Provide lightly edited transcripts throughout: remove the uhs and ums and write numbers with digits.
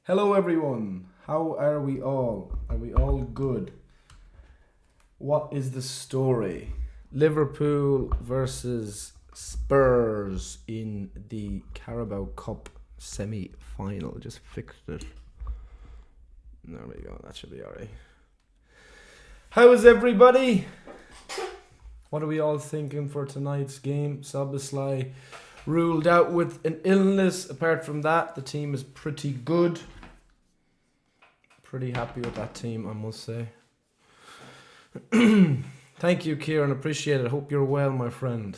Hello everyone, how are we all? Are we all good? What is the story? Liverpool versus Spurs in the Carabao Cup semi-final. Just fixed it. There we go, that should be alright. How is everybody? What are we all thinking for tonight's game? Soboslai ruled out with an illness. Apart from that, the team is pretty good. Pretty happy with that team, I must say. Thank you, Kieran. Appreciate it. Hope you're well, my friend.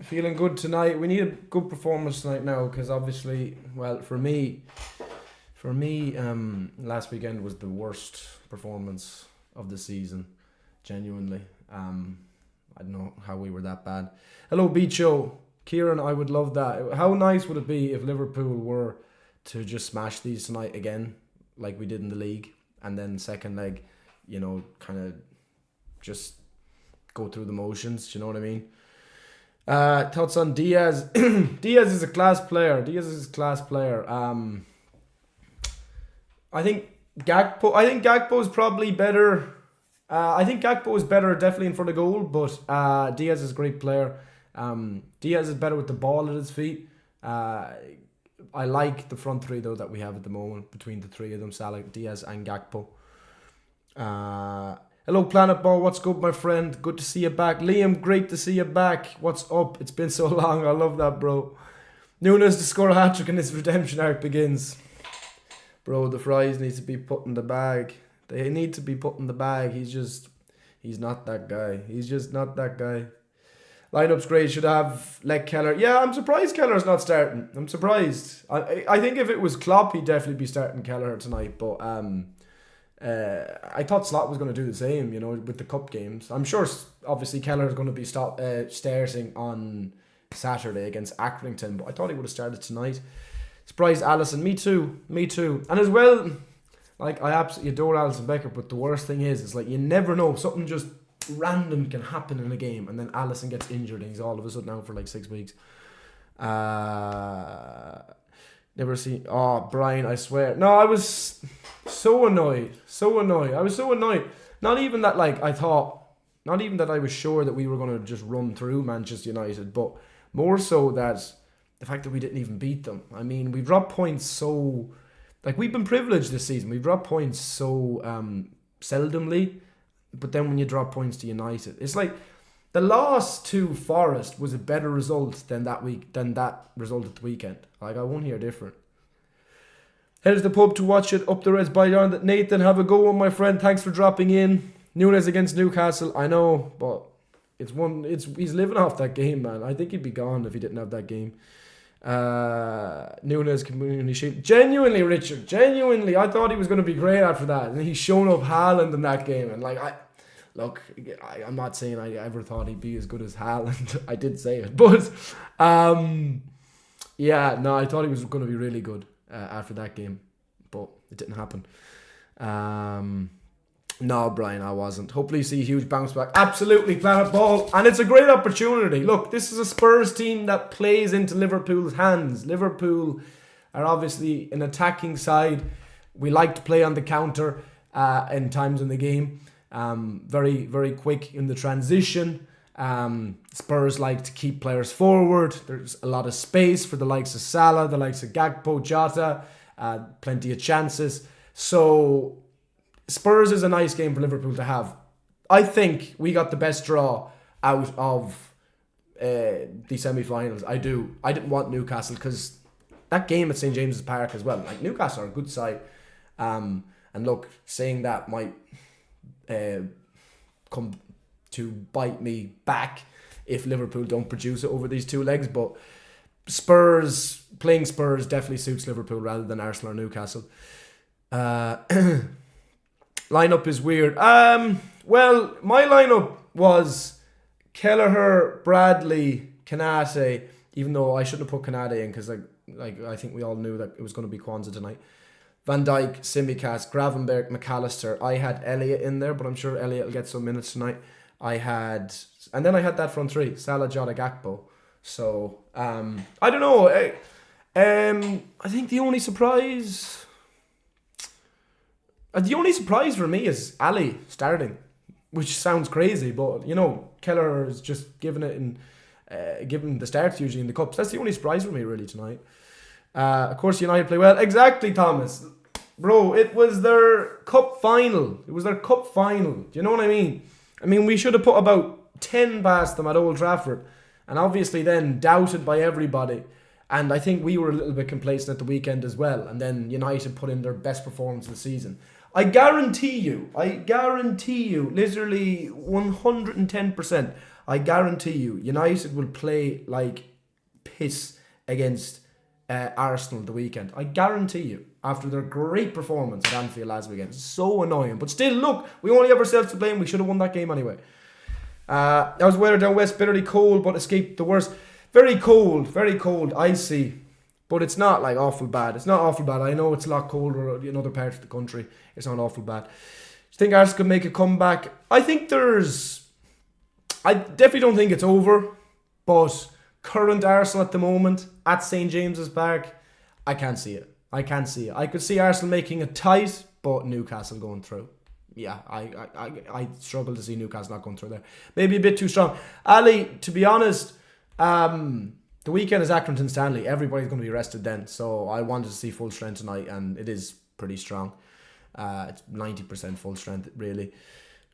Feeling good tonight. We need a good performance tonight now, because obviously, well, for me, last weekend was the worst performance of the season. Genuinely. I don't know how we were that bad. Hello, Beacho. Kieran, I would love that. How nice would it be if Liverpool were to just smash these tonight again, like we did in the league, and then second leg, kind of just go through the motions. Do you know what I mean? Thoughts on Diaz? Diaz is a class player. I think Gakpo is probably better. I think Gakpo is better definitely in front of goal, but Diaz is a great player. Diaz is better with the ball at his feet. I like the front three though that we have at the moment between the three of them, Salah, Diaz and Gakpo. Hello Planet Ball, what's good my friend? Good to see you back. Liam, great to see you back. What's up? It's been so long. I love that, bro. Nunes to score a hat-trick and his redemption arc begins. Bro, the fries need to be put in the bag. They need to be put in the bag. He's not that guy. He's just not that guy. Lineup's great. Should have let Keller. Yeah, I'm surprised Keller's not starting. I'm surprised. I think if it was Klopp, he'd definitely be starting Keller tonight. But I thought Slot was going to do the same, with the cup games. I'm sure, obviously, Keller is going to be starting on Saturday against Accrington. But I thought he would have started tonight. Surprised Alisson. Me too. And as well, like, I absolutely adore Alisson Becker. But the worst thing is like you never know. Something just random can happen in a game, and then Alisson gets injured and he's all of a sudden out for like 6 weeks. Never seen. Oh, Brian, I swear. No, I was so annoyed. I was so annoyed. Not even that I was sure that we were going to just run through Manchester United, but more so that the fact that we didn't even beat them. I mean, we dropped points so, like, we've been privileged this season. We've dropped points so seldomly. But then when you drop points to United, it's like the loss to Forest was a better result than that result at the weekend. Like, I won't hear different. Head to the pub to watch it up the Reds by Yarn. Nathan, have a go on, my friend. Thanks for dropping in. Nunes against Newcastle. I know, but he's living off that game, man. I think he'd be gone if he didn't have that game. Nunes community shield. Genuinely, Richard. Genuinely, I thought he was going to be great after that, and he's shown up Haaland in that game. And like, I'm not saying I ever thought he'd be as good as Haaland. I did say it, but yeah, no, I thought he was going to be really good after that game, but it didn't happen. No, Brian, I wasn't. Hopefully you see a huge bounce back. Absolutely, Planet Ball. And it's a great opportunity. Look, this is a Spurs team that plays into Liverpool's hands. Liverpool are obviously an attacking side. We like to play on the counter in times in the game. Very, very quick in the transition. Spurs like to keep players forward. There's a lot of space for the likes of Salah, the likes of Gakpo, Jota. Plenty of chances. So Spurs is a nice game for Liverpool to have. I think we got the best draw out of the semi-finals. I do. I didn't want Newcastle because that game at St. James's Park as well. Like, Newcastle are a good side. And look, saying that might come to bite me back if Liverpool don't produce it over these two legs. But playing Spurs definitely suits Liverpool rather than Arsenal or Newcastle. Lineup is weird. Well, my lineup was Kelleher, Bradley, Kanate. Even though I shouldn't have put Kanate in because I think we all knew that it was going to be Kwanzaa tonight. Van Dijk, Simicast, Gravenberg, McAllister. I had Elliott in there, but I'm sure Elliott will get some minutes tonight. And then I had that front three: Salah, Jota, Gakpo. So I don't know. I think the only surprise for me is Ali starting, which sounds crazy, but Keller is just giving it in, giving the starts usually in the cups. That's the only surprise for me really tonight. Of course, United play well. Exactly, Thomas. Bro, it was their cup final. Do you know what I mean? I mean, we should have put about 10 past them at Old Trafford, and obviously then doubted by everybody. And I think we were a little bit complacent at the weekend as well. And then United put in their best performance of the season. I guarantee you, literally 110%, I guarantee you, United will play like piss against Arsenal the weekend. I guarantee you, after their great performance at Anfield last weekend. It's so annoying. But still, look, we only have ourselves to blame. We should have won that game anyway. That was weather down west, bitterly cold, but escaped the worst. Very cold, icy. But it's not like awful bad. I know it's a lot colder in other parts of the country. It's not awful bad. Do you think Arsenal can make a comeback? I definitely don't think it's over. But current Arsenal at the moment, at St. James's Park, I can't see it. I could see Arsenal making it tight, but Newcastle going through. Yeah, I struggle to see Newcastle not going through there. Maybe a bit too strong. Ali, to be honest, the weekend is Accrington Stanley. Everybody's going to be rested then. So I wanted to see full strength tonight, and it is pretty strong. It's 90% full strength, really.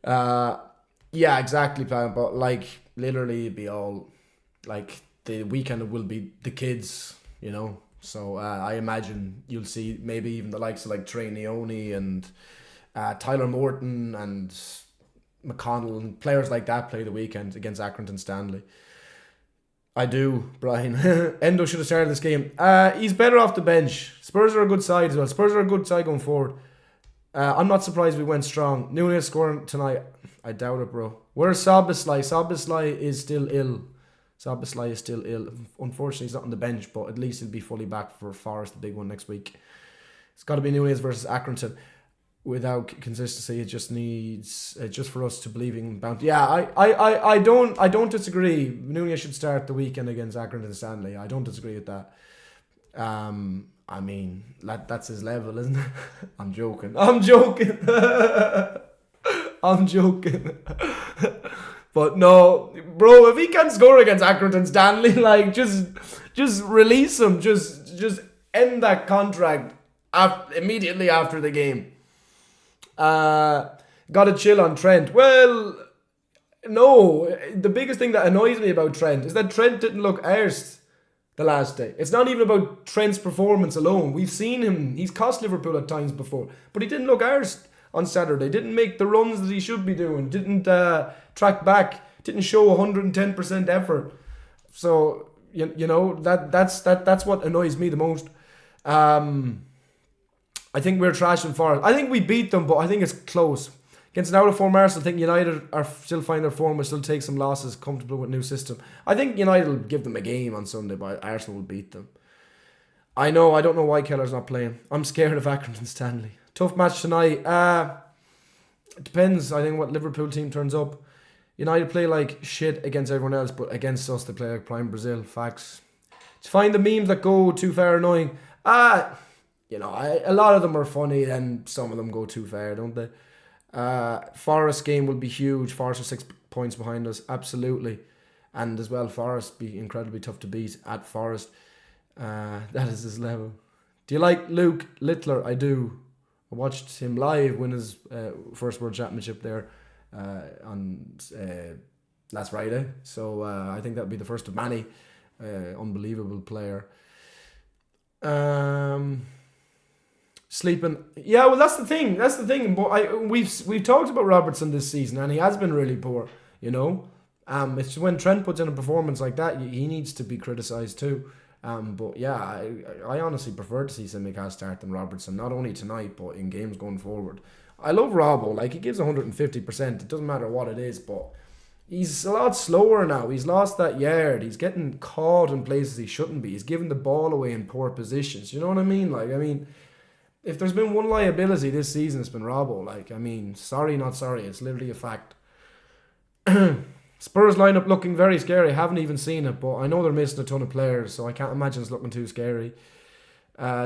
Yeah, exactly, but like, literally, it'd be all, like, the weekend will be the kids, So I imagine you'll see maybe even the likes of like Trey Neone and Tyler Morton and McConnell and players like that play the weekend against Accrington Stanley. I do, Brian. Endo should have started this game. He's better off the bench. Spurs are a good side as well. Spurs are a good side going forward. I'm not surprised we went strong. Nunez scoring tonight. I doubt it, bro. Where's Szoboszlai? Szoboszlai is still ill. Unfortunately, he's not on the bench, but at least he'll be fully back for Forest, the big one next week. It's got to be Nunez versus Accrington. Without consistency, it just needs just for us to believe in bounty. Yeah, I don't disagree. Nunez should start the weekend against Accrington Stanley. I don't disagree with that. I mean, that's his level, isn't it? I'm joking. But no, bro, if he can't score against Accrington Stanley, like, just release him. Just end that contract immediately after the game. Got to chill on Trent. Well, no. The biggest thing that annoys me about Trent is that Trent didn't look arsed the last day. It's not even about Trent's performance alone. We've seen him. He's cost Liverpool at times before. But he didn't look arsed on Saturday. Didn't make the runs that he should be doing. Didn't track back. Didn't show 110% effort. So that's what annoys me the most. I think we're trashing Forest. I think we beat them, but I think it's close. Against an out-of-form Arsenal, I think United are still find their form, will still take some losses, comfortable with new system. I think United will give them a game on Sunday, but Arsenal will beat them. I don't know why Keller's not playing. I'm scared of Accrington Stanley. Tough match tonight. It depends, I think, what Liverpool team turns up. United play like shit against everyone else, but against us they play like prime Brazil. Facts. To find the memes that go too far annoying. A lot of them are funny and some of them go too far, don't they? Forest game will be huge. Forest are 6 points behind us, absolutely. And as well, Forest be incredibly tough to beat at Forest. That is his level. Do you like Luke Littler? I do. I watched him live win his first World Championship there on last Friday. So I think that'll be the first of many. Unbelievable player. Sleeping. Yeah, well, that's the thing. But we've talked about Robertson this season, and he has been really poor. It's when Trent puts in a performance like that, he needs to be criticised too. But yeah, I honestly prefer to see Simicast start than Robertson, not only tonight but in games going forward. I love Robbo. Like, he gives 150%. It doesn't matter what it is, but he's a lot slower now. He's lost that yard. He's getting caught in places he shouldn't be. He's giving the ball away in poor positions. You know what I mean? If there's been one liability this season, it's been Robbo. Sorry, not sorry. It's literally a fact. Spurs lineup looking very scary. I haven't even seen it, but I know they're missing a ton of players, so I can't imagine it's looking too scary.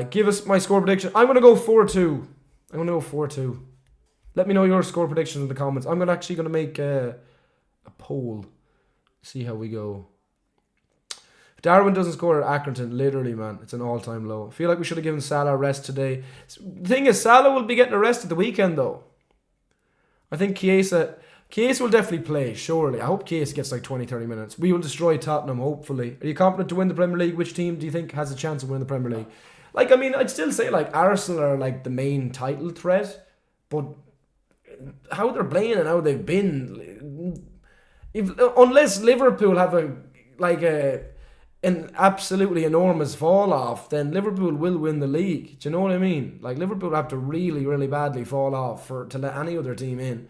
Give us my score prediction. I'm going to go 4-2. I'm going to go 4-2. Let me know your score predictions in the comments. I'm actually going to make a poll. See how we go. If Darwin doesn't score at Accrington, literally, man, it's an all-time low. I feel like we should have given Salah a rest today. The thing is, Salah will be getting a rest at the weekend, though. I think Chiesa will definitely play, surely. I hope Chiesa gets like 20-30 minutes. We will destroy Tottenham, hopefully. Are you confident to win the Premier League? Which team do you think has a chance of winning the Premier League? Like, I mean, I'd still say like Arsenal are like the main title threat, but how they're playing and how they've been, unless Liverpool have an absolutely enormous fall off, then Liverpool will win the league. Do you know what I mean? Like, Liverpool have to really, really badly fall off to let any other team in.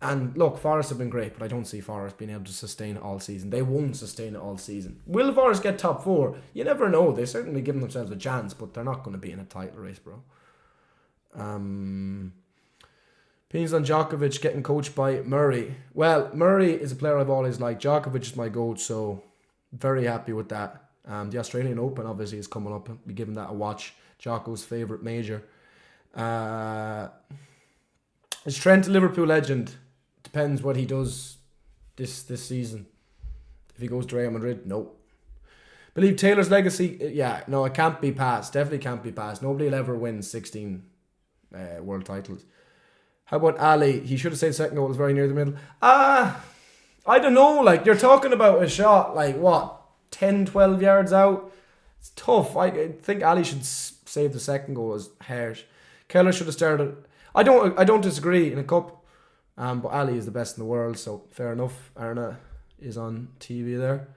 And look, Forest have been great, but I don't see Forest being able to sustain it all season. They won't sustain it all season. Will Forest get top 4? You never know. They certainly give themselves a chance, but they're not going to be in a title race, bro. Opinions on Djokovic getting coached by Murray. Well, Murray is a player I've always liked. Djokovic is my GOAT, so very happy with that. The Australian Open obviously is coming up. I'll be giving that a watch. Djoko's favourite major. Is Trent a Liverpool legend? Depends what he does this season. If he goes to Real Madrid, no. Believe Taylor's legacy, it can't be passed. Definitely can't be passed. Nobody will ever win 16 world titles. How about Ali? He should have saved second goal. It was very near the middle. I don't know. Like, you're talking about a shot, like, what, 10, 12 yards out? It's tough. I think Ali should save the second goal. It was harsh. Keller should have started. I don't disagree in a cup. But Ali is the best in the world, so fair enough. Arna is on TV there.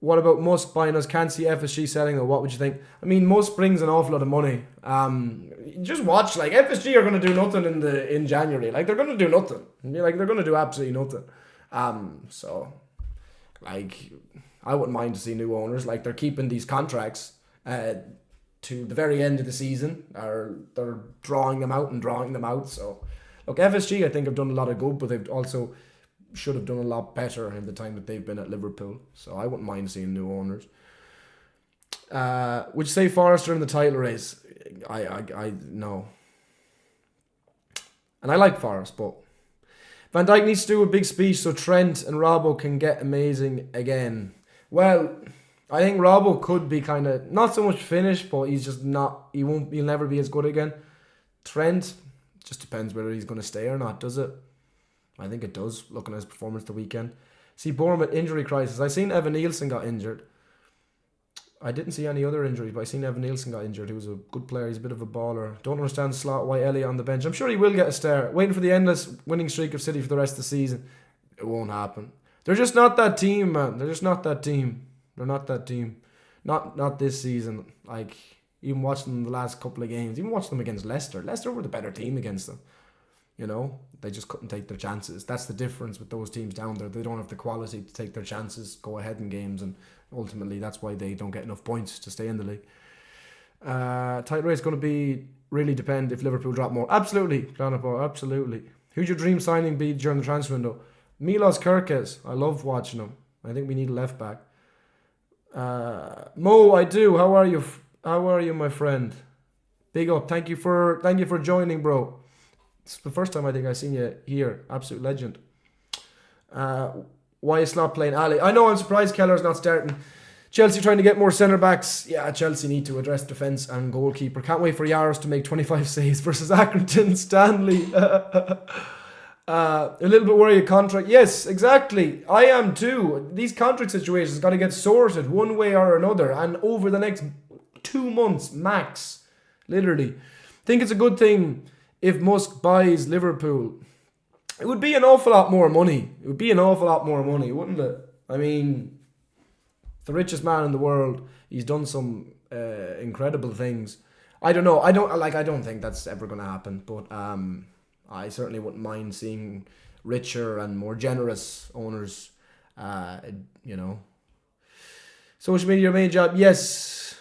What about Musk buying us? Can't see FSG selling though. What would you think? I mean, Musk brings an awful lot of money. Just watch, like, FSG are going to do nothing in January. Like, they're going to do nothing. Like, they're going to do absolutely nothing. So, like, I wouldn't mind to see new owners. Like, they're keeping these contracts to the very end of the season, or they're drawing them out. So, look, FSG, I think, have done a lot of good, but they've also should have done a lot better in the time that they've been at Liverpool. So I wouldn't mind seeing new owners. Would you say Forest are in the title race? I no. And I like Forest, but Van Dijk needs to do a big speech so Trent and Robbo can get amazing again. Well, I think Robbo could be kind of not so much finished, but he's just not. He'll never be as good again. Trent. Just depends whether he's going to stay or not, does it? I think it does, looking at his performance the weekend. See, Bournemouth injury crisis. I seen Evan Nielsen got injured. I didn't see any other injuries, but I seen Evan Nielsen got injured. He was a good player. He's a bit of a baller. Don't understand slot why Elliott on the bench. I'm sure he will get a start. Waiting for the endless winning streak of City for the rest of the season. It won't happen. They're just not that team, man. They're just not that team. They're not that team. Not this season. Like, even watching them the last couple of games, even watching them against Leicester. Leicester were the better team against them. You know, they just couldn't take their chances. That's the difference with those teams down there. They don't have the quality to take their chances, go ahead in games, and ultimately that's why they don't get enough points to stay in the league. Title race is going to be really depend if Liverpool drop more. Absolutely, Planapo, absolutely. Who'd your dream signing be during the transfer window? Milos Kerkez. I love watching him. I think we need a left back. Mo, I do. How are you? How are you, my friend? Big up. Thank you for joining, bro. It's the first time I think I've seen you here. Absolute legend. Why is Slot playing Ali? I know, I'm surprised Keller's not starting. Chelsea trying to get more centre-backs. Yeah, Chelsea need to address defence and goalkeeper. Can't wait for Yaros to make 25 saves versus Accrington Stanley. A little bit worried contract. Yes, exactly. I am too. These contract situations got to get sorted one way or another, and over the next 2 months max. Literally. I think it's a good thing if Musk buys Liverpool. It would be an awful lot more money. It would be an awful lot more money, wouldn't it? I mean, the richest man in the world. He's done some incredible things. I don't know. I don't think that's ever going to happen. But I certainly wouldn't mind seeing richer and more generous owners. You know, social media, your main job. Yes.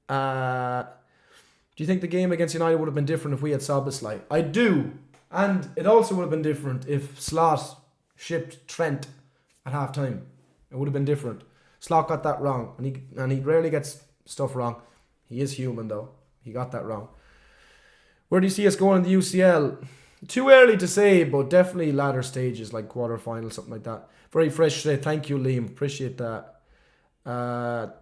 Do you think the game against United would have been different if we had Szoboszlai? I do. And it also would have been different if Slot shipped Trent. at half time. It would have been different. Slot got that wrong, and he rarely gets stuff wrong. He is human though. He got that wrong. Where do you see us going in the UCL? Too early to say, but definitely latter stages, like quarterfinal, something like that. Very fresh today. Thank you, Liam. Appreciate that.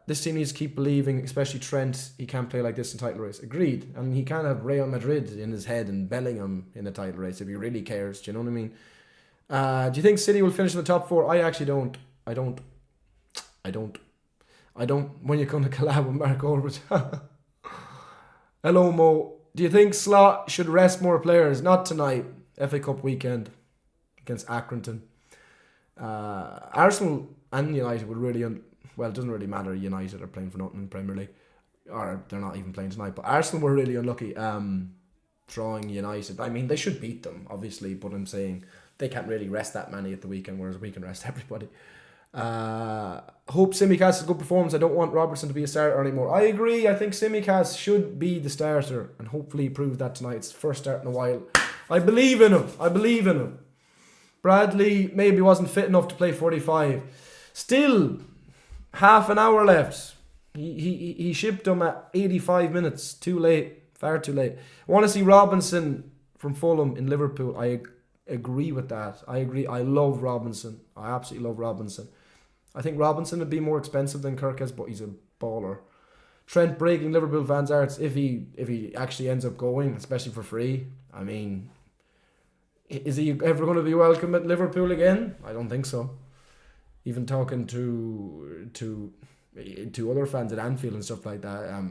This team needs to keep believing, especially Trent. He can't play like this in title race. Agreed. And he can't have Real Madrid in his head and Bellingham in a title race if he really cares. Do you know what I mean? Do you think City will finish in the top 4? I actually don't. I don't. When you come to collab with Mark Ulrich. Hello, Mo. Do you think Slot should rest more players? Not tonight. FA Cup weekend against Accrington. Arsenal and United would really... well, it doesn't really matter. United are playing for nothing in the Premier League. Or they're not even playing tonight. But Arsenal were really unlucky drawing United. I mean, they should beat them, obviously. But I'm saying they can't really rest that many at the weekend, whereas we can rest everybody. Hope Simicast has a good performance. I don't want Robertson to be a starter anymore. I agree. I think Simicast should be the starter, and hopefully he proves that tonight. It's the first start in a while. I believe in him. Bradley maybe wasn't fit enough to play 45. Still, half an hour left. He shipped him at 85 minutes. Too late. Far too late. I want to see Robinson from Fulham in Liverpool. I agree with that. I agree. I love Robinson. I absolutely love Robinson. I think Robinson would be more expensive than Kirk is, but he's a baller. Trent breaking Liverpool fans' hearts if he actually ends up going, especially for free. I mean, is he ever going to be welcome at Liverpool again? I don't think so. Even talking to other fans at Anfield and stuff like that, it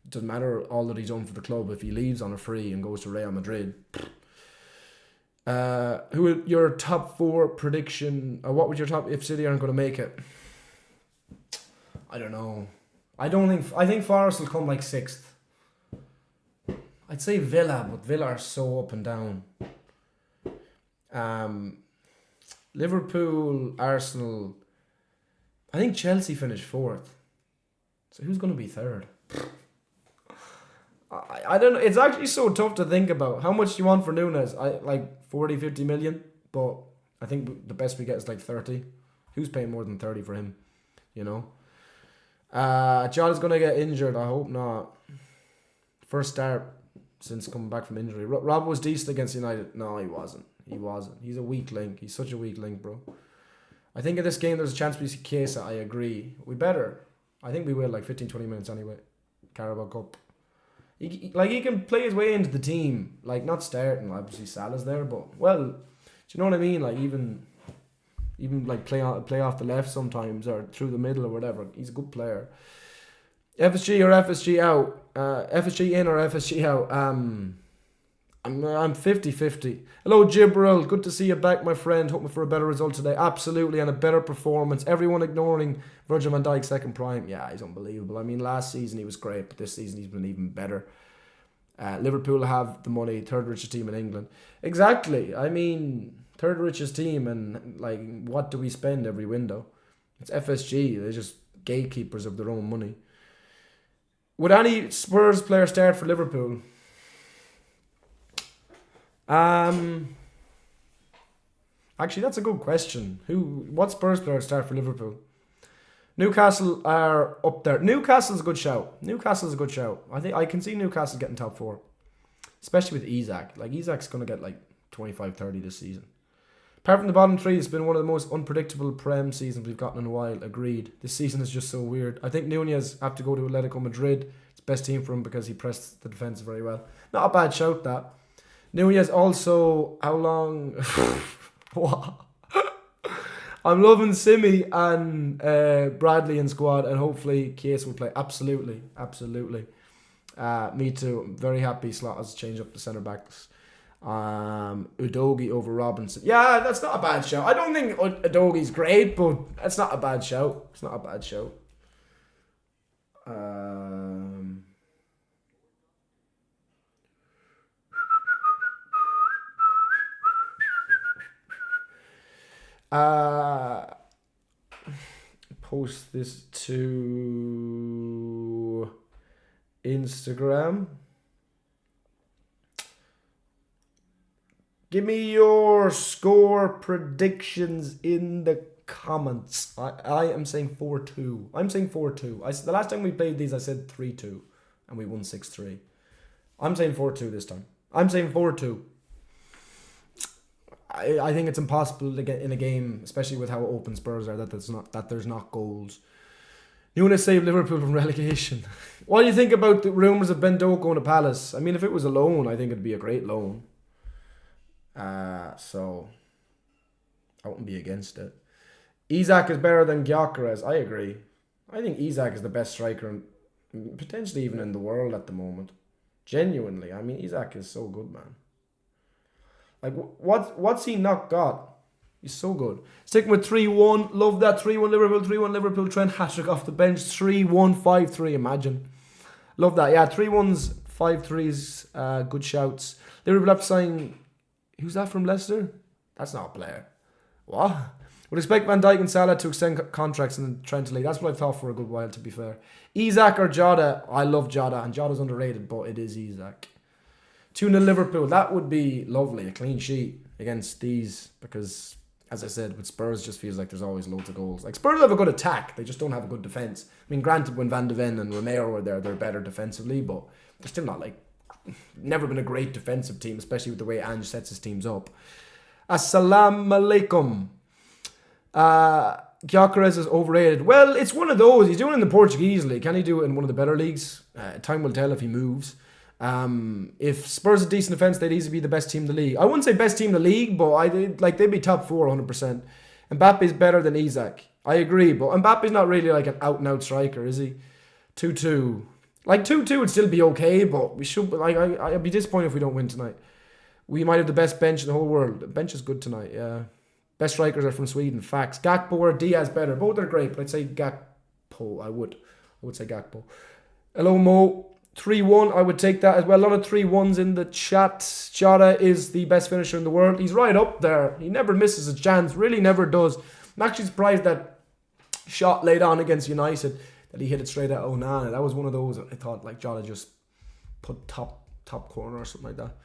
doesn't matter all that he's done for the club. If he leaves on a free and goes to Real Madrid. Who would your top 4 prediction? Or what would your top if City aren't going to make it? I don't know. I think Forest will come like 6th. I'd say Villa, but Villa are so up and down. Liverpool, Arsenal. I think Chelsea finished 4th. So who's going to be 3rd? I don't know. It's actually so tough to think about. How much do you want for Nunes? I like 40, 50 million. But I think the best we get is like 30. Who's paying more than 30 for him? You know? John is going to get injured. I hope not. First start since coming back from injury. Rob was decent against United. No, he wasn't. He's a weak link. He's such a weak link, bro. I think in this game there's a chance we see Chiesa. I agree. We better. I think we will, like 15, 20 minutes anyway. Carabao Cup. He can play his way into the team. Like, not starting. Obviously, Salah's there, but, well, do you know what I mean? Like, even like play off the left sometimes or through the middle or whatever. He's a good player. FSG or FSG out? FSG in or FSG out? I'm 50-50. Hello, Jibril. Good to see you back, my friend. Hoping for a better result today. Absolutely, and a better performance. Everyone ignoring Virgil van Dijk's second prime. Yeah, he's unbelievable. I mean, last season he was great, but this season he's been even better. Liverpool have the money, third richest team in England. Exactly. I mean, third richest team, and like, what do we spend every window? It's FSG. They're just gatekeepers of their own money. Would any Spurs player start for Liverpool? Actually, that's a good question. What Spurs player would start for Liverpool? Newcastle are up there. Newcastle's a good shout. I think I can see Newcastle getting top 4. Especially with Isak. Like, Isak's going to get like 25-30 this season. Apart from the bottom 3, it's been one of the most unpredictable Prem seasons we've gotten in a while. Agreed. This season is just so weird. I think Nunez have to go to Atletico Madrid. It's the best team for him because he pressed the defence very well. Not a bad shout, that. Nunez also, how long... What? I'm loving Simi and Bradley in squad, and hopefully Chiesa will play. Absolutely. Me too. I'm very happy Slot has changed up the centre backs. Udogie over Robinson. Yeah, that's not a bad shout. I don't think Udogie's great, but it's not a bad shout. Post this to Instagram. Give me your score predictions in the comments. I am saying 4-2. I'm saying 4-2. The last time we played these, I said 3-2. And we won 6-3. I'm saying 4-2 this time. I'm saying 4-2. I think it's impossible to get in a game, especially with how open Spurs are, that there's not goals. You want to save Liverpool from relegation. What do you think about the rumours of Ben Doak going to Palace? I mean, if it was a loan, I think it'd be a great loan. So I wouldn't be against it. Isak is better than Gyökeres. I agree. I think Isak is the best striker, potentially even in the world at the moment. Genuinely, I mean, Isak is so good, man. Like, what's he not got? He's so good. Sticking with 3-1. Love that. 3-1 Liverpool. 3-1 Liverpool. Trent hat-trick off the bench. 3-1, 5-3. Imagine. Love that. Yeah, 3-1s, 5-3s. Good shouts. Liverpool have to sign... Who's that from Leicester? That's not a player. What? Would expect Van Dijk and Salah to extend contracts in the Trent League. That's what I've thought for a good while, to be fair. Isak or Jota? I love Jota, and Jota's underrated, but it is Isak. 2-0 Liverpool. That would be lovely. A clean sheet against these, because, as I said, with Spurs, it just feels like there's always loads of goals. Like, Spurs have a good attack. They just don't have a good defence. I mean, granted, when Van de Ven and Romeo were there, they're better defensively, but they're still not, like, never been a great defensive team, especially with the way Ange sets his teams up. Assalamu alaikum. Gyökeres is overrated. Well, it's one of those. He's doing it in the Portuguese league. Can he do it in one of the better leagues? Time will tell if he moves. If Spurs are decent defence, they'd easily be the best team in the league. I wouldn't say best team in the league, but they'd be top 4 100%. Mbappe's better than Isak. I agree, but Mbappe's not really like an out-and-out striker, is he? 2-2. Like 2-2 would still be okay, but we should. Like I'd be disappointed if we don't win tonight. We might have the best bench in the whole world. The bench is good tonight. Yeah, best strikers are from Sweden. Facts. Gakpo or Diaz better. Both are great, but I'd say Gakpo. I would say Gakpo. Hello Mo. 3-1. I would take that as well. A lot of 3-1s in the chat. Jota is the best finisher in the world. He's right up there. He never misses a chance. Really never does. I'm actually surprised that shot laid on against United, that he hit it straight at Onana. That was one of those I thought like Jota just put top corner or something like that.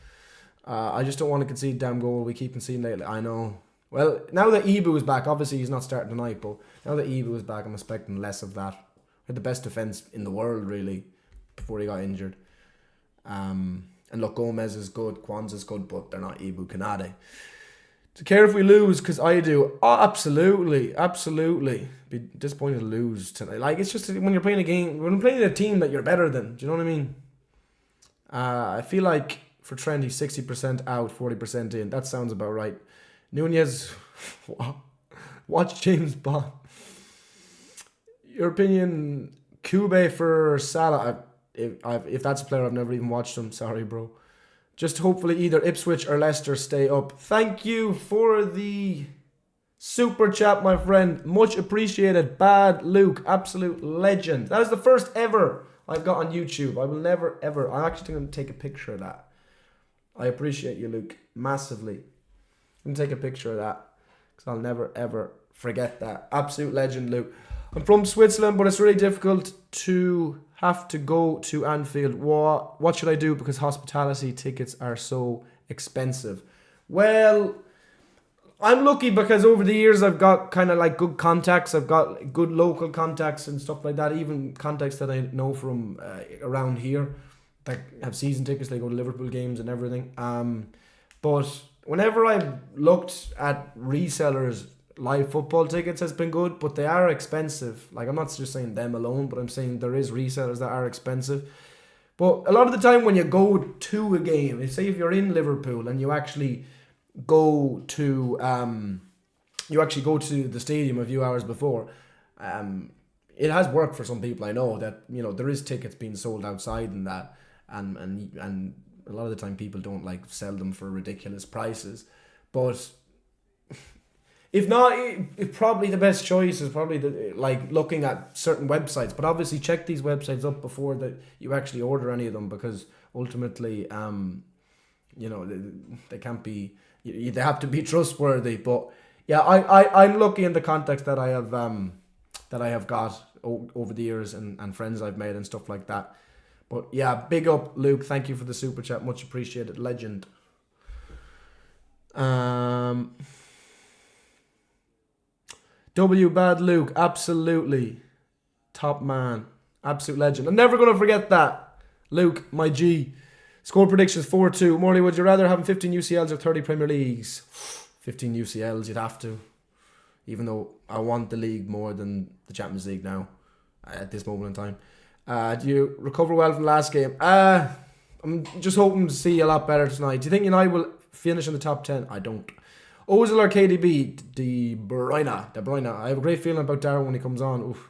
I just don't want to concede damn goal. We keep conceding lately. I know. Well, now that Ibu is back, obviously he's not starting tonight, but now that Ibu is back, I'm expecting less of that. We had the best defence in the world, really, before he got injured. And look, Gomez is good, Kwanzaa is good, but they're not Ibu Kanade. To care if we lose, because I do. Oh, absolutely. Be disappointed to lose tonight. Like, it's just when you're playing a game, when you're playing a team that you're better than. Do you know what I mean? I feel like for Trent, he's 60% out, 40% in. That sounds about right. Nunez, watch James Bond. Your opinion, Kube for Salah. If that's a player, I've never even watched him. Sorry, bro. Just hopefully either Ipswich or Leicester stay up. Thank you for the super chat, my friend. Much appreciated. Bad Luke, absolute legend. That is the first ever I've got on YouTube. I will never, ever. I'm actually going to take a picture of that. I appreciate you, Luke, massively. I'm going to take a picture of that because I'll never, ever forget that. Absolute legend, Luke. I'm from Switzerland, but it's really difficult to have to go to Anfield. What should I do because hospitality tickets are so expensive? Well, I'm lucky because over the years I've got kind of like good contacts. I've got good local contacts and stuff like that. Even contacts that I know from around here that have season tickets. They go to Liverpool games and everything. But whenever I've looked at resellers, live football tickets has been good, but they are expensive. Like, I'm not just saying them alone, but I'm saying there is resellers that are expensive. But a lot of the time when you go to a game, say if you're in Liverpool and you actually go to the stadium a few hours before, it has worked for some people. I know that, you know, there is tickets being sold outside and that, and a lot of the time people don't like sell them for ridiculous prices. But if not, probably the best choice is probably like looking at certain websites. But obviously check these websites up before that you actually order any of them, because ultimately, you know, they can't be. They have to be trustworthy. But yeah, I'm lucky in the context that I have got over the years and friends I've made and stuff like that. But yeah, big up Luke. Thank you for the super chat. Much appreciated. Legend. W Bad Luke, absolutely. Top man. Absolute legend. I'm never going to forget that. Luke, my G. Score predictions 4-2. Morley, would you rather have 15 UCLs or 30 Premier Leagues? 15 UCLs, you'd have to. Even though I want the league more than the Champions League now. At this moment in time. Do you recover well from the last game? I'm just hoping to see a lot better tonight. Do you think United will finish in the top 10? I don't. Ozil or KDB? De Bruyne. I have a great feeling about Darwin when he comes on. Oof.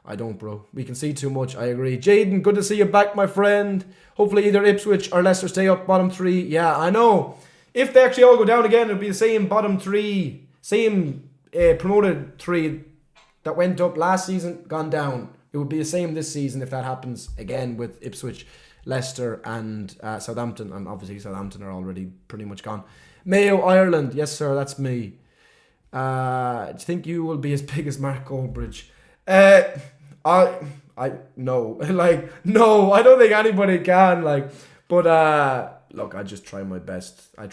I don't, bro. We can see too much. I agree. Jaden, good to see you back, my friend. Hopefully either Ipswich or Leicester stay up bottom 3. Yeah, I know. If they actually all go down again, it'll be the same bottom 3. Same promoted 3 that went up last season, gone down. It would be the same this season if that happens again with Ipswich, Leicester and Southampton. And obviously Southampton are already pretty much gone. Mayo, Ireland. Yes, sir, that's me. Do you think you will be as big as Mark Goldbridge? No. No, I don't think anybody can. Look, I just try my best. I'm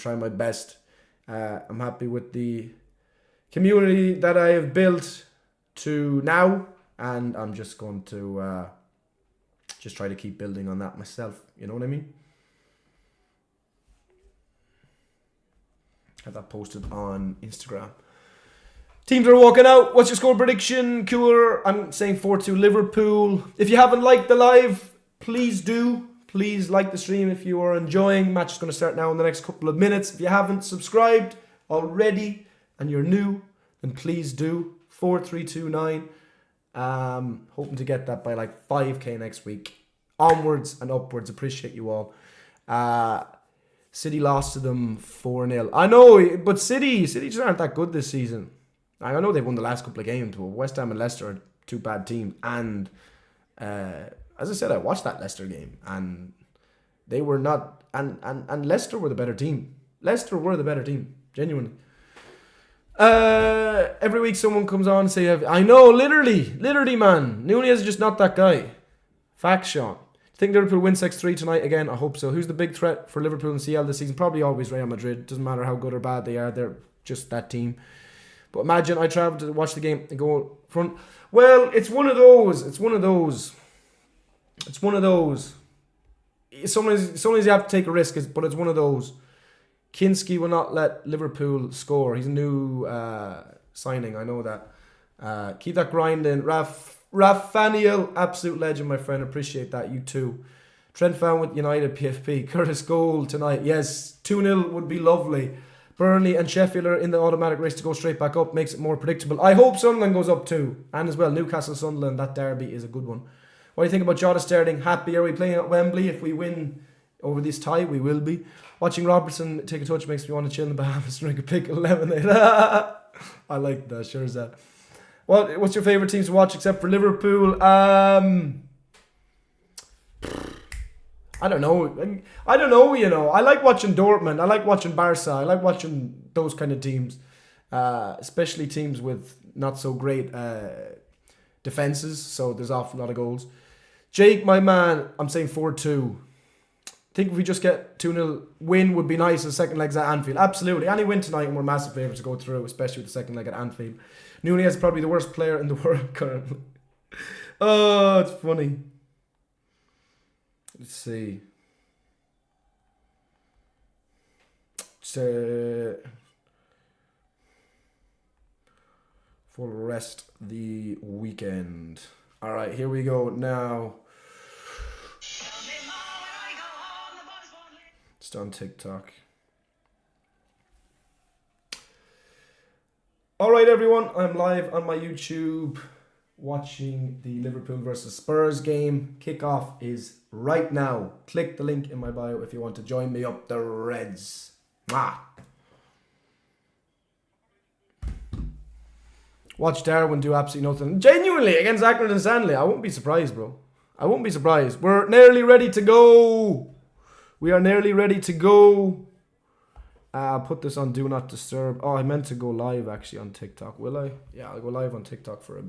happy with the community that I have built to now, and I'm just going to just try to keep building on that myself. You know what I mean? Have that posted on Instagram. Teams are walking out. What's your score prediction, Cooler? I'm saying 4-2 Liverpool. If you haven't liked the live, please do. Please like the stream if you are enjoying. Match is going to start now in the next couple of minutes. If you haven't subscribed already and you're new, then please do. 4329. Hoping to get that by 5k next week. Onwards and upwards. Appreciate you all. City lost to them 4-0. I know, but City just aren't that good this season. I know they've won the last couple of games, but West Ham and Leicester are 2 bad teams. And as I said, I watched that Leicester game, and they were not. And Leicester were the better team. Genuinely. Every week someone comes on and say, I know, literally, man. Nunez is just not that guy. Facts, Sean. Think Liverpool win 6-3 tonight again? I hope so. Who's the big threat for Liverpool and CL this season? Probably always Real Madrid. Doesn't matter how good or bad they are. They're just that team. But imagine I travel to watch the game and go front. Well, it's one of those. Sometimes you have to take a risk, but it's one of those. Kinski will not let Liverpool score. He's a new signing. I know that. Keep that grinding. Raffaniel, absolute legend, my friend. Appreciate that. You too. Trent found with United PFP. Curtis goal tonight. Yes, 2-0 would be lovely. Burnley and Sheffield are in the automatic race to go straight back up. Makes it more predictable. I hope Sunderland goes up too. And as well, Newcastle-Sunderland. That derby is a good one. What do you think about Jota starting? Happy? Are we playing at Wembley? If we win over this tie, we will be. Watching Robertson take a touch makes me want to chill in the Bahamas, drink a pickle lemonade. I like that. Sure as that. What's your favourite teams to watch except for Liverpool? I don't know, you know. I like watching Dortmund. I like watching Barca. I like watching those kind of teams. Especially teams with not so great defences. So there's often a lot of goals. Jake, my man, I'm saying 4-2. I think if we just get 2-0 win would be nice. The second leg's at Anfield. Absolutely. Any win tonight and we're massive favourites to go through, especially with the second leg at Anfield. Nunez is probably the worst player in the world currently. Oh, it's funny. Let's see. For the rest the weekend. All right, here we go now. Just on TikTok. All right, everyone. I'm live on my YouTube watching the Liverpool versus Spurs game. Kickoff is right now. Click the link in my bio if you want to join me up the Reds. Mwah. Watch Darwin do absolutely nothing. Genuinely, against Accrington and Stanley. I won't be surprised, bro. I won't be surprised. We're nearly ready to go. We are nearly ready to go. I'll put this on Do Not Disturb. Oh, I meant to go live actually on TikTok. Will I? Yeah, I'll go live on TikTok for a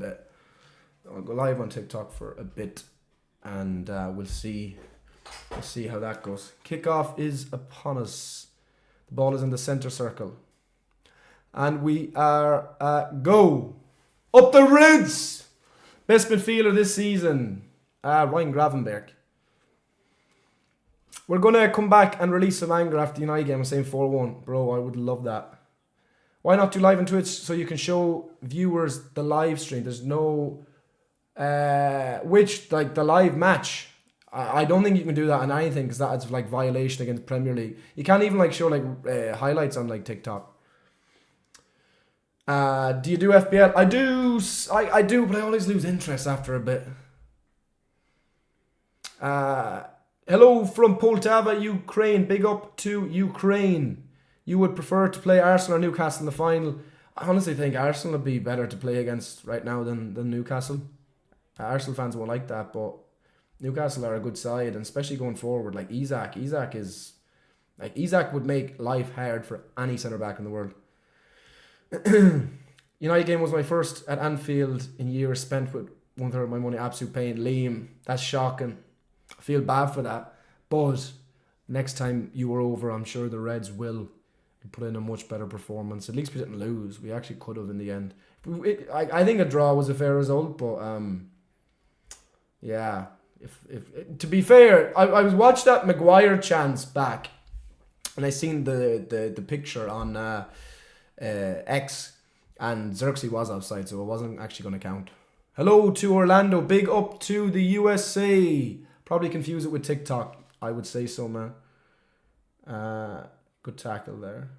bit. And we'll see how that goes. Kickoff is upon us. The ball is in the centre circle. And we are go. Up the Reds! Best midfielder this season. Ryan Gravenberch. We're going to come back and release some anger after the United game and saying 4-1. Bro, I would love that. Why not do live on Twitch so you can show viewers the live stream? There's no... the live match. I don't think you can do that on anything because that's like violation against Premier League. You can't even like show like highlights on like TikTok. Do you do FBL? I do, but I always lose interest after a bit. Hello from Poltava, Ukraine. Big up to Ukraine. You would prefer to play Arsenal or Newcastle in the final? I honestly think Arsenal would be better to play against right now than Newcastle. Arsenal fans won't like that, but Newcastle are a good side, and especially going forward, like Isak would make life hard for any centre back in the world. United game was my first at Anfield in years, spent with 1/3 of my money. Absolute pain. Liam, that's shocking. I feel bad for that, but next time you were over, I'm sure the Reds will put in a much better performance. At least we didn't lose. We actually could have in the end. I think a draw was a fair result, but yeah. If to be fair, I was watched that Maguire chance back, and I seen the picture on X, and Xerxes was outside, so it wasn't actually going to count. Hello to Orlando. Big up to the USA. Probably confuse it with TikTok. I would say so, man. Good tackle there.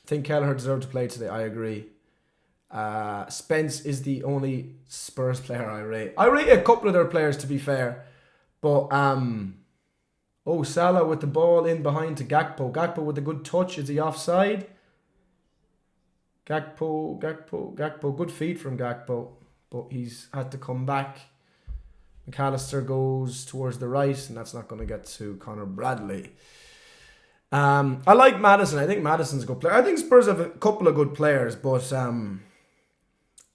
I think Kelleher deserved to play today. I agree. Spence is the only Spurs player I rate. I rate a couple of their players, to be fair. But, Salah with the ball in behind to Gakpo. Gakpo with a good touch. Is he offside? Gakpo. Good feed from Gakpo. But he's had to come back. McAllister goes towards the right, and that's not going to get to Connor Bradley. I like Maddison. I think Maddison's a good player. I think Spurs have a couple of good players, but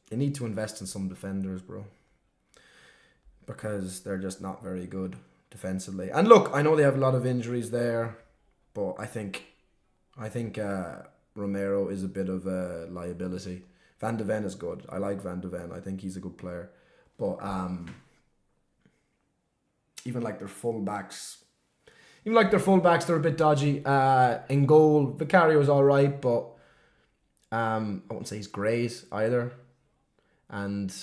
they need to invest in some defenders, bro. Because they're just not very good defensively. And look, I know they have a lot of injuries there, but I think Romero is a bit of a liability. Van de Ven is good. I like Van de Ven. I think he's a good player. But even like their fullbacks, they're a bit dodgy. In goal, Vicario's alright, but I wouldn't say he's great either. And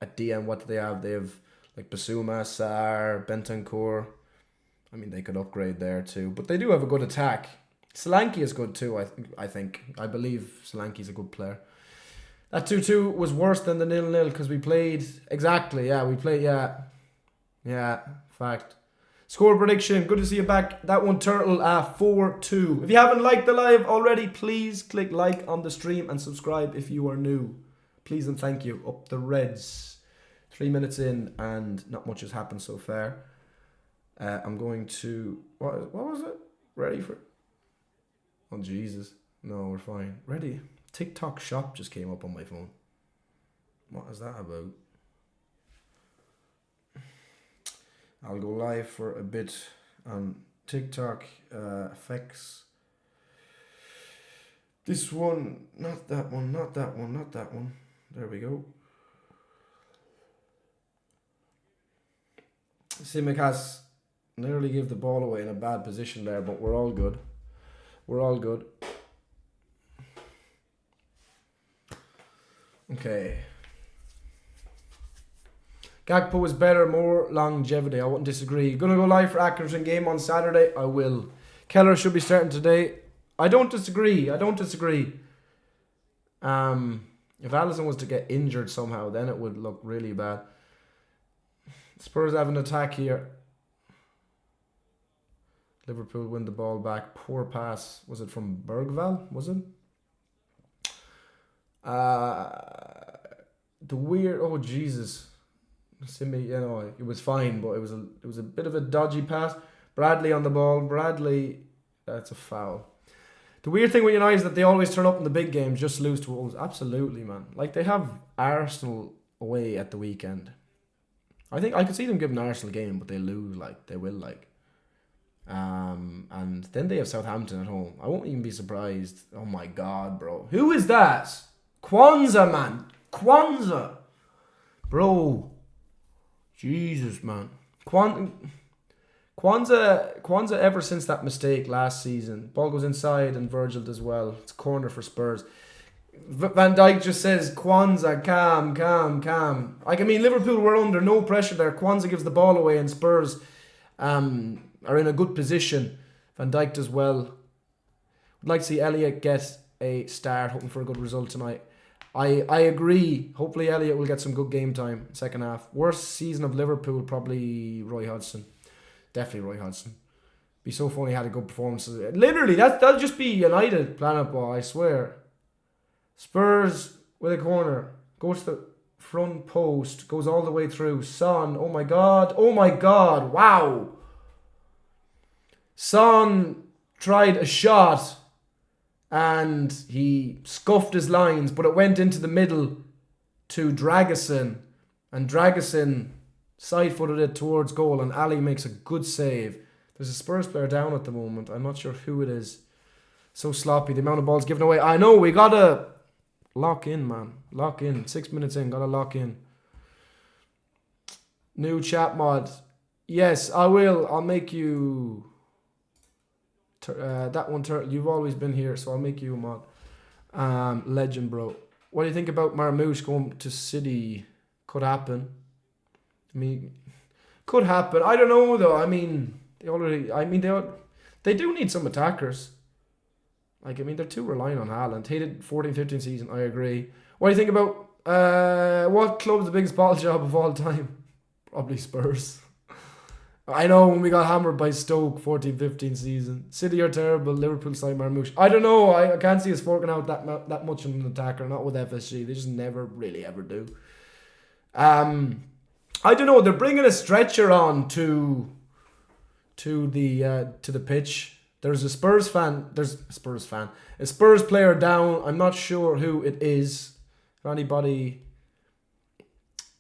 at DM, what do they have? They have like Basuma, Sarr, Bentancur. I mean, they could upgrade there too, but they do have a good attack. Solanke is good too. I believe Solanke's a good player. That 2-2 was worse than the 0-0 because we played exactly. Yeah, we played. Yeah. Fact. Score prediction. Good to see you back. That one, Turtle. 4-2. If you haven't liked the live already, please click like on the stream and subscribe if you are new. Please and thank you. Up the Reds. 3 minutes in and not much has happened so far. I'm going to... What was it? Ready for... Oh, Jesus. No, we're fine. Ready. TikTok shop just came up on my phone. What is that about? I'll go live for a bit on TikTok. Effects. This one. Not that one. Not that one. Not that one. There we go. Simic has nearly gave the ball away in a bad position there, but we're all good. We're all good. Okay. Gakpo is better, more longevity. I wouldn't disagree. Gonna go live for Accrington game on Saturday. I will. Keller should be starting today. I don't disagree. If Alisson was to get injured somehow, then it would look really bad. Spurs have an attack here. Liverpool win the ball back. Poor pass. Was it from Bergvall? Was it? The weird... Oh, Jesus. Simi, you know, it was fine, but it was a bit of a dodgy pass. Bradley on the ball. Bradley... That's a foul. The weird thing with United is that they always turn up in the big games, just lose to Wolves. Absolutely, man. Like, they have Arsenal away at the weekend. I think I could see them giving Arsenal a game, but they lose, like, they will, like. And then they have Southampton at home. I won't even be surprised. Oh my God, bro. Who is that? Kwanzaa, man. Kwanzaa. Bro. Jesus, man. Kwanzaa ever since that mistake last season. Ball goes inside and Virgil does well. It's a corner for Spurs. Van Dijk just says, Kwanzaa, calm. I mean, Liverpool were under no pressure there. Kwanzaa gives the ball away and Spurs are in a good position. Van Dijk does well. Would like to see Elliott get a start, hoping for a good result tonight. I agree. Hopefully Elliott will get some good game time second half. Worst season of Liverpool, probably Roy Hodgson. Definitely Roy Hodgson. Be so funny he had a good performance. Literally, that'll just be United Planet Ball, I swear. Spurs with a corner. Goes to the front post. Goes all the way through. Son, oh my God. Wow. Son tried a shot and he scuffed his lines, but it went into the middle to Dragusin, and Dragusin side-footed it towards goal, and Ali makes a good save. There's a Spurs player down at the moment. I'm not sure who it is. So sloppy, the amount of balls given away. I know, we gotta lock in, man. Lock in. 6 minutes in, gotta lock in. New chat mod. Yes, I will. I'll make you... that one, Turtle, you've always been here, so I'll make you a mod. Legend, bro. What do you think about Marmoush going to City? Could happen. I mean, could happen. I don't know though. I mean, they do need some attackers. Like, I mean, they're too reliant on Haaland. Hated 14-15 season. I agree. What do you think about what club's the biggest ball job of all time? Probably Spurs. I know when we got hammered by Stoke 14-15 season. City are terrible. Liverpool side Marmoush. I don't know. I can't see us forking out that much on an attacker. Not with FSG. They just never really ever do. I don't know. They're bringing a stretcher on to the pitch. There's a Spurs player down. I'm not sure who it is. If anybody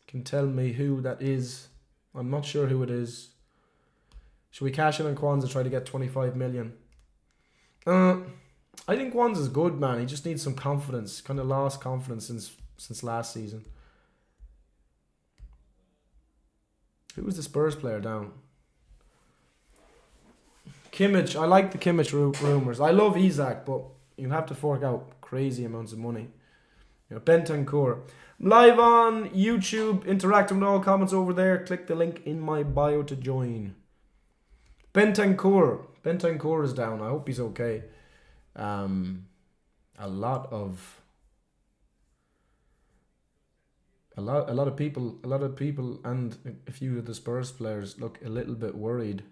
can tell me who that is, I'm not sure who it is. Should we cash in on Kwanzaa, try to get 25 million? I think Kwanzaa's good, man. He just needs some confidence. Kind of lost confidence since last season. Who was the Spurs player down? Kimmich. I like the Kimmich rumours. I love Isak, but you'll have to fork out crazy amounts of money. You know, Bentancur. I'm live on YouTube. Interacting with all comments over there. Click the link in my bio to join. Bentancur is down. I hope he's okay. A lot of people and a few of the Spurs players look a little bit worried.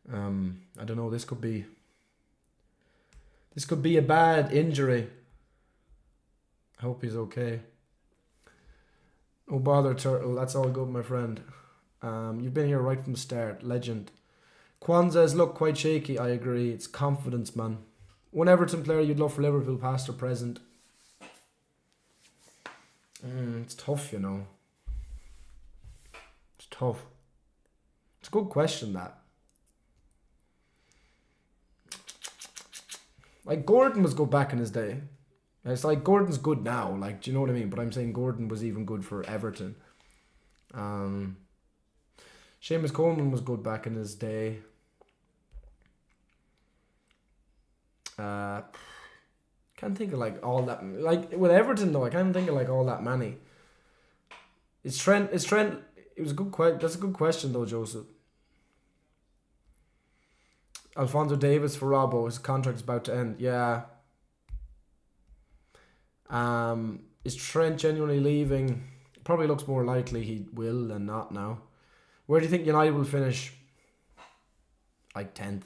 I don't know, this could be a bad injury. I hope he's okay. Oh bother, Turtle, that's all good, my friend. You've been here right from the start. Legend. Kwanzaa's look quite shaky, I agree. It's confidence, man. One Everton player you'd love for Liverpool, past or present? It's tough, you know. It's tough. It's a good question, that. Like, Gordon was good back in his day. It's like, Gordon's good now. Like, do you know what I mean? But I'm saying Gordon was even good for Everton. Seamus Coleman was good back in his day. Can't think of like all that. Like with Everton though, I can't think of like all that many. Is Trent? It was a good question. That's a good question though, Joseph. Alphonso Davies for Robbo. His contract's about to end. Yeah. Is Trent genuinely leaving? Probably looks more likely he will than not now. Where do you think United will finish? Like 10th.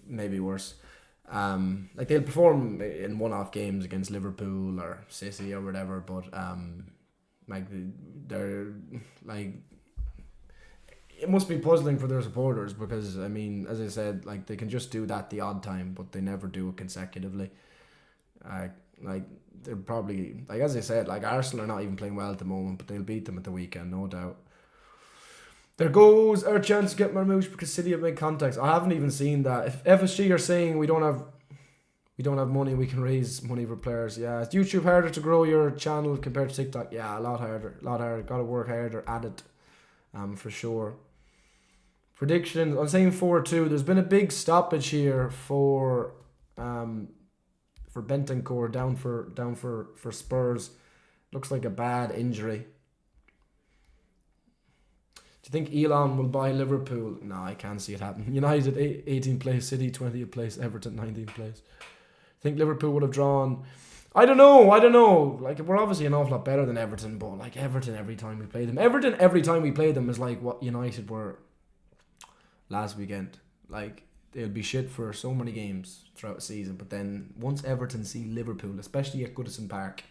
Maybe worse. Like they'll perform in one-off games against Liverpool or City or whatever, but like they're like, it must be puzzling for their supporters because I mean, as I said, like they can just do that the odd time, but they never do it consecutively. Like they're probably, like as I said, like Arsenal are not even playing well at the moment, but they'll beat them at the weekend, no doubt. There goes our chance to get Marmouche because City have made contacts. I haven't even seen that. If FSG are saying we don't have money, we can raise money for players. Yeah, is YouTube harder to grow your channel compared to TikTok? Yeah, a lot harder. Got to work harder at it, for sure. Predictions. I'm saying 4-2. There's been a big stoppage here for Bentancur down for Spurs. Looks like a bad injury. Do you think Elon will buy Liverpool? No, I can't see it happen. United 18th place, City 20th place, Everton 19th place. I think Liverpool would have drawn. I don't know. Like, we're obviously an awful lot better than Everton, but like Everton every time we play them. Everton every time we play them is like what United were last weekend. Like, they'll be shit for so many games throughout the season, but then once Everton see Liverpool, especially at Goodison Park,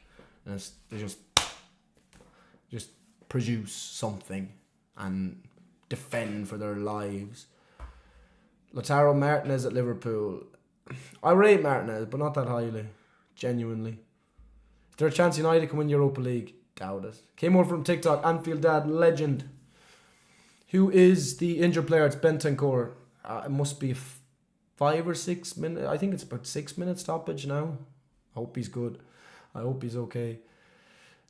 and they just produce something and defend for their lives. Lautaro Martinez at Liverpool. I rate Martinez, but not that highly. Genuinely. Is there a chance United can win Europa League? Doubt it. Came over from TikTok. Anfield Dad, legend. Who is the injured player? It's Bentancur. It must be 5 or 6 minutes. I think it's about 6 minutes stoppage now. I hope he's good. I hope he's okay.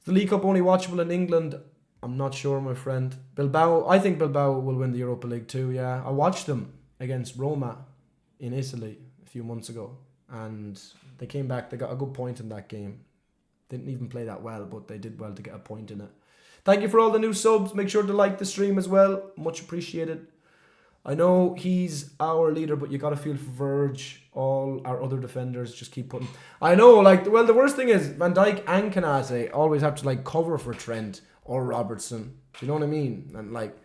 Is the League Cup only watchable in England? I'm not sure, my friend. Bilbao. I think Bilbao will win the Europa League too, yeah. I watched them against Roma in Italy a few months ago. And they came back. They got a good point in that game. Didn't even play that well, but they did well to get a point in it. Thank you for all the new subs. Make sure to like the stream as well. Much appreciated. I know he's our leader, but you got to feel for Verge. All our other defenders just keep putting... I know, like, well, the worst thing is Van Dijk and Kanate always have to, like, cover for Trent or Robertson. Do you know what I mean? And, like,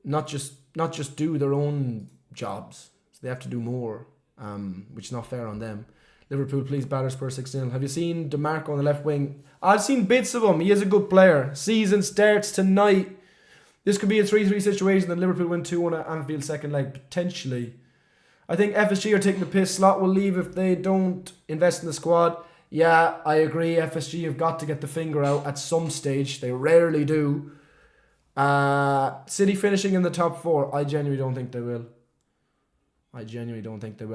not just do their own jobs. So they have to do more, which is not fair on them. Liverpool, please batter Spurs 6-0. Have you seen DeMarco on the left wing? I've seen bits of him. He is a good player. Season starts tonight. This could be a 3-3 situation and Liverpool win 2-1 at Anfield second leg, potentially. I think FSG are taking the piss. Slot will leave if they don't invest in the squad. Yeah, I agree. FSG have got to get the finger out at some stage. They rarely do. City finishing in the top 4. I genuinely don't think they will.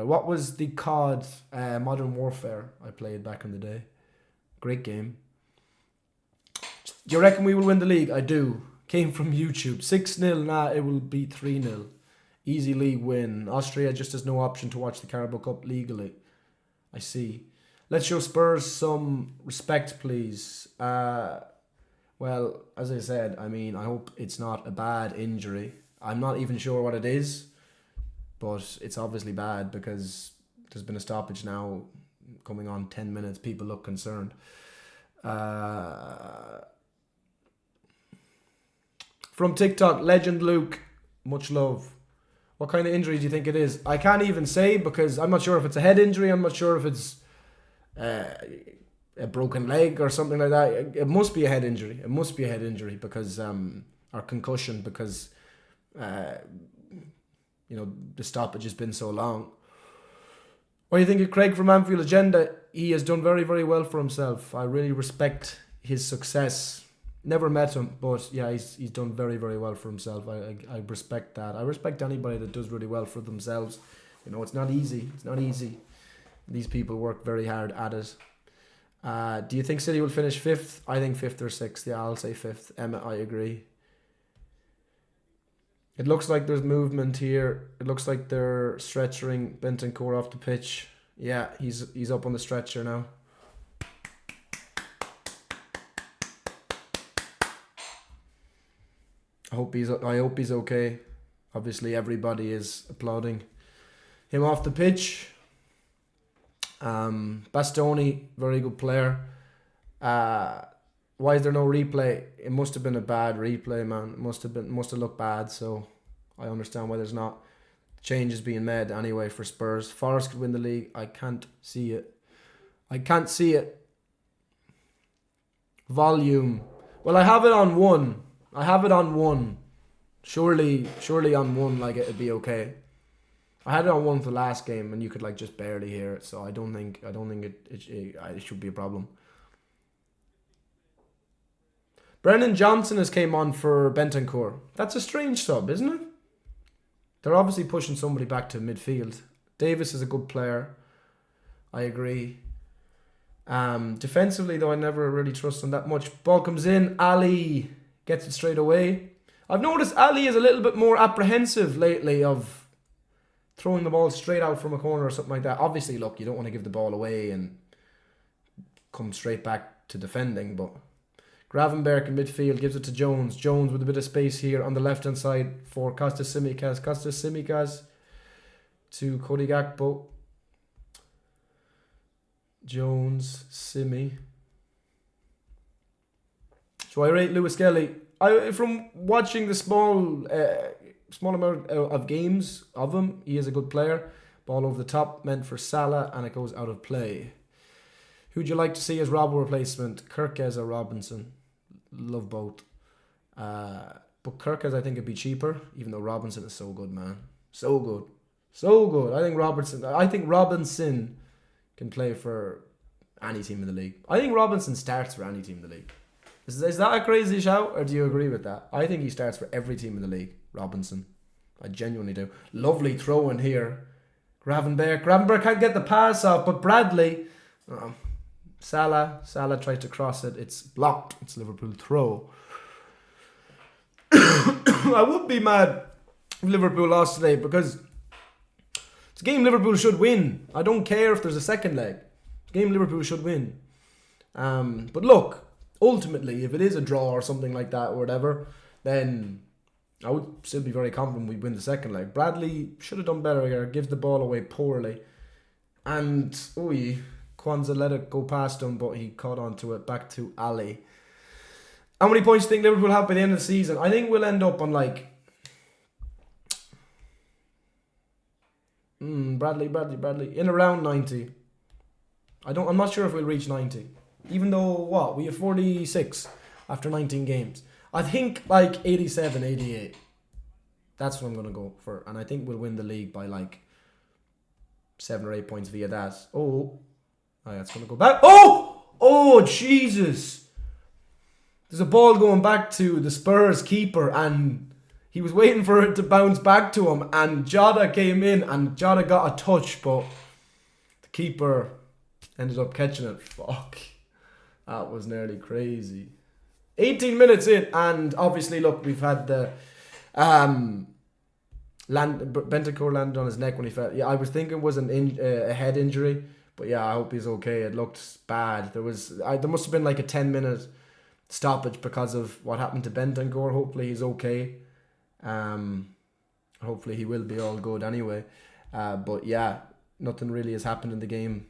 What was the COD Modern Warfare I played back in the day? Great game. Do you reckon we will win the league? I do. Came from YouTube. 6-0. Nah, it will be 3-0. Easy league win. Austria just has no option to watch the Carabao Cup legally. I see. Let's show Spurs some respect, please. Well, as I said, I mean, I hope it's not a bad injury. I'm not even sure what it is, but it's obviously bad because there's been a stoppage now coming on 10 minutes. People look concerned. From TikTok, Legend Luke, much love. What kind of injury do you think it is? I can't even say because I'm not sure if it's a head injury. I'm not sure if it's a broken leg or something like that. It must be a head injury. Because or concussion because the stoppage has been so long. What do you think of Craig from Anfield Agenda? He has done very, very well for himself. I really respect his success. Never met him, but yeah, he's done very, very well for himself. I respect that. I respect anybody that does really well for themselves. It's not easy. These people work very hard at it. Do you think City will finish 5th? I think 5th or 6th. Yeah, I'll say 5th. Emma, I agree. It looks like there's movement here. It looks like they're stretchering Bentancur off the pitch. Yeah, he's up on the stretcher now. I hope he's okay. Obviously, everybody is applauding him off the pitch. Bastoni, very good player. Why is there no replay? It must have been a bad replay, man. It must have looked bad. So I understand why there's not changes being made anyway for Spurs. Forest could win the league. I can't see it. Volume. Well, I have it on 1. Surely on 1, like it'd be okay. I had it on 1 for the last game, and you could like just barely hear it. So I don't think it should be a problem. Brennan Johnson has came on for Bentancur. That's a strange sub, isn't it? They're obviously pushing somebody back to midfield. Davis is a good player. I agree. Defensively, though, I never really trust him that much. Ball comes in. Ali gets it straight away. I've noticed Ali is a little bit more apprehensive lately of throwing the ball straight out from a corner or something like that. Obviously, look, you don't want to give the ball away and come straight back to defending, but Gravenberg in midfield gives it to Jones. Jones with a bit of space here on the left-hand side for Kostas Tsimikas. Kostas Tsimikas to Cody Gakpo. Jones, Simi. So I rate Lewis Kelly. From watching the small amount of games of him, he is a good player. Ball over the top, meant for Salah, and it goes out of play. Who'd you like to see as Robbo replacement? Kirkes or Robinson? Love both. But Kirkes I think would be cheaper, even though Robinson is so good, man. So good. So good. I think Robinson can play for any team in the league. I think Robinson starts for any team in the league. Is that a crazy shout, or do you agree with that? I think he starts for every team in the league, Robinson. I genuinely do. Lovely throw in here. Gravenberg can't get the pass off, but Bradley... Salah tries to cross it. It's blocked. It's Liverpool throw. I would be mad if Liverpool lost today because it's a game Liverpool should win. I don't care if there's a second leg. It's a game Liverpool should win. But look, ultimately, if it is a draw or something like that or whatever, then I would still be very confident we'd win the second leg. Bradley should have done better here. Gives the ball away poorly. And, Kwanzaa let it go past him, but he caught onto it. Back to Ali. How many points do you think Liverpool have by the end of the season? I think we'll end up on Bradley. In around 90. I'm not sure if we'll reach 90. Even though, we have 46 after 19 games. I think 87, 88. That's what I'm going to go for. And I think we'll win the league by 7 or 8 points via that. It's going to go back. Oh, Jesus. There's a ball going back to the Spurs keeper and he was waiting for it to bounce back to him and Jota came in and Jota got a touch, but the keeper ended up catching it. Fuck. That was nearly crazy. 18 minutes in and obviously, look, we've had the... Bentancur landed on his neck when he fell. Yeah, I was thinking it was a head injury. But yeah, I hope he's okay. It looked bad. There must have been a 10-minute stoppage because of what happened to Bentancur. Hopefully he's okay. Hopefully he will be all good anyway. But yeah, nothing really has happened in the game.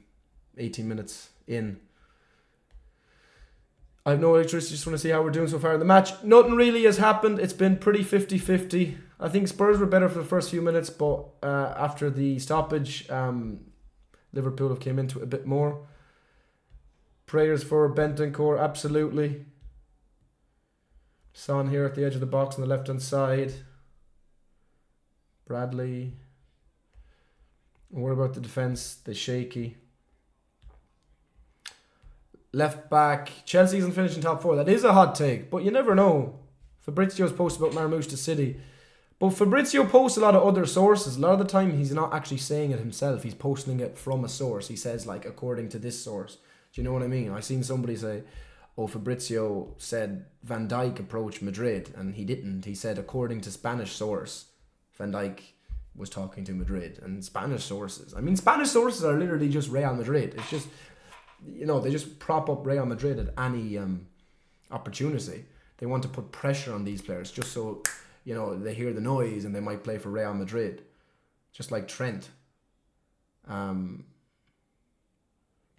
18 minutes in. I have no electricity. Just want to see how we're doing so far in the match. Nothing really has happened. It's been pretty 50-50. I think Spurs were better for the first few minutes, but after the stoppage... Liverpool have came into it a bit more. Prayers for Bentancur, absolutely. Son here at the edge of the box on the left-hand side. Bradley. What about the defence? The shaky. Left back. Chelsea isn't finishing top 4. That is a hot take, but you never know. Fabrizio's posted about Marmoush to City. But Fabrizio posts a lot of other sources. A lot of the time he's not actually saying it himself. He's posting it from a source. He says according to this source. Do you know what I mean? I seen somebody say, Fabrizio said Van Dijk approached Madrid and he didn't. He said according to Spanish source, Van Dijk was talking to Madrid. And Spanish sources. Spanish sources are literally just Real Madrid. It's just, they just prop up Real Madrid at any opportunity. They want to put pressure on these players just so... they hear the noise and they might play for Real Madrid. Just like Trent.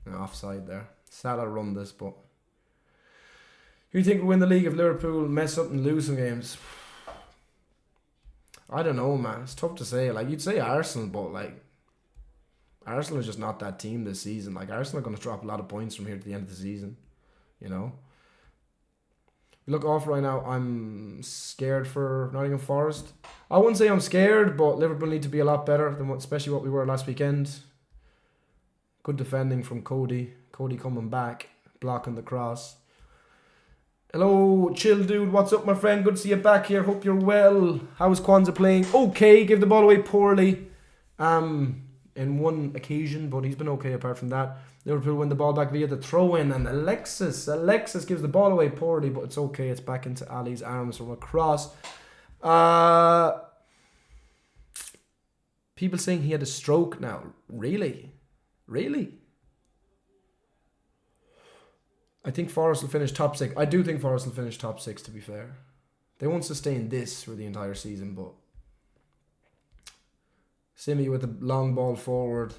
Offside there. Salah run this, but... Who do you think will win the league if Liverpool mess up and lose some games? I don't know, man. It's tough to say. You'd say Arsenal, but Arsenal is just not that team this season. Arsenal are going to drop a lot of points from here to the end of the season. Look off right now. I'm scared for Nottingham Forest. I wouldn't say I'm scared, but Liverpool need to be a lot better than especially what we were last weekend. Good defending from Cody. Cody coming back, blocking the cross. Hello, chill dude. What's up, my friend? Good to see you back here. Hope you're well. How's Kwanzaa playing? Okay, give the ball away poorly. In one occasion, but he's been okay apart from that. Liverpool win the ball back via the throw-in, and Alexis gives the ball away poorly, but it's okay. It's back into Ali's arms from across. People saying he had a stroke now. Really? I think Forest will finish top 6. I do think Forest will finish top 6, to be fair. They won't sustain this for the entire season, but Simi with the long ball forward.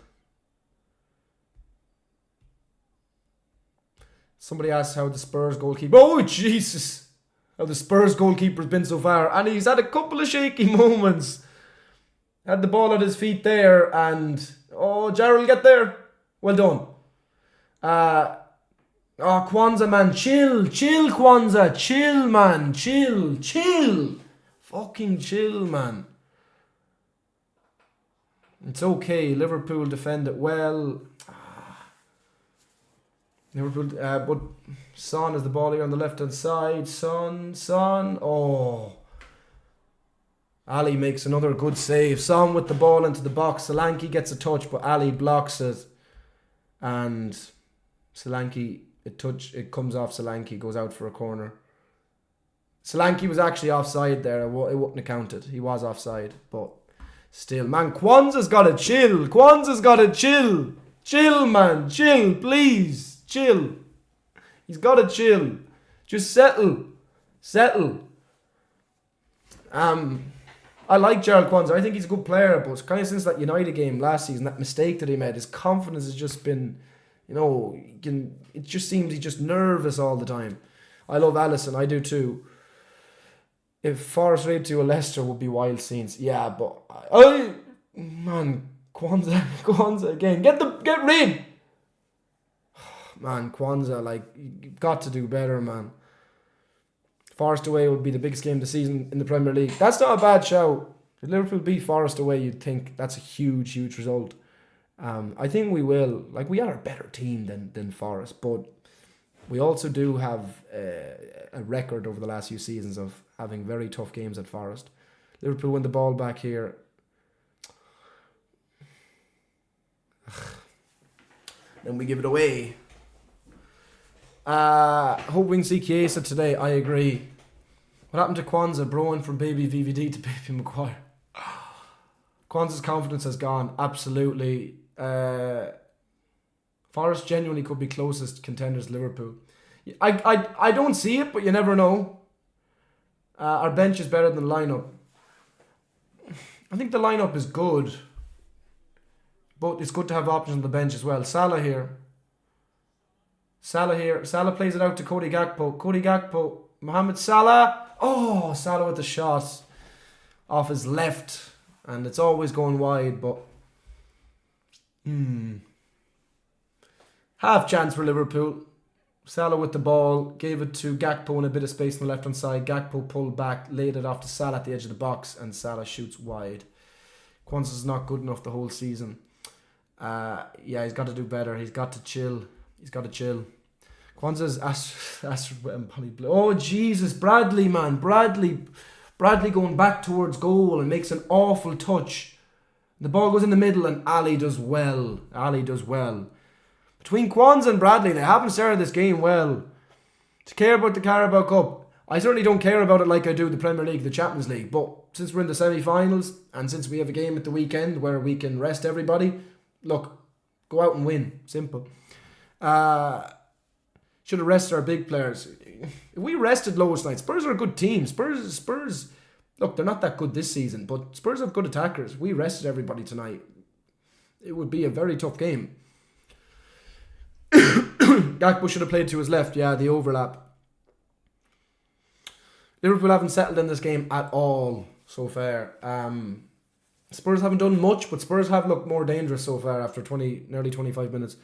Somebody asked how the Spurs goalkeeper... Oh, Jesus! How the Spurs goalkeeper's been so far. And he's had a couple of shaky moments. Had the ball at his feet there and... Oh, Jarrell, get there. Well done. Oh, Kwanzaa, man. Chill, Kwanzaa. Chill, man. Chill. Fucking chill, man. It's okay. Liverpool defend it well. Liverpool, but Son has the ball here on the left-hand side. Son. Oh. Ali makes another good save. Son with the ball into the box. Solanke gets a touch, but Ali blocks it. And Solanke, it comes off Solanke, goes out for a corner. Solanke was actually offside there. It wouldn't have counted. He was offside, but still. Man, Kwanzaa's got to chill. Chill, man. Chill, please. Chill. He's got to chill. Just settle. I like Jarrell Kwanzaa. I think he's a good player, but kind of since that United game last season, that mistake that he made, his confidence has just been, it just seems he's just nervous all the time. I love Alisson. I do too. If Forest raid to a Leicester would be wild scenes. Yeah, but man, Kwanzaa again. Get rid. Man, Kwanzaa, you've got to do better, man. Forest away would be the biggest game of the season in the Premier League. That's not a bad shout. If Liverpool beat Forest away, you'd think that's a huge result. I think we will. We are a better team than Forest, but we also do have a record over the last few seasons of having very tough games at Forest. Liverpool win the ball back here. Then we give it away. Hope we can see Chiesa today. I agree. What happened to Kwanzaa? Broing from baby VVD to baby Maguire. Kwanzaa's confidence has gone. Absolutely. Forest genuinely could be closest contenders to Liverpool. I don't see it, but you never know. Our bench is better than the lineup. I think the lineup is good, but it's good to have options on the bench as well. Salah here. Salah plays it out to Cody Gakpo. Mohamed Salah. Oh, Salah with the shot off his left. And it's always going wide, but... Half chance for Liverpool. Salah with the ball. Gave it to Gakpo in a bit of space on the left-hand side. Gakpo pulled back. Laid it off to Salah at the edge of the box. And Salah shoots wide. Kwanzaa's not good enough the whole season. He's got to do better. He's got to chill. Kwanzaa's Astrid wet and Polly Blue. Oh, Jesus. Bradley, man. Bradley going back towards goal and makes an awful touch. The ball goes in the middle and Ali does well. Between Kwanzaa and Bradley, they haven't started this game well. To care about the Carabao Cup, I certainly don't care about it like I do the Premier League, the Champions League. But since we're in the semi-finals and since we have a game at the weekend where we can rest everybody, look, go out and win. Simple. Should have rested our big players. If we rested Lois tonight, Spurs are a good team. Spurs, look, they're not that good this season, but Spurs have good attackers. We rested everybody tonight. It would be a very tough game. Gakpo should have played to his left. Yeah, the overlap. Liverpool haven't settled in this game at all so far. Spurs haven't done much, but Spurs have looked more dangerous so far after nearly 25 minutes.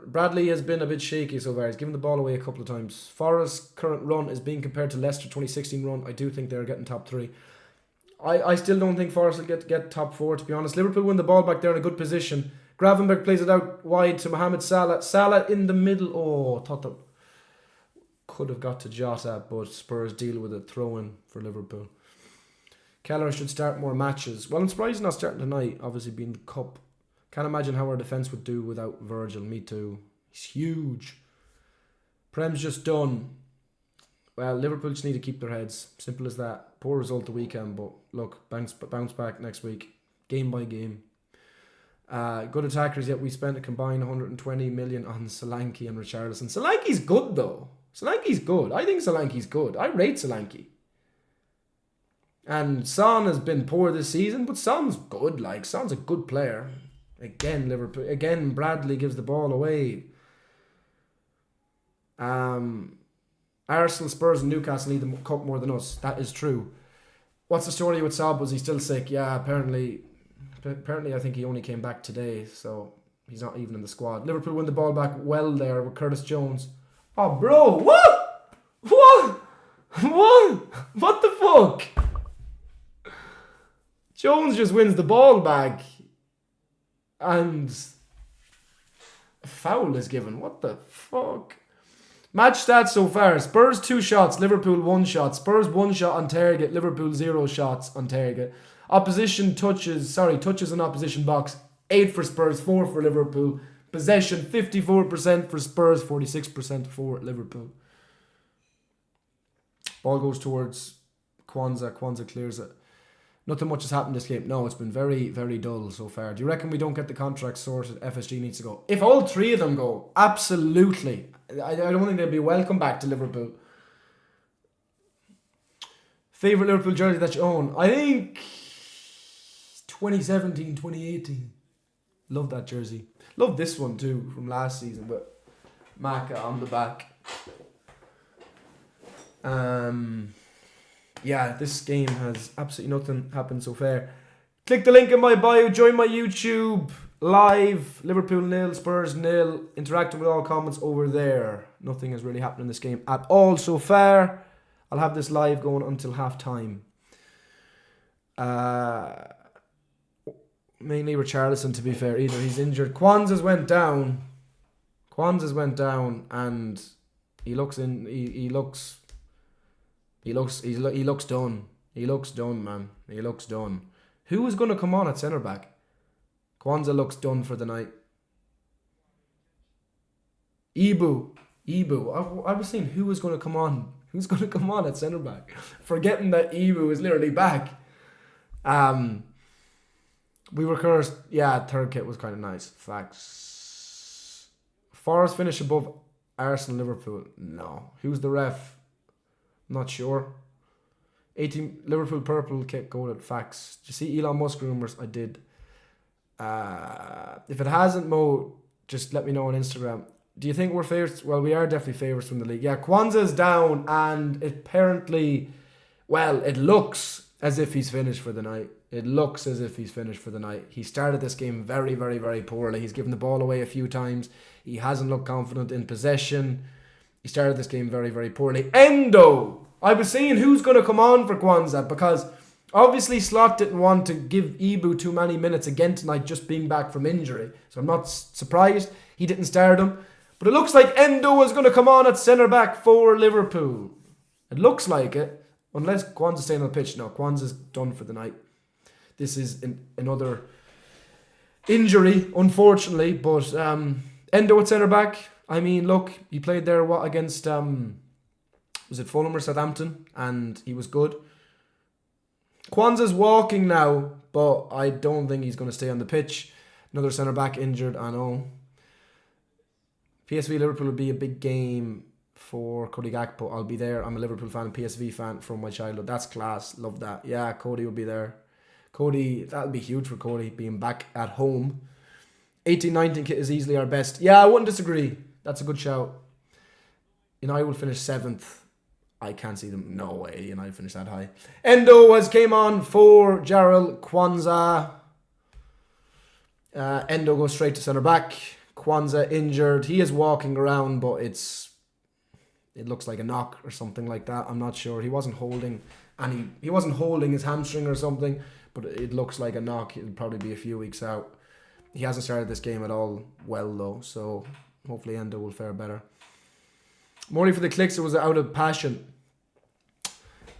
Bradley has been a bit shaky so far. He's given the ball away a couple of times. Forest's current run is being compared to Leicester 2016 run. I do think they're getting top 3. I still don't think Forest will get top 4, to be honest. Liverpool win the ball back there in a good position. Gravenberch plays it out wide to Mohamed Salah. Salah in the middle. Oh, thought that could have got to Jota, but Spurs deal with it, throw-in for Liverpool. Keller should start more matches. Well, I'm surprised he's not starting tonight, obviously being the cup. Can't imagine how our defence would do without Virgil. Me too. He's huge. Prem's just done. Well, Liverpool just need to keep their heads. Simple as that. Poor result the weekend, but look, bounce back next week. Game by game. Good attackers, yet we spent a combined 120 million on Solanke and Richarlison. Solanke's good though. Solanke's good. I think Solanke's good. I rate Solanke. And Son has been poor this season, but Son's good. Like, Son's a good player. Again, Liverpool. Again, Bradley gives the ball away. Arsenal, Spurs, and Newcastle need the cup more than us. That is true. What's the story with Saab? Was he still sick? Yeah, apparently I think he only came back today, so he's not even in the squad. Liverpool win the ball back well there with Curtis Jones. Oh, bro, what? What the fuck? Jones just wins the ball back. And a foul is given. What the fuck? Match stats so far. Spurs 2 shots, Liverpool 1 shot. Spurs 1 shot on target, Liverpool 0 shots on target. Opposition touches in opposition box. 8 for Spurs, 4 for Liverpool. Possession 54% for Spurs, 46% for Liverpool. Ball goes towards Kwanzaa. Kwanzaa clears it. Nothing much has happened this game. No, it's been very, very dull so far. Do you reckon we don't get the contract sorted? FSG needs to go. If all 3 of them go, absolutely. I don't think they'll be welcome back to Liverpool. Favourite Liverpool jersey that you own? I think 2017, 2018. Love that jersey. Love this one too from last season, but Maka on the back. Yeah, this game has absolutely nothing happened so far. Click the link in my bio. Join my YouTube live. Liverpool 0, Spurs 0. Interacting with all comments over there. Nothing has really happened in this game at all so far. I'll have this live going until half time. Mainly Richarlison, to be fair. Either he's injured. Kwanzaa went down, and he looks done. He looks done, man. He looks done. Who is going to come on at centre back? Kwanzaa looks done for the night. Ibu. I was saying who was going to come on. Who's going to come on at centre back? Forgetting that Ibu is literally back. We were cursed. Yeah, third kit was kind of nice. Facts. Forest finish above Arsenal, Liverpool. No. Who's the ref? Not sure. 18 Liverpool purple kit gold. Facts. Did you see Elon Musk rumours? I did. If it hasn't, Mo, just let me know on Instagram. Do you think we're favourites? Well, we are definitely favourites from the league. Yeah, Kwanzaa's down, and apparently, well, it looks as if he's finished for the night. He started this game very, very, very poorly. He's given the ball away a few times. He hasn't looked confident in possession. He started this game very, very poorly. Endo! I was saying who's going to come on for Kwanzaa, because obviously Slot didn't want to give Ibu too many minutes again tonight, just being back from injury. So I'm not surprised he didn't start him. But it looks like Endo is going to come on at centre-back for Liverpool. It looks like it. Unless Kwanzaa's staying on the pitch. No, Kwanzaa's done for the night. This is another injury, unfortunately. But Endo at centre-back. I mean, look, he played there against, was it Fulham or Southampton? And he was good. Kwanzaa's walking now, but I don't think he's going to stay on the pitch. Another centre-back injured, I know. PSV Liverpool will be a big game for Cody Gakpo. I'll be there. I'm a Liverpool fan, PSV fan from my childhood. That's class. Love that. Yeah, Cody will be there. Cody, that'll be huge for Cody being back at home. 18-19 kit is easily our best. Yeah, I wouldn't disagree. That's a good shout. United will finish 7th. I can't see them. No way United finish that high. Endo came on for Jarrell. Kwanzaa. Endo goes straight to centre back. Kwanzaa injured. He is walking around, but it looks like a knock or something like that. I'm not sure. He wasn't holding his hamstring or something, but it looks like a knock. It'll probably be a few weeks out. He hasn't started this game at all well though, so hopefully Endo will fare better. More for the clicks, it was out of passion.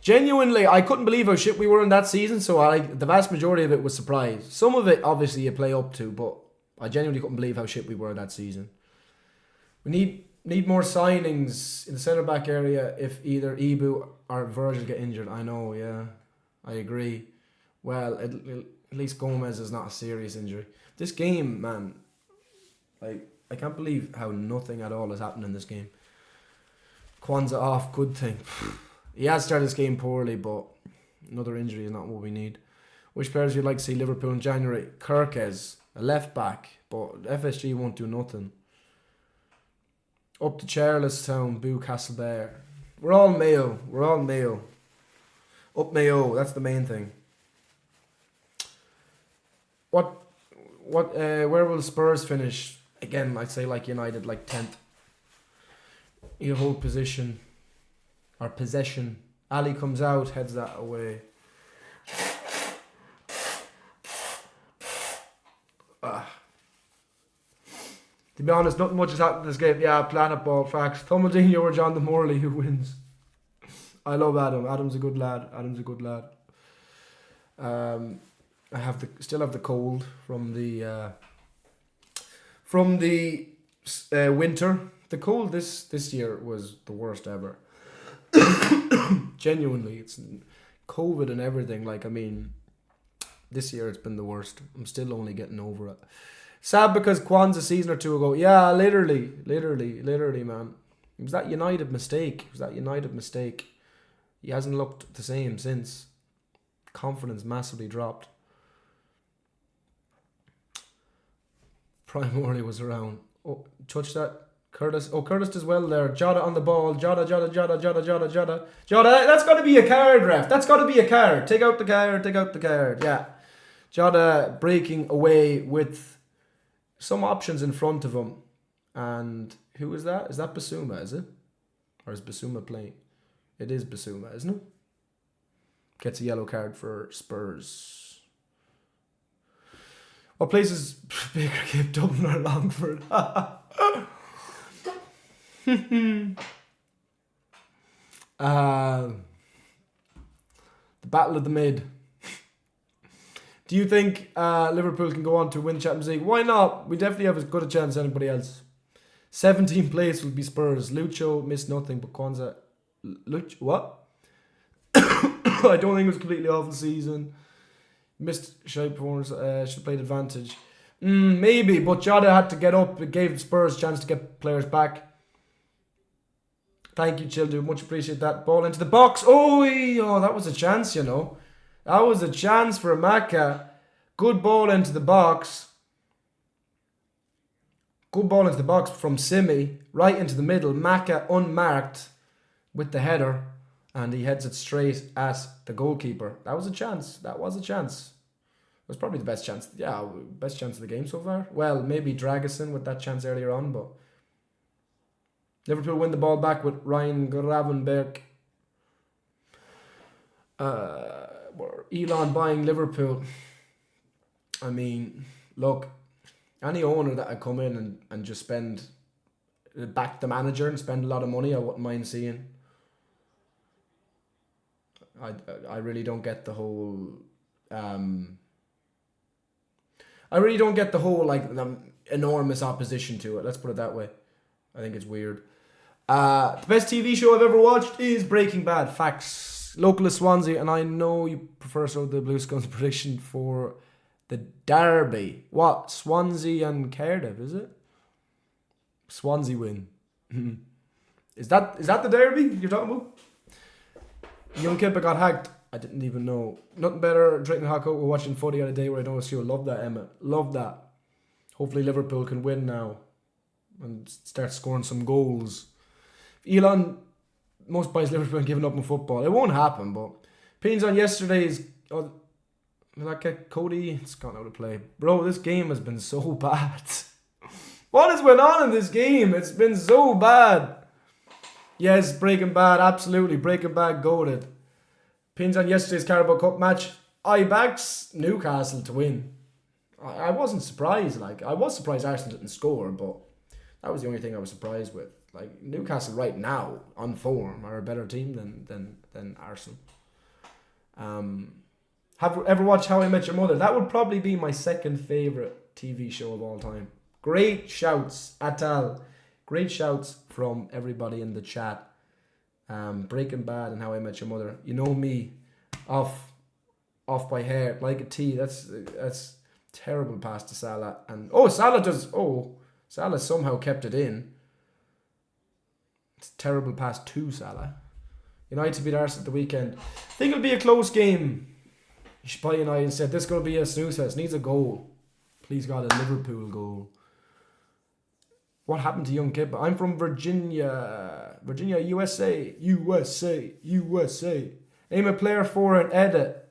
Genuinely, I couldn't believe how shit we were in that season, so the vast majority of it was surprise. Some of it, obviously, you play up to, but I genuinely couldn't believe how shit we were that season. We need more signings in the centre-back area if either Ibu or Virgil get injured. I know, yeah. I agree. Well, at least Gomez is not a serious injury. This game, man, like, I can't believe how nothing at all has happened in this game. Kwanzaa off, good thing. He has started this game poorly, but another injury is not what we need. Which players you'd like to see Liverpool in January? Kirkes, a left back, but FSG won't do nothing. Up to Charlestown, boo Castlebar. We're all Mayo. We're all Mayo. Up Mayo, that's the main thing. Where will Spurs finish? Again, I'd say like United, like 10th. You hold position. Or possession. Ali comes out, heads that away. To be honest, nothing much has happened in this game. Yeah, Planet Ball, facts. Tomadinho or John de Morley, who wins? I love Adam. Adam's a good lad. I still have the cold from the winter. The cold this year was the worst ever. Genuinely, it's COVID and everything. Like, I mean, this year it's been the worst. I'm still only getting over it. Sad because Kwanzaa a season or two ago. Yeah, literally, man. It was that United mistake. He hasn't looked the same since. Confidence massively dropped. Prime Morley was around. Oh, touch that. Curtis. Oh, Curtis does well there. Jota on the ball. Jota. Jota. That's got to be a card, ref. That's got to be a card. Take out the card. Yeah. Jota breaking away with some options in front of him. And who is that? Is that Basuma, is it? Or is Basuma playing? It is Basuma, isn't it? Gets a yellow card for Spurs. What place is Baker Cape, Dublin or Longford? The Battle of the Mid. Do you think Liverpool can go on to win Champions League? Why not? We definitely have as good a chance as anybody else. 17th place will be Spurs. Lucho missed nothing but Kwanzaa. What? I don't think it was completely off the season. Missed shy performance. Should have played advantage. Maybe, but Jota had to get up. It gave Spurs a chance to get players back. Thank you, Childu. Much appreciate that. Ball into the box. Oh, that was a chance, you know. That was a chance for Maka. Good ball into the box. Good ball into the box from Simi. Right into the middle. Maka unmarked with the header. And he heads it straight at the goalkeeper. That was a chance. It was probably the best chance. Yeah, best chance of the game so far. Well, maybe Dragusin with that chance earlier on, but Liverpool win the ball back with Ryan Gravenberg. Elon buying Liverpool. I mean, look, any owner that I come in and just back the manager and spend a lot of money, I wouldn't mind seeing. I really don't get the whole enormous opposition to it. Let's put it that way. I think it's weird. The best TV show I've ever watched is Breaking Bad. Facts. Local is Swansea, and I know you prefer the Blue Scones prediction for the derby. What? Swansea and Cardiff, is it? Swansea win. Is that the derby you're talking about? Young Kipper got hacked. I didn't even know. Nothing better drinking hot cocoa, watching footy on a day where I don't see you. Love that, Emma. Love that. Hopefully Liverpool can win now and start scoring some goals. If Elon most buys Liverpool and giving up on football, it won't happen, but opinions on yesterday's Cody, it's gone out of play. Bro, this game has been so bad. What has went on in this game? It's been so bad. Yes, Breaking Bad, absolutely. Breaking Bad goated. Pins on yesterday's Carabao Cup match. I backed Newcastle to win. I wasn't surprised. I was surprised Arsenal didn't score, but that was the only thing I was surprised with. like Newcastle right now on form are a better team than Arsenal. Have you ever watched How I Met Your Mother? That would probably be my second favourite TV show of all time. Great shouts, Atal. Great shouts from everybody in the chat. Breaking Bad and How I Met Your Mother. You know me, off by hair, like a T. That's terrible pass to Salah. And Salah somehow kept it in. It's a terrible pass to Salah. United beat Arsenal at the weekend. I think it'll be a close game. Spy United said this is going to be a snooze fest. Needs a goal. Please God, a Liverpool goal. What happened to young kid? I'm from Virginia, USA. Name a player for an edit.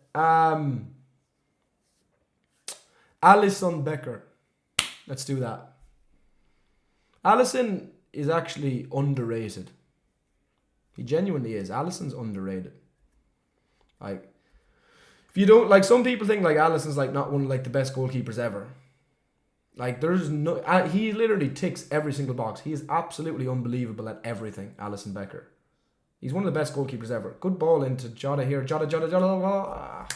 Alisson Becker. Let's do that. Alisson is actually underrated. He genuinely is. Alisson's underrated. Like, if you don't, like, some people think like Alisson's like not one of like the best goalkeepers ever. Like, there's no, he literally ticks every single box. He is absolutely unbelievable at everything, Alisson Becker. He's one of the best goalkeepers ever. Good ball into Jota here. Jota.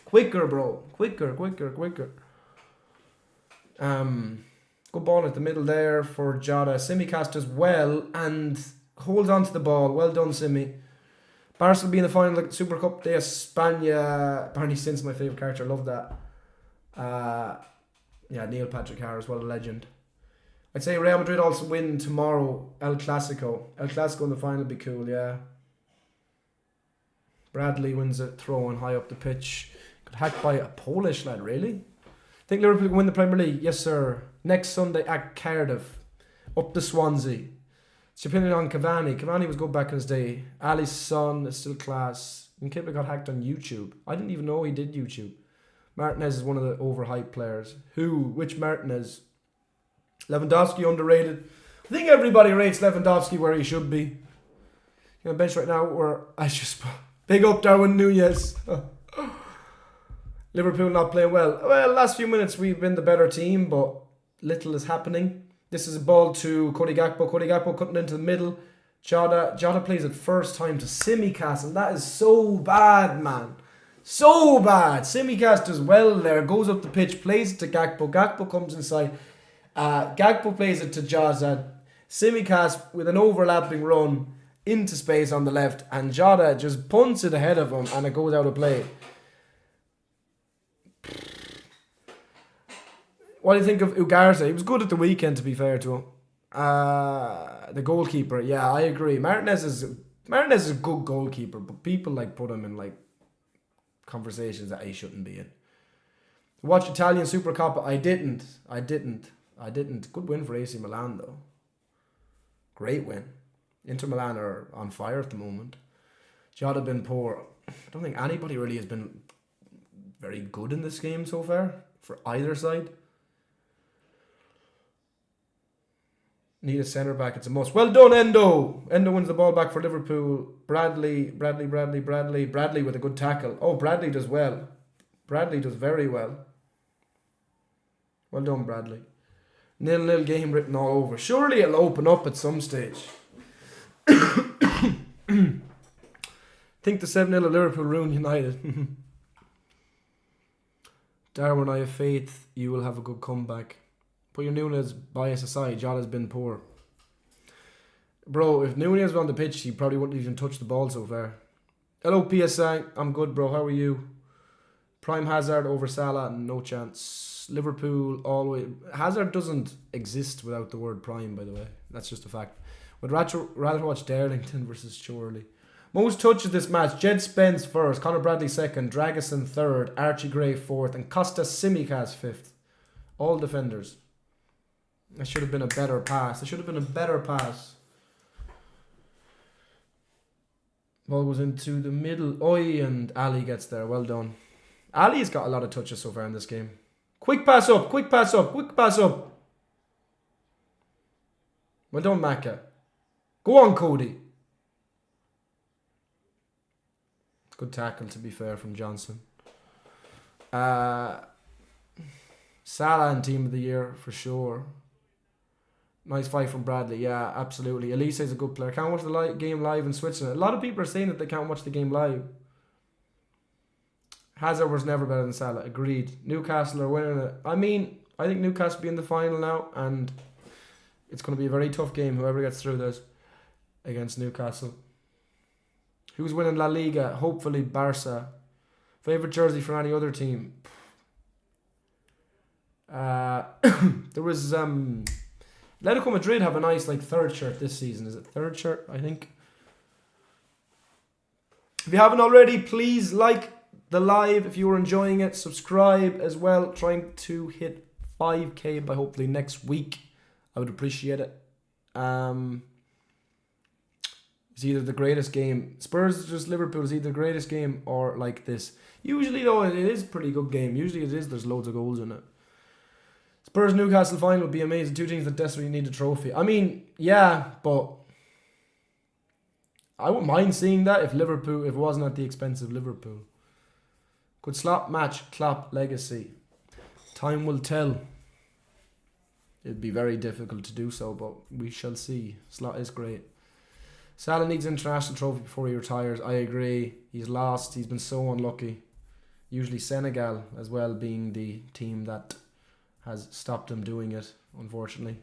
Quicker, bro. Quicker. Good ball at the middle there for Jota. Simicast does well and holds on to the ball. Well done, Simi. Barca will be in the final like Super Cup de España. Barney Stints, my favourite character. Love that. Yeah, Neil Patrick Harris, what a legend. I'd say Real Madrid also win tomorrow. El Clasico in the final would be cool, yeah. Bradley wins it, throwing high up the pitch. Got hacked by a Polish lad, really? Think Liverpool can win the Premier League? Yes, sir. Next Sunday at Cardiff. Up to Swansea. It's depending on Cavani. Cavani was good back in his day. Ali's son is still class. And Kipper got hacked on YouTube. I didn't even know he did YouTube. Martinez is one of the overhyped players. Which Martinez? Lewandowski underrated. I think everybody rates Lewandowski where he should be. On bench right now where I just big up Darwin Núñez. Liverpool not playing well. Well, last few minutes we've been the better team, but little is happening. This is a ball to Cody Gakpo. Cody Gakpo cutting into the middle. Jota plays it first time to Simicast, and that is so bad, man. So bad. Simicast does well there. Goes up the pitch, plays it to Gakpo. Gakpo comes inside. Gakpo plays it to Jota. Simicast with an overlapping run into space on the left, and Jota just punts it ahead of him, and it goes out of play. What do you think of Ugarte? He was good at the weekend, to be fair to him. The goalkeeper, yeah, I agree. Martinez is a good goalkeeper, but people like put him in like conversations that he shouldn't be in. Watch Italian Supercoppa. I didn't. Good win for AC Milan though. Great win. Inter Milan are on fire at the moment. Jota been poor. I don't think anybody really has been very good in this game so far for either side. Need a centre back. It's a must. Well done, Endo. Endo wins the ball back for Liverpool. Bradley with a good tackle. Oh, Bradley does well. Bradley does very well. Well done, Bradley. 0-0 game written all over. Surely it'll open up at some stage. Think the 7-0 of Liverpool ruined United. Darwin, I have faith you will have a good comeback. Put your Núñez bias aside, Jota's been poor. Bro, if Núñez was on the pitch, he probably wouldn't even touch the ball so far. Hello, PSI. I'm good, bro. How are you? Prime Hazard over Salah, no chance. Liverpool always... Hazard doesn't exist without the word prime, by the way. That's just a fact. Would rather watch Darlington versus Chorley. Most touches this match. Jed Spence first, Conor Bradley second, Dragusin third, Archie Gray fourth, and Costa Simicast fifth. All defenders. That should have been a better pass. Ball goes into the middle. Oi, and Ali gets there. Well done. Ali's got a lot of touches so far in this game. Quick pass up. Well done, Macca. Go on, Cody. Good tackle, to be fair, from Johnson. Salah and team of the year for sure. Nice fight from Bradley. Yeah, absolutely. Elise is a good player. Can't watch the game live in Switzerland. A lot of people are saying that they can't watch the game live. Hazard was never better than Salah. Agreed. Newcastle are winning it. I mean, I think Newcastle will be in the final now, and it's going to be a very tough game, whoever gets through this, against Newcastle. Who's winning La Liga? Hopefully Barca. Favourite jersey for any other team? There was Atletico Madrid have a nice third shirt this season. Is it third shirt? I think. If you haven't already, please like the live if you were enjoying it. Subscribe as well. Trying to hit 5k by hopefully next week. I would appreciate it. It's either the greatest game. Spurs just Liverpool is either the greatest game or like this. Usually though it is a pretty good game. Usually it is. There's loads of goals in it. Spurs Newcastle final would be amazing. Two teams that desperately need a trophy. I mean, yeah, but I wouldn't mind seeing that if it wasn't at the expense of Liverpool. Could Slot match Klopp legacy? Time will tell. It'd be very difficult to do so, but we shall see. Slot is great. Salah needs an international trophy before he retires. I agree. He's lost. He's been so unlucky. Usually Senegal as well being the team that has stopped him doing it, unfortunately.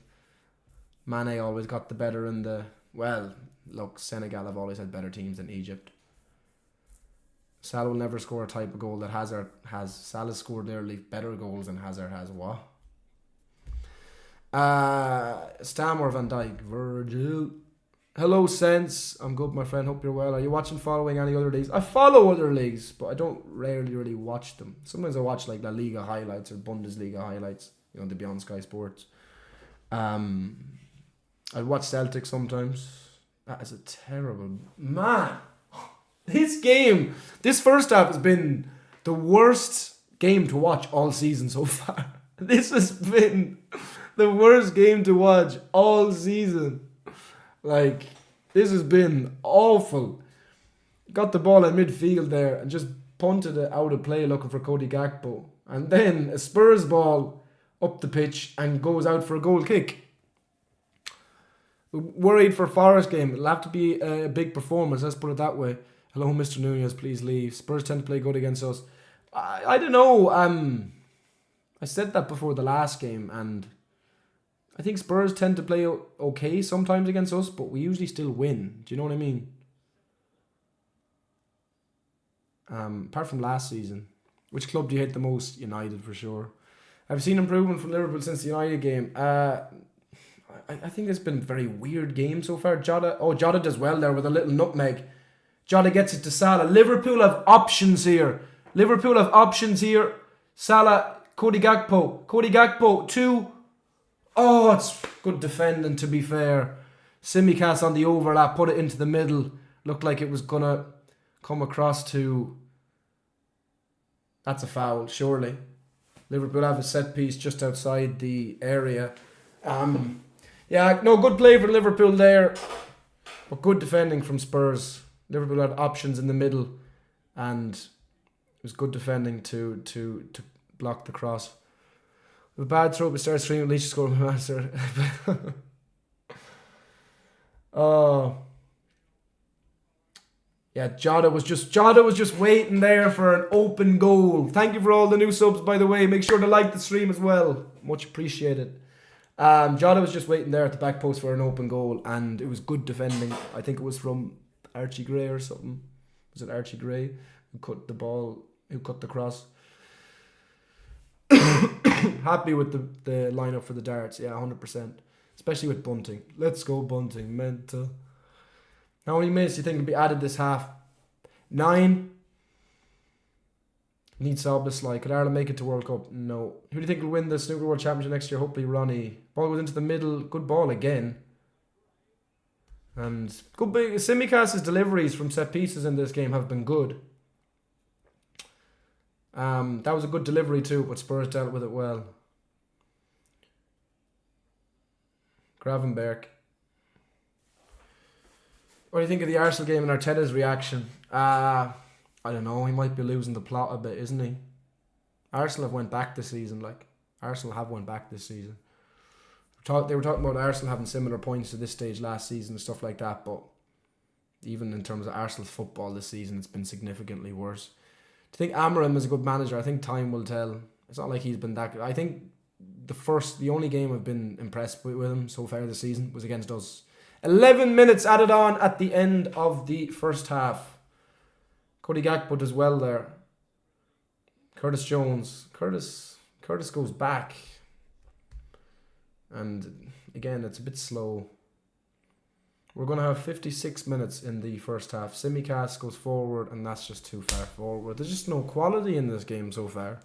Mane always got the better in the... Well, look, Senegal have always had better teams than Egypt. Salah will never score a type of goal that Hazard has. Salah scored nearly better goals than Hazard has. What? Stam or Van Dijk? Virgil. Hello, Sense. I'm good, my friend. Hope you're well. Are you following any other leagues? I follow other leagues, but I don't rarely really watch them. Sometimes I watch La Liga highlights or Bundesliga highlights. They be on Sky Sports. I watch Celtic sometimes. That is a terrible... Man! This first half has been the worst game to watch all season so far. This has been the worst game to watch all season. This has been awful. Got the ball in midfield there and just punted it out of play looking for Cody Gakpo. And then a Spurs ball up the pitch and goes out for a goal kick. Worried for Forest game. It'll have to be a big performance, let's put it that way. Hello, Mr. Nunez, please leave. Spurs tend to play good against us. I don't know. I said that before the last game, and I think Spurs tend to play okay sometimes against us, but we usually still win. Do you know what I mean? Apart from last season. Which club do you hate the most? United, for sure. I've seen improvement from Liverpool since the United game. I think it's been a very weird game so far. Jota does well there with a little nutmeg. Jota gets it to Salah. Liverpool have options here. Salah, Cody Gakpo, 2. Oh, it's good defending, to be fair. Tsimikas on the overlap, put it into the middle. Looked like it was going to come across to... That's a foul, surely. Liverpool have a set piece just outside the area. Good play for Liverpool there. But good defending from Spurs. Liverpool had options in the middle. And it was good defending to block the cross. With a bad throw, we start streaming. Leach score my master. Oh. Yeah, Jota was just waiting there for an open goal. Thank you for all the new subs, by the way. Make sure to like the stream as well. Much appreciated. Jota was just waiting there at the back post for an open goal, and it was good defending. I think it was from Archie Gray or something. Was it Archie Gray who cut the cross? Happy with the lineup for the darts. Yeah, 100%. Especially with Bunting. Let's go Bunting. Mental. How many minutes do you think will be added this half? 9. Need Soboslai. Could Ireland make it to World Cup? No. Who do you think will win the Snooker World Championship next year? Hopefully Ronnie. Ball goes into the middle. Good ball again. And good big Tsimikas' deliveries from set pieces in this game have been good. That was a good delivery too, but Spurs dealt with it well. Gravenberg. What do you think of the Arsenal game and Arteta's reaction? I don't know. He might be losing the plot a bit, isn't he? Arsenal have went back this season. We're They were talking about Arsenal having similar points to this stage last season and stuff like that, but even in terms of Arsenal's football this season, it's been significantly worse. Do you think Amorim is a good manager? I think time will tell. It's not like he's been that good. I think the only game I've been impressed with him so far this season was against us. 11 minutes added on at the end of the first half. Cody Gakpo does well there. Curtis Jones. Curtis goes back. And again, it's a bit slow. We're going to have 56 minutes in the first half. Simicast goes forward, and that's just too far forward. There's just no quality in this game so far.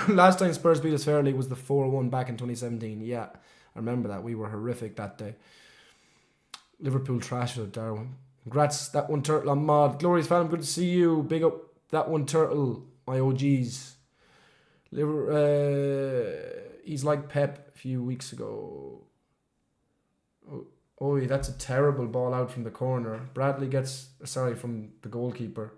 Last time Spurs beat us fairly was the 4-1 back in 2017. Yeah, I remember that. We were horrific that day. Liverpool trashed it, Darwin. Congrats, that one turtle on mod. Glorious fan, good to see you. Big up that one turtle, my OGs. He's like Pep a few weeks ago. Oh, that's a terrible ball out from the corner. Bradley gets... Sorry, from the goalkeeper.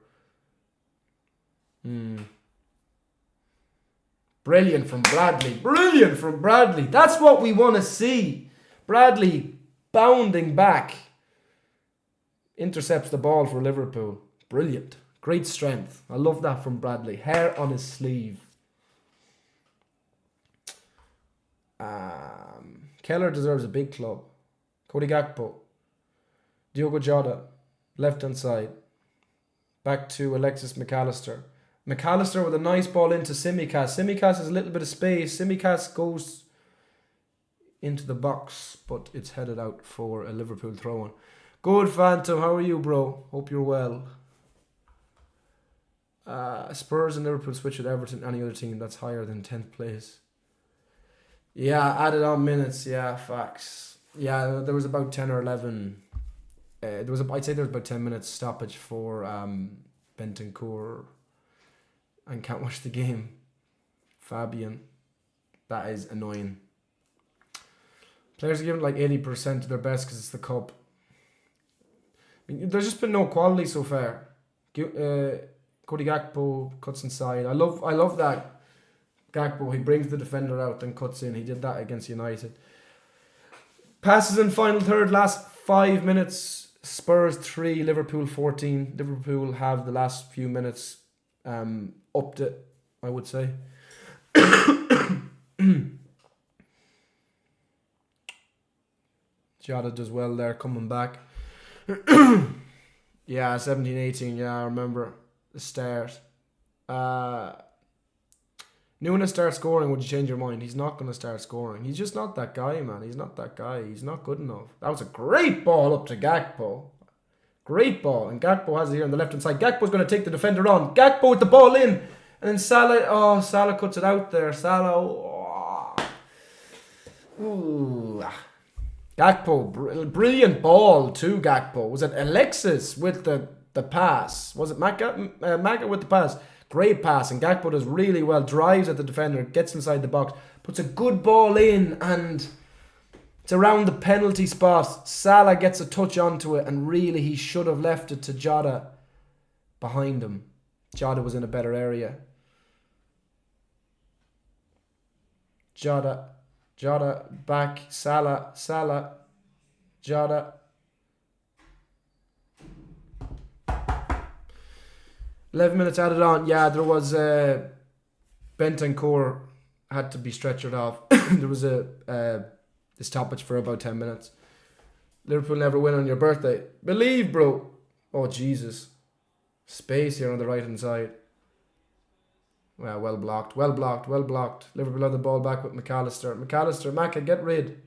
Brilliant from Bradley. Brilliant from Bradley. That's what we want to see. Bradley bounding back. Intercepts the ball for Liverpool. Brilliant. Great strength. I love that from Bradley. Hair on his sleeve. Keller deserves a big club. Cody Gakpo. Diogo Jota. Left hand side. Back to Alexis McAllister. McAllister with a nice ball into Simicast. Simicast has a little bit of space. Simicast goes into the box, but it's headed out for a Liverpool throw-in. Good, Phantom. How are you, bro? Hope you're well. Spurs and Liverpool switch with Everton. Any other team that's higher than 10th place. Yeah, added on minutes. Yeah, facts. Yeah, there was about 10 or 11. I'd say there was about 10 minutes stoppage for Bentancur. And can't watch the game. Fabian. That is annoying. Players are giving like 80% of their best because it's the cup. I mean, there's just been no quality so far. Cody Gakpo cuts inside. I love that. Gakpo, he brings the defender out and cuts in. He did that against United. Passes in final third, last 5 minutes. Spurs 3, Liverpool 14. Liverpool have the last few minutes upped it, I would say. Jota does well there, coming back. Yeah, 17-18, yeah, I remember the start. Nunes starts scoring, would you change your mind? He's not going to start scoring. He's just not that guy, man. He's not that guy. He's not good enough. That was a great ball up to Gakpo. Great ball. And Gakpo has it here on the left-hand side. Gakpo's going to take the defender on. Gakpo with the ball in. And then Salah cuts it out there. Ooh. Gakpo, brilliant ball to Gakpo. Was it Alexis with the pass? Was it Maga with the pass? Great pass, and Gakpo does really well. Drives at the defender, gets inside the box, puts a good ball in, and it's around the penalty spot. Salah gets a touch onto it, and really he should have left it to Jota behind him. Jota was in a better area. Jota back, Salah, Jota. 11 minutes added on. Yeah, there was Bentancur had to be stretchered off. There was a stoppage for about 10 minutes. Liverpool never win on your birthday. Believe, bro. Oh, Jesus. Space here on the right hand side. Well blocked. Liverpool had the ball back with McAllister. Maka, get rid.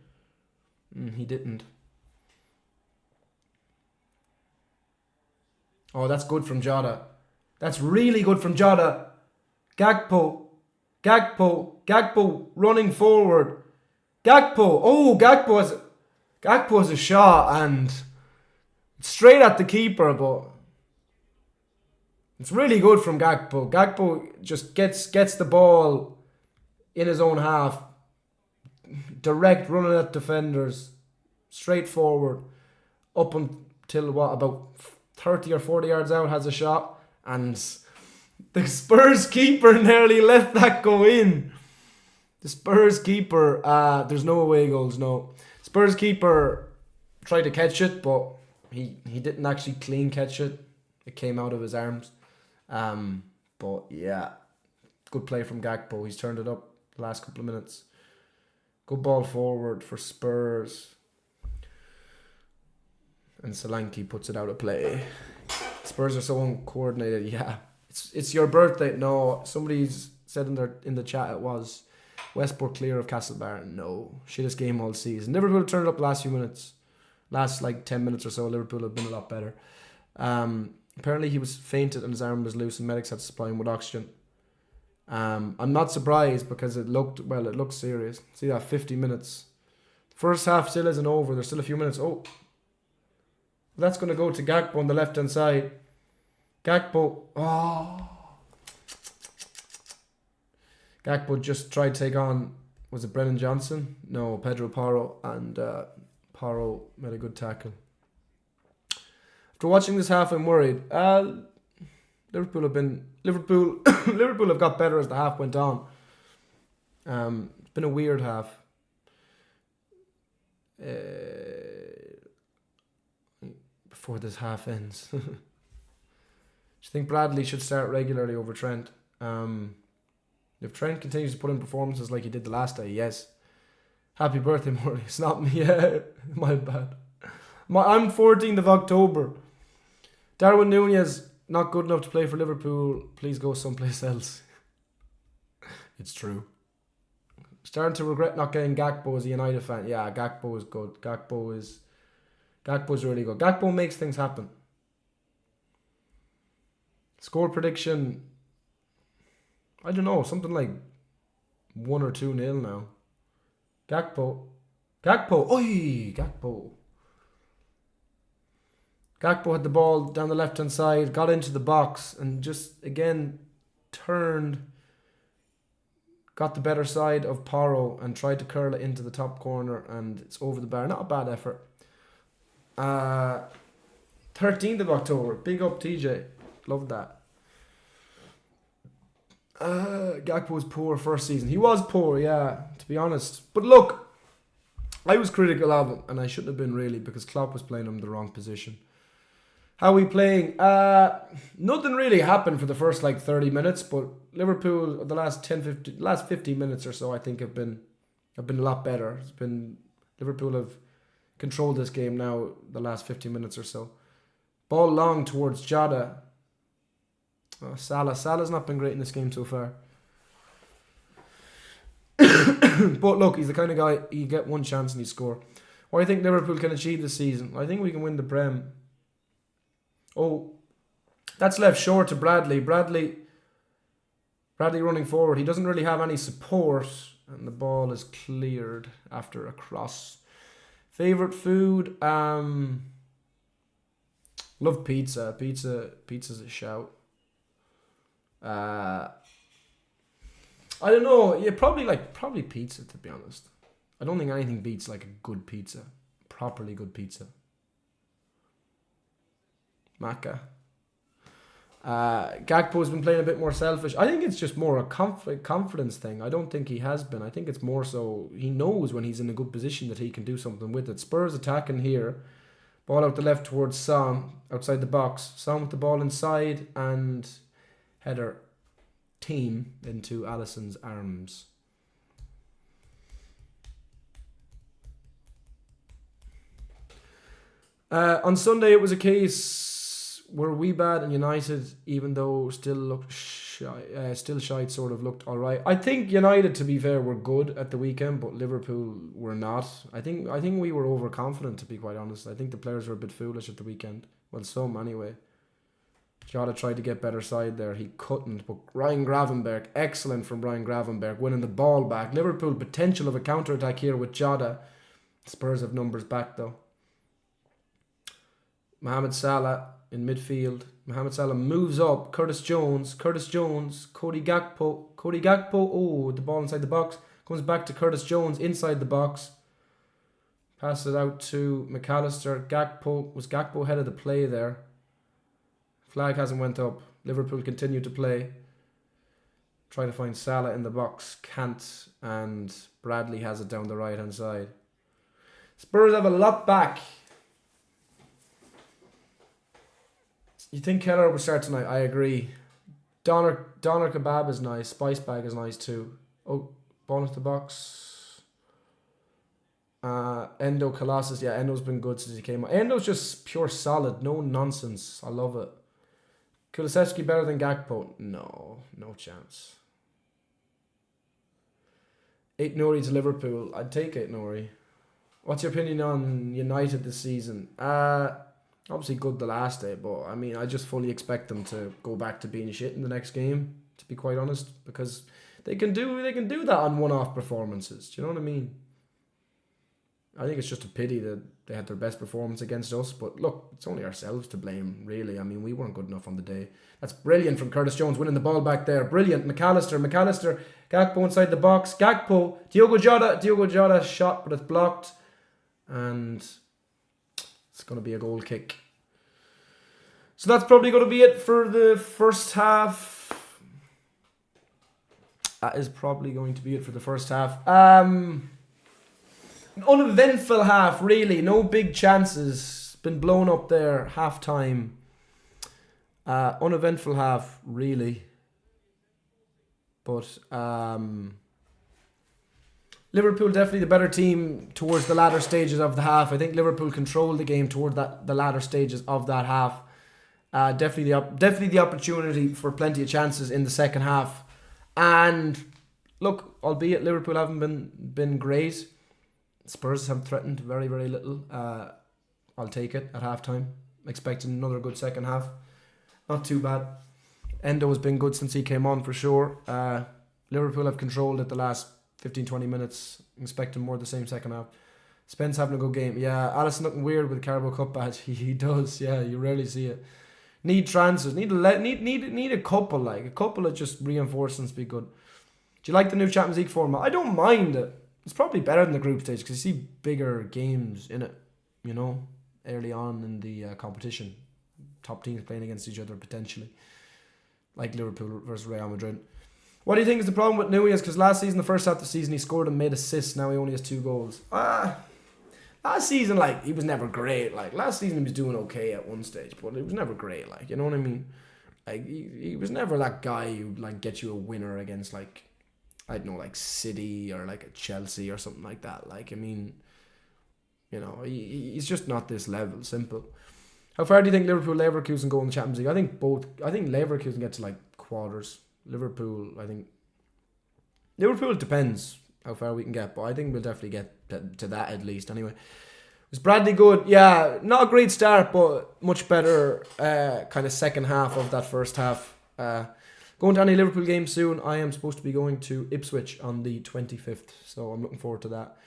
He didn't. Oh, that's good from Jota. That's really good from Jota. Gakpo running forward. Gakpo has a shot and straight at the keeper, but it's really good from Gakpo. Gakpo just gets the ball in his own half. Direct running at defenders. Straight forward. Up until about 30 or 40 yards out has a shot. And the Spurs keeper nearly let that go in. The Spurs keeper, there's no away goals, no. Spurs keeper tried to catch it, but he didn't actually clean catch it. It came out of his arms. But yeah, good play from Gakpo. He's turned it up the last couple of minutes. Good ball forward for Spurs. And Solanke puts it out of play. Spurs are so uncoordinated. Yeah, it's your birthday. No, somebody's said in the chat it was Westport clear of Castlebar. No, shittest game all season. Liverpool have turned it up the last few minutes. Last 10 minutes or so, Liverpool have been a lot better. Apparently he was fainted and his arm was loose and medics had to supply him with oxygen. I'm not surprised because it looked serious. See that, 50 minutes. The first half still isn't over. There's still a few minutes. Oh, that's going to go to Gakpo on the left hand side. Gakpo. Oh. Gakpo just tried to take on, was it Brennan Johnson? No, Pedro Porro, and Porro made a good tackle. After watching this half, I'm worried. Liverpool have got better as the half went on. It's been a weird half. Before this half ends. Do you think Bradley should start regularly over Trent? If Trent continues to put in performances like he did the last day, yes. Happy birthday, Morley. It's not me. Yeah, my bad. I'm 14th of October. Darwin Nunez, not good enough to play for Liverpool. Please go someplace else. It's true. Starting to regret not getting Gakpo as a United fan. Yeah, Gakpo is good. Gakpo's really good. Gakpo makes things happen. Score prediction, I don't know, something like 1 or 2-0 now. Gakpo. Oi, Gakpo. Gakpo had the ball down the left hand side, got into the box and just again turned, got the better side of Porro and tried to curl it into the top corner and it's over the bar. Not a bad effort. 13th of October. Big up TJ. Love that. Gakpo was poor first season. He was poor, yeah, to be honest. But look, I was critical of him and I shouldn't have been really because Klopp was playing him in the wrong position. How are we playing? Nothing really happened for the first 30 minutes, but Liverpool the last 15 minutes or so I think have been a lot better. Liverpool have controlled this game now the last 15 minutes or so. Ball long towards Jota. Oh, Salah's not been great in this game so far. But look, he's the kind of guy, you get one chance and you score. What do you think Liverpool can achieve this season? I think we can win the Prem. Oh, that's left short to Bradley. Bradley running forward. He doesn't really have any support. And the ball is cleared after a cross. Favourite food? Love pizza. Pizza's a shout. I don't know. Yeah, probably pizza, to be honest. I don't think anything beats a good pizza. Properly good pizza. Macca. Gakpo's been playing a bit more selfish. I think it's just more a confidence thing. I don't think he has been. I think it's more so he knows when he's in a good position that he can do something with it. Spurs attacking here. Ball out the left towards Son, outside the box. Son with the ball inside and header team into Alisson's arms. On Sunday it was a case were we bad and United, even though still looked shy, sort of looked alright. I think United, to be fair, were good at the weekend, but Liverpool were not. I think we were overconfident, to be quite honest. I think the players were a bit foolish at the weekend. Well, some anyway. Jota tried to get better side there. He couldn't. But Ryan Gravenberch, excellent from Ryan Gravenberch, winning the ball back. Liverpool potential of a counter-attack here with Jota. Spurs have numbers back though. Mohamed Salah in midfield. Mohamed Salah moves up. Curtis Jones. Cody Gakpo. Oh, the ball inside the box. Comes back to Curtis Jones inside the box. Passes it out to McAllister. Was Gakpo ahead of the play there? Flag hasn't went up. Liverpool continue to play. Try to find Salah in the box. Can't. And Bradley has it down the right-hand side. Spurs have a lot back. You think Keller will start tonight? I agree. Doner Kebab is nice. Spice Bag is nice too. Oh, ball into the box. Endo Colossus. Yeah, Endo's been good since he came on. Endo's just pure solid. No nonsense. I love it. Kulusevski better than Gakpo? No chance. 8 Nori to Liverpool. I'd take 8 Nori. What's your opinion on United this season? Obviously good the last day, but I mean, I just fully expect them to go back to being shit in the next game, to be quite honest, because they can do that on one-off performances. Do you know what I mean? I think it's just a pity that they had their best performance against us, but look, it's only ourselves to blame, really. I mean, we weren't good enough on the day. That's brilliant from Curtis Jones, winning the ball back there. Brilliant. McAllister, Gakpo inside the box. Gakpo, Diogo Jota shot, but it's blocked. And it's going to be a goal kick. So that's probably going to be it for the first half. That is probably going to be it for the first half. An uneventful half, really. No big chances. Been blown up there. Half time. Uneventful half, really. But Liverpool definitely the better team towards the latter stages of the half. I think Liverpool controlled the game toward the latter stages of that half. Definitely the opportunity for plenty of chances in the second half. And look, albeit Liverpool haven't been great, Spurs have threatened very, very little. I'll take it at halftime. Expecting another good second half. Not too bad. Endo has been good since he came on for sure. Liverpool have controlled it the last 15-20 minutes. Expecting more of the same second half. Spence having a good game. Yeah, Alisson looking weird with the Carabao Cup badge. He does. Yeah, you rarely see it. Need transfers. Need a couple. Like a couple of just reinforcements be good. Do you like the new Champions League format? I don't mind it. It's probably better than the group stage because you see bigger games in it. You know, early on in the competition, top teams playing against each other potentially, like Liverpool versus Real Madrid. What do you think is the problem with Nunez? Because last season, the first half of the season, he scored and made assists. Now he only has 2 goals. Last season, like, he was never great. Like, last season he was doing okay at one stage, but it was never great. Like, you know what I mean? Like, he was never that guy who like get you a winner against like, I don't know, like City or like a Chelsea or something like that. Like, I mean, you know, he's just not this level. Simple. How far do you think Liverpool, Leverkusen go in the Champions League? I think Leverkusen get to like quarters. Liverpool, it depends how far we can get, but I think we'll definitely get to that at least. Anyway, was Bradley good? Yeah, not a great start, but much better kind of second half of that first half. Going to any Liverpool game soon. I am supposed to be going to Ipswich on the 25th, so I'm looking forward to that.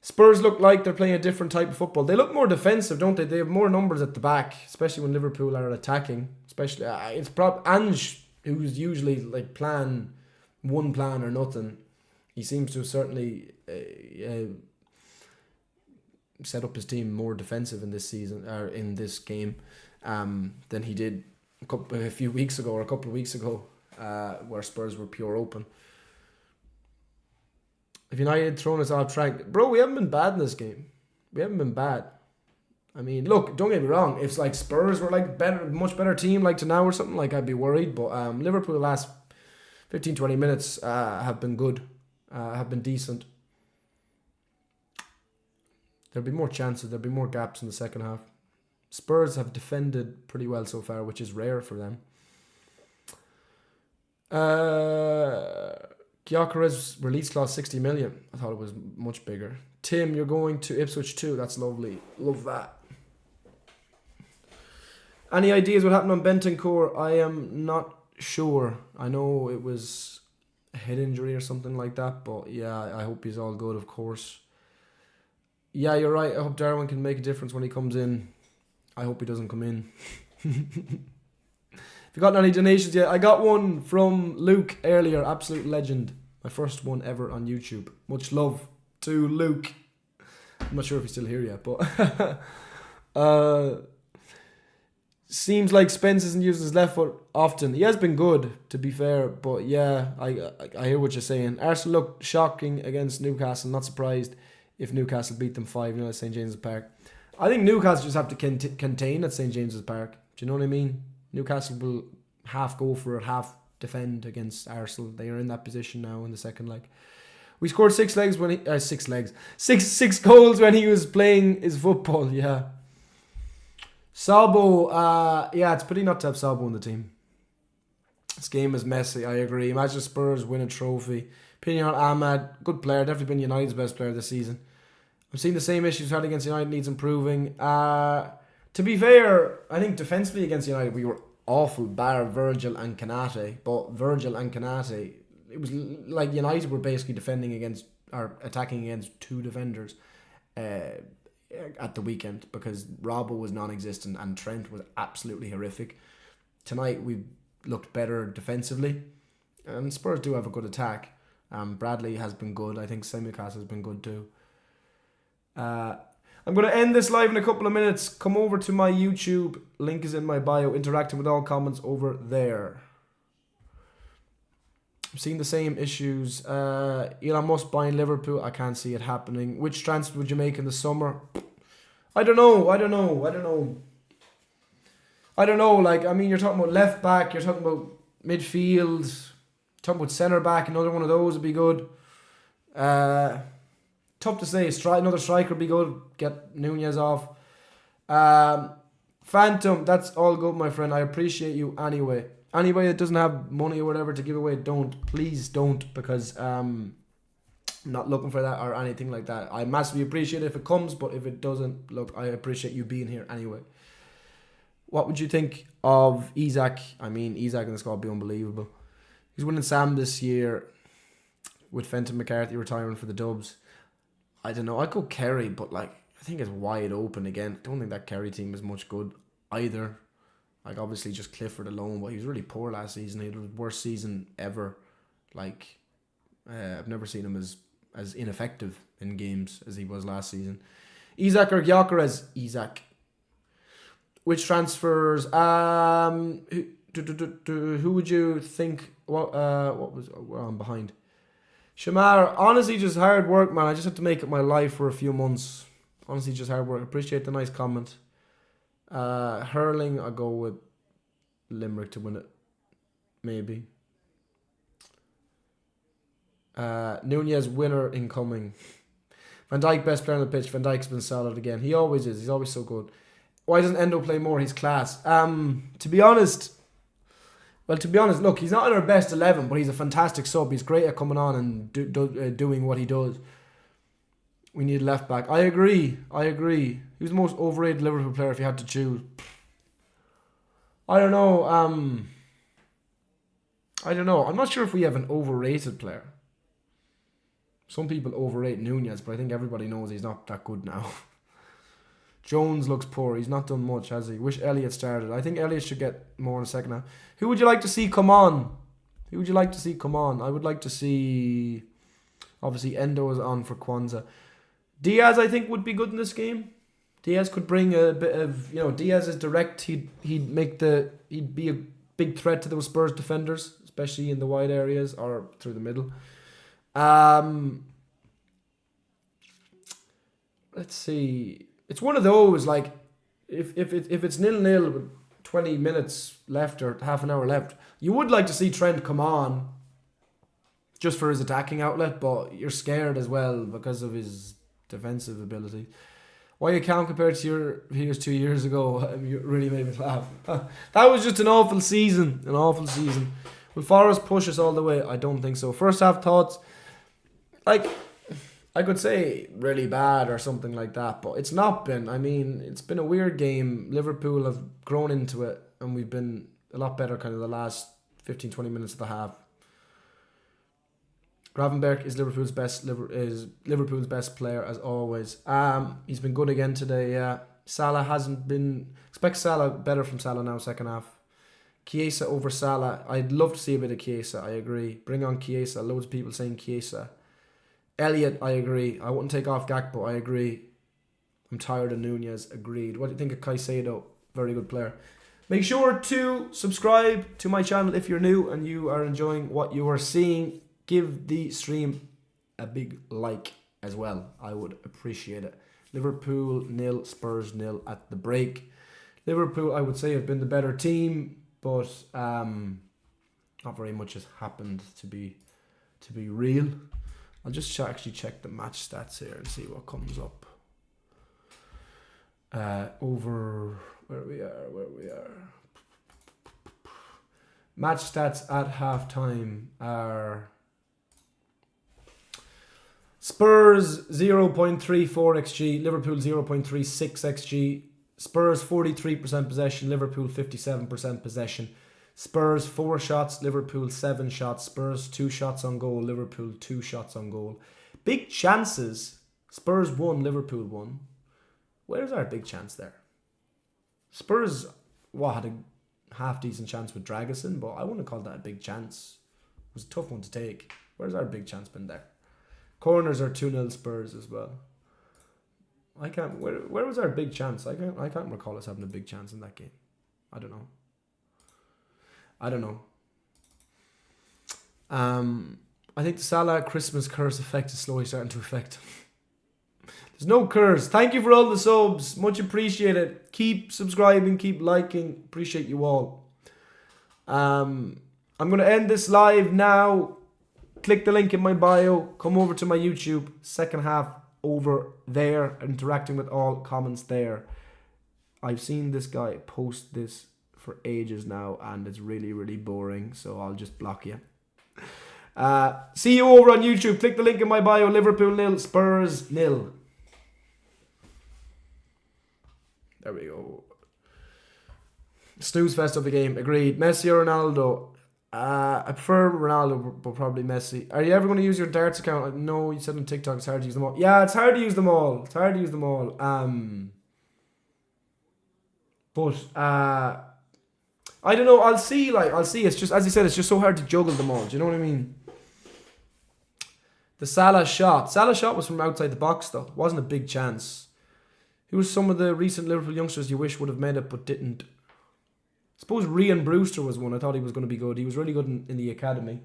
Spurs look like they're playing a different type of football. They look more defensive, don't they? They have more numbers at the back, especially when Liverpool are attacking. Especially, it's Ange, who's usually like plan or nothing. He seems to have certainly set up his team more defensive in this season or in this game than he did a couple of weeks ago, where Spurs were pure open. If United thrown us off track, bro, we haven't been bad in this game. We haven't been bad. I mean, look, don't get me wrong. If like Spurs were like much better team like to now or something, like I'd be worried. But Liverpool the last 15-20 minutes have been good, have been decent. There'll be more chances. There'll be more gaps in the second half. Spurs have defended pretty well so far, which is rare for them. Gyökeres release clause 60 million. I thought it was much bigger. Tim, you're going to Ipswich too. That's lovely. Love that. Any ideas what happened on Bentancur? I am not sure. I know it was a head injury or something like that, but yeah, I hope he's all good, of course. Yeah, you're right. I hope Darwin can make a difference when he comes in. I hope he doesn't come in. If you got any donations yet, I got one from Luke earlier. Absolute legend. My first one ever on YouTube. Much love to Luke. I'm not sure if he's still here yet, but Seems like Spence isn't using his left foot often. He has been good, to be fair, but yeah, I hear what you're saying. Arsenal looked shocking against Newcastle. Not surprised if Newcastle beat them 5-0 at St James's Park. I think Newcastle just have to contain at St James's Park. Do you know what I mean? Newcastle will half go for it, half defend against Arsenal. They are in that position now in the second leg. We scored 6 goals when he was playing his football. Yeah. Sabo, yeah, it's pretty not to have Sabo in the team. This game is messy, I agree. Imagine Spurs win a trophy. Opinion on Ahmad, good player, definitely been United's best player this season. I'm seeing the same issues had against United, needs improving. To be fair, I think defensively against United we were awful, bar Virgil and Kanate. But Virgil and Kanate, it was like United were basically defending against, or attacking against 2 defenders. At the weekend, because Robbo was non-existent and Trent was absolutely horrific. Tonight we looked better defensively, and Spurs do have a good attack. Bradley has been good. I think Simicast has been good too. I'm going to end this live in a couple of minutes. Come over to my YouTube. Link is in my bio. Interacting with all comments over there. I'm seeing the same issues. Elon Musk buying Liverpool. I can't see it happening. Which transfer would you make in the summer? I don't know. Like, I mean, you're talking about left back. You're talking about midfield. Talking about centre back. Another one of those would be good. Tough to say. Another striker would be good. Get Nunez off. Phantom. That's all good, my friend. I appreciate you anyway. Anybody that doesn't have money or whatever to give away, please don't, because I'm not looking for that or anything like that. I massively appreciate it if it comes, but if it doesn't, look, I appreciate you being here anyway. What would you think of Isak? I mean, Isak in the squad would be unbelievable. He's winning Sam this year with Fenton McCarthy retiring for the Dubs. I don't know. I'd go Kerry, but like, I think it's wide open again. I don't think that Kerry team is much good either. Like, obviously just Clifford alone, but he was really poor last season. He had the worst season ever. Like, I've never seen him as ineffective in games as he was last season. Isak or Gyökeres? Isak. Which transfers? Who would you think? What was? I'm behind. Shamar, honestly, just hard work, man. I just had to make it my life for a few months. Honestly, just hard work. Appreciate the nice comment. Hurling, I'll go with Limerick to win it. Maybe. Nunez winner incoming. Van Dijk best player on the pitch. Van Dijk's been solid again. He always is. He's always so good. Why doesn't Endo play more? He's class. To be honest, look, he's not in our best 11, but he's a fantastic sub. He's great at coming on and doing what he does. We need left back. I agree. Who's the most overrated Liverpool player if you had to choose? I don't know. I'm not sure if we have an overrated player. Some people overrate Nunez, but I think everybody knows he's not that good now. Jones looks poor. He's not done much, has he? Wish Elliott started. I think Elliott should get more in a second half. Who would you like to see come on? I would like to see... Obviously, Endo is on for Kwanzaa. Diaz, I think, would be good in this game. Diaz could bring a bit of... Diaz is direct. He'd be a big threat to those Spurs defenders, especially in the wide areas or through the middle. Let's see... It's one of those, like, if it's 0-0 with 20 minutes left or half an hour left, you would like to see Trent come on just for his attacking outlet, but you're scared as well because of his defensive ability. Why you can't compare it to your years 2 years ago? You really made me laugh. That was just an awful season. Will Forest push us all the way? I don't think so. First half thoughts, like... I could say really bad or something like that, but it's not been. I mean, it's been a weird game. Liverpool have grown into it, and we've been a lot better kind of the last 15-20 minutes of the half. Gravenberch is Liverpool's best player as always. He's been good again today. Yeah, Salah hasn't been. Expect Salah better from Salah now second half. Chiesa over Salah. I'd love to see a bit of Chiesa. I agree. Bring on Chiesa. Loads of people saying Chiesa. Elliott, I agree. I wouldn't take off Gakpo, I agree. I'm tired of Nunez, agreed. What do you think of Caicedo? Very good player. Make sure to subscribe to my channel if you're new and you are enjoying what you are seeing. Give the stream a big like as well. I would appreciate it. Liverpool 0, Spurs 0 at the break. Liverpool, I would say, have been the better team, but not very much has happened to be real. I'll just actually check the match stats here and see what comes up. Over where we are. Match stats at halftime are Spurs 0.34 xg, Liverpool 0.36 xg. Spurs 43% possession, Liverpool 57% possession. Spurs 4 shots, Liverpool 7 shots. Spurs 2 shots on goal, Liverpool 2 shots on goal. Big chances, Spurs 1, Liverpool 1. Where's our big chance there? Spurs had a half decent chance with Dragusin, but I wouldn't call that a big chance. It was a tough one to take. Where's our big chance been there? Corners are 2-0 Spurs as well. I can't. Where was our big chance? I can't recall us having a big chance in that game. I don't know. I think the Salah Christmas curse effect is slowly starting to affect. There's no curse. Thank you for all the subs. Much appreciated. Keep subscribing. Keep liking. Appreciate you all. I'm going to end this live now. Click the link in my bio. Come over to my YouTube. Second half over there. Interacting with all comments there. I've seen this guy post this for ages now and it's really, really boring. So I'll just block you. See you over on YouTube. Click the link in my bio. Liverpool 0, Spurs 0. There we go. Snooze fest of the game. Agreed. Messi or Ronaldo? I prefer Ronaldo, but probably Messi. Are you ever going to use your darts account? No, you said on TikTok it's hard to use them all. Yeah, it's hard to use them all. But I don't know. I'll see. It's just, as you said, it's just so hard to juggle them all. Do you know what I mean? The Salah shot. Salah shot was from outside the box, though. It wasn't a big chance. Who was some of the recent Liverpool youngsters you wish would have made it but didn't? I suppose Ryan Brewster was one. I thought he was going to be good. He was really good in the academy.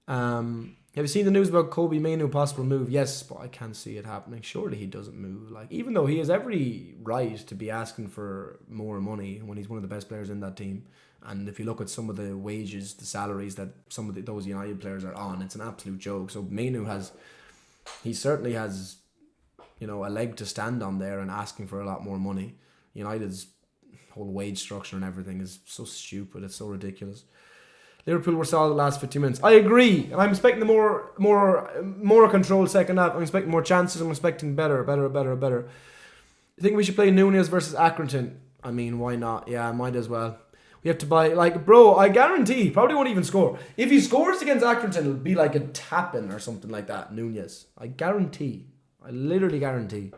Have you seen the news about Kobe Mainoo possible move? Yes, but I can't see it happening. Surely he doesn't move. Even though he has every right to be asking for more money when he's one of the best players in that team. And if you look at some of the wages, the salaries that some of those United players are on, it's an absolute joke. So Mainoo certainly has, a leg to stand on there and asking for a lot more money. United's whole wage structure and everything is so stupid. It's so ridiculous. Liverpool were solid the last 50 minutes. I agree. And I'm expecting the more controlled second half. I'm expecting more chances. I'm expecting better. You think we should play Nunez versus Accrington? I mean, why not? Yeah, might as well. We have to buy, I guarantee he probably won't even score. If he scores against Accrington, it'll be like a tap-in or something like that, Nunez. I literally guarantee.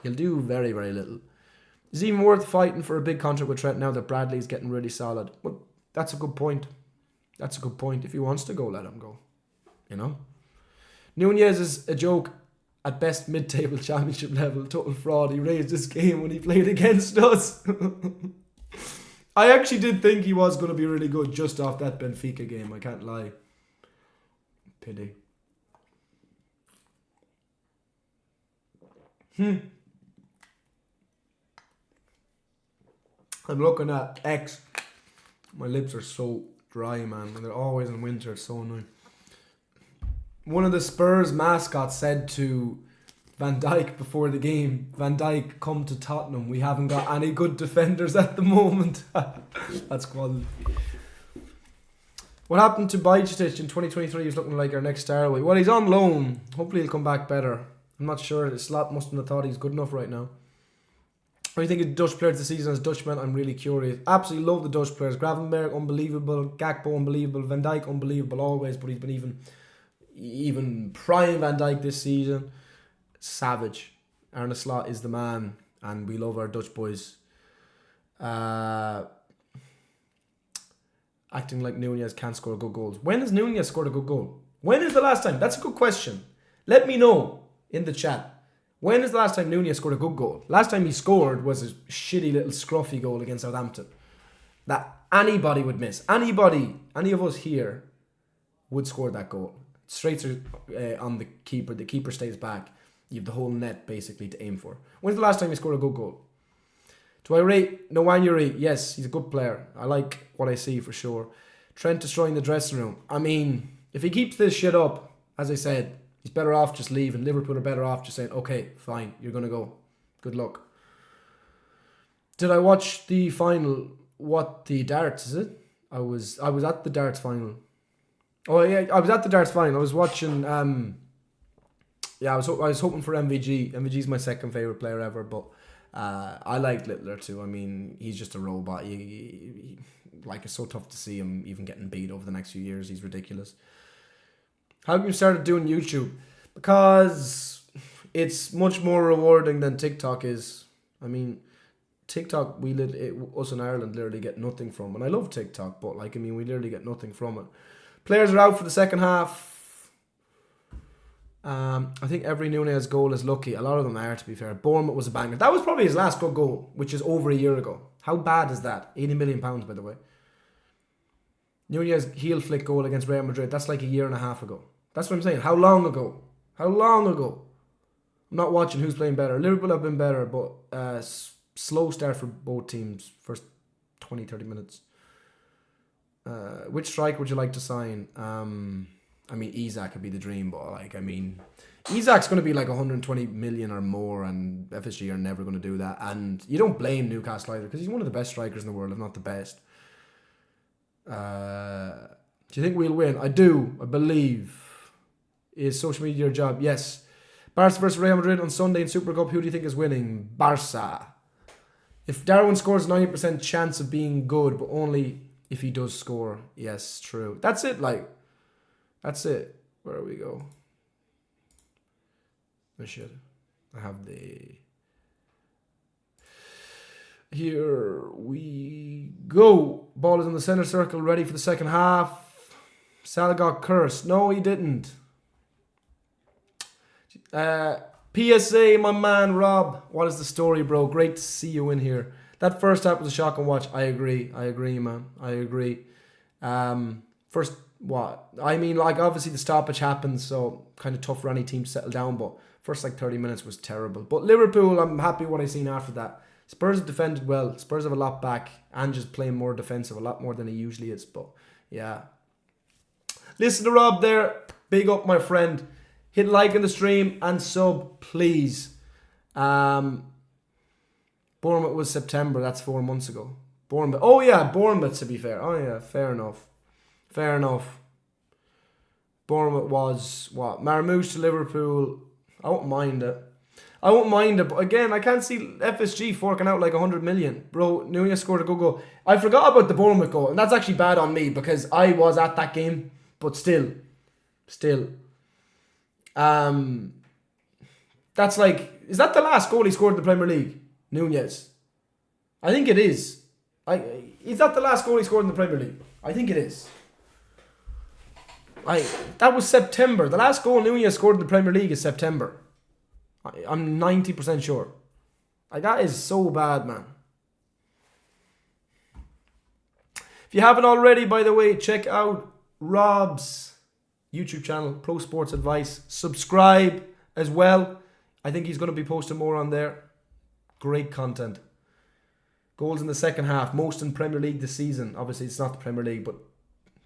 He'll do very, very little. Is it even worth fighting for a big contract with Trent now that Bradley's getting really solid? Well, that's a good point. If he wants to go, let him go. Nunez is a joke at best mid-table championship level. Total fraud. He raised this game when he played against us. I actually did think he was going to be really good just off that Benfica game. I can't lie. Pity. I'm looking at X. My lips are so dry, man. And they're always in winter. It's so annoying. One of the Spurs mascots said to Van Dijk before the game, Van Dijk, come to Tottenham. We haven't got any good defenders at the moment. That's quality. What happened to Bajcetic in 2023? He's looking like our next star away. Well, he's on loan. Hopefully he'll come back better. I'm not sure. The slot mustn't have thought he's good enough right now. What do you think of Dutch players this season as Dutchmen? I'm really curious. Absolutely love the Dutch players. Gravenberg, unbelievable. Gakpo, unbelievable. Van Dijk, unbelievable always. But he's been even prime Van Dijk this season. Savage. Arne Slot is the man. And we love our Dutch boys. Acting like Nunez can't score good goals. When has Nunez scored a good goal? When is the last time? That's a good question. Let me know in the chat. When is the last time Nunez scored a good goal? Last time he scored was a shitty little scruffy goal against Southampton that anybody would miss. Anybody, any of us here would score that goal. Straights are on the keeper. The keeper stays back. You have the whole net basically to aim for. When's the last time you scored a good goal? Do I rate Nwaneri? Yes, he's a good player. I like what I see for sure. Trent destroying the dressing room. I mean, if he keeps this shit up, as I said, he's better off just leaving. Liverpool are better off just saying, okay, fine, you're going to go. Good luck. Did I watch the final? What, the darts, is it? I was at the darts final. Oh yeah, I was at the darts final. I was watching. I was hoping for MVG. MVG's my second favorite player ever, but I liked Littler too. I mean, he's just a robot. It's so tough to see him even getting beat over the next few years. He's ridiculous. How have you started doing YouTube? Because it's much more rewarding than TikTok is. I mean, TikTok, us in Ireland literally get nothing from. And I love TikTok, but we literally get nothing from it. Players are out for the second half. I think every Nunez goal is lucky. A lot of them are, to be fair. Bournemouth was a banger. That was probably his last good goal, which is over a year ago. How bad is that? £80 million, by the way. Nunez heel flick goal against Real Madrid. That's like a year and a half ago. That's what I'm saying. How long ago? How long ago? I'm not watching who's playing better. Liverpool have been better, but slow start for both teams. First 20, 30 minutes. Which striker would you like to sign? I mean, Isak could be the dream, but Isak's going to be like 120 million or more, and FSG are never going to do that. And you don't blame Newcastle either, because he's one of the best strikers in the world, if not the best. Do you think we'll win? I do. I believe. Is social media your job? Yes. Barca versus Real Madrid on Sunday in Super Cup. Who do you think is winning? Barca. If Darwin scores 90% chance of being good, but only if he does score. Yes, true. That's it, That's it. Where we go? Oh shit. I have the... Here we go. Ball is in the center circle, ready for the second half. Salah got cursed. No, he didn't. PSA, my man Rob. What is the story, bro? Great to see you in here. That first half was a shocking watch. I agree, man. I agree. First, what? I mean, obviously the stoppage happens, so kind of tough for any team to settle down, but first 30 minutes was terrible. But Liverpool, I'm happy what I've seen after that. Spurs have defended well. Spurs have a lot back and just playing more defensive, a lot more than he usually is. But yeah. Listen to Rob there. Big up, my friend. Hit like in the stream and sub, please. Bournemouth was September. That's 4 months ago. Bournemouth. Oh yeah, Bournemouth, to be fair. Oh yeah, fair enough. Bournemouth was what? Marmouche to Liverpool. I won't mind it. But again, I can't see FSG forking out like 100 million. Bro, Nunez scored a good goal. I forgot about the Bournemouth goal, and that's actually bad on me because I was at that game. But still. That's is that the last goal he scored in the Premier League? Nunez. I think it is. Is that the last goal he scored in the Premier League? I think it is. That was September. The last goal Nunez scored in the Premier League is September. I'm 90% sure. That is so bad, man. If you haven't already, by the way, check out Rob's YouTube channel, Pro Sports Advice. Subscribe as well. I think he's going to be posting more on there. Great content. Goals in the second half. Most in Premier League this season. Obviously, it's not the Premier League, but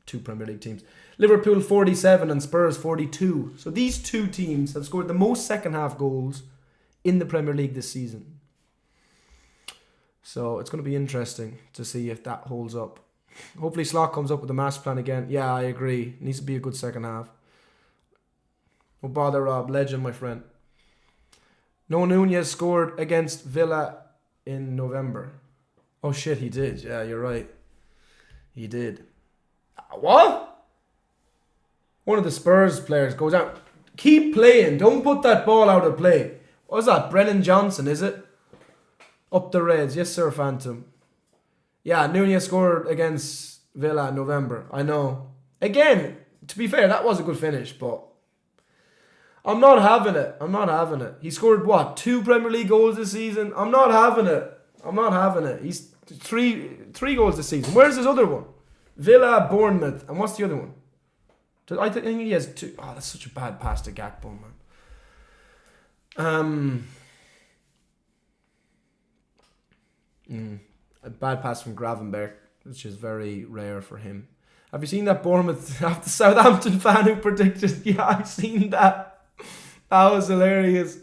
2 Premier League teams. Liverpool 47 and Spurs 42. So these 2 teams have scored the most second half goals in the Premier League this season. So it's going to be interesting to see if that holds up. Hopefully Slot comes up with a master plan again. Yeah, I agree. Needs to be a good second half. No bother, Rob. Legend, my friend. No, Nunez scored against Villa in November. Oh shit, he did. Yeah, you're right. He did. What? One of the Spurs players goes out. Keep playing. Don't put that ball out of play. What's that? Brennan Johnson, is it? Up the Reds. Yes, sir, Phantom. Yeah, Nunez scored against Villa in November. I know. Again, to be fair, that was a good finish, but I'm not having it. I'm not having it. He scored what? 2 Premier League goals this season. I'm not having it. I'm not having it. He's three goals this season. Where's his other one? Villa, Bournemouth, and what's the other one? I think he has 2. Oh, that's such a bad pass to Gakpo, man. A bad pass from Gravenberch, which is very rare for him. Have you seen that Bournemouth, the Southampton fan who predicted? Yeah, I've seen that. That was hilarious.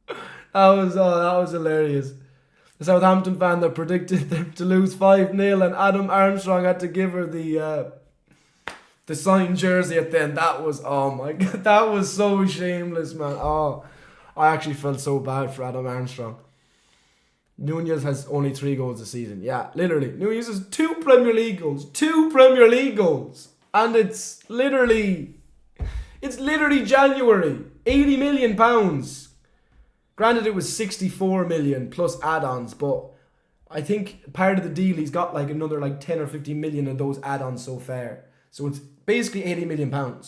That was hilarious. The Southampton fan that predicted them to lose 5-0 and Adam Armstrong had to give her the signed jersey at the end. That was, oh my God, that was so shameless, man. Oh, I actually felt so bad for Adam Armstrong. Nunez has only 3 goals this season. Yeah, literally. Nunez has 2 Premier League goals. 2 Premier League goals. And it's literally January. £80 million. Granted, it was 64 million plus add-ons, but I think part of the deal, he's got like another like 10 or 15 million of those add-ons so far. So it's basically £80 million. He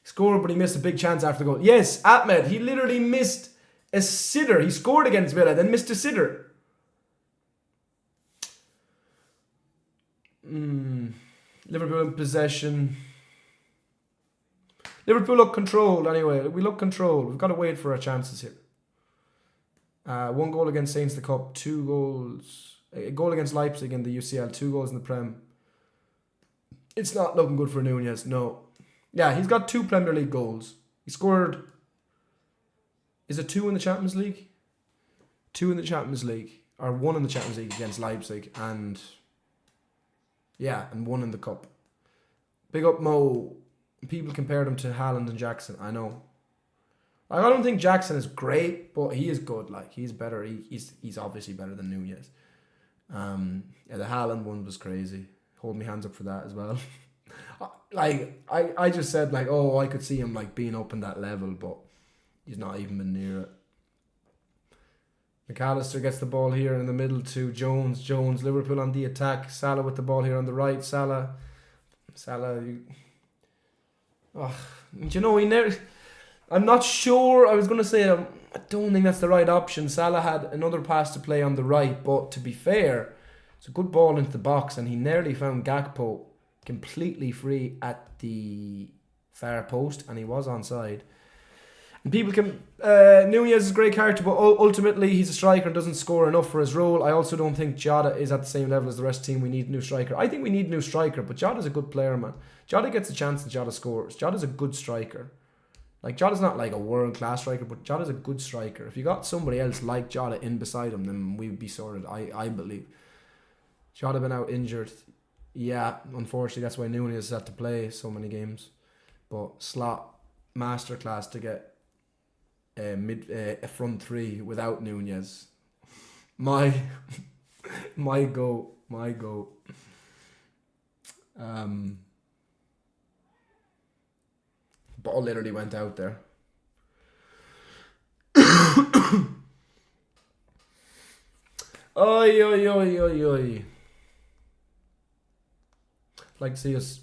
scored, but he missed a big chance after the goal. Yes, Ahmed, he literally missed a sitter. He scored against Villa, then missed a sitter. Liverpool in possession. Liverpool look controlled anyway. We look controlled. We've got to wait for our chances here. 1 goal against Saints in the Cup, 2 goals. A goal against Leipzig in the UCL, 2 goals in the Prem. It's not looking good for Nunez, no. Yeah, he's got 2 Premier League goals. He scored... Is it 2 in the Champions League? 2 in the Champions League. Or 1 in the Champions League against Leipzig. And... Yeah, and 1 in the Cup. Big up Mo. People compared him to Haaland and Jackson. I know. I don't think Jackson is great, but he is good. Like, he's better. He's obviously better than Nunez. Yeah, the Haaland one was crazy. Hold my hands up for that as well. Like, I just said, like, oh, I could see him, like, being up in that level, but he's not even been near it. McAllister gets the ball here in the middle to Jones. Liverpool on the attack. Salah with the ball here on the right. Salah, you know, he never... I'm not sure. I was going to say, I don't think that's the right option. Salah had another pass to play on the right, but to be fair, it's a good ball into the box, and he nearly found Gakpo completely free at the far post, and he was onside. And people can... Nunez is a great character, but ultimately he's a striker and doesn't score enough for his role. I also don't think Jota is at the same level as the rest of the team. We need a new striker. I think we need a new striker, but Jota's a good player, man. Jota gets a chance and Jota scores. Jota's a good striker. Like, Jota's not like a world-class striker, but Jota's a good striker. If you got somebody else like Jota in beside him, then we'd be sorted, I believe. Jota been out injured. Yeah, unfortunately, that's why Nunez had to play so many games. But Slot, masterclass to get a front 3 without Nunez. My go. Ball literally went out there. Oi. Like to see us...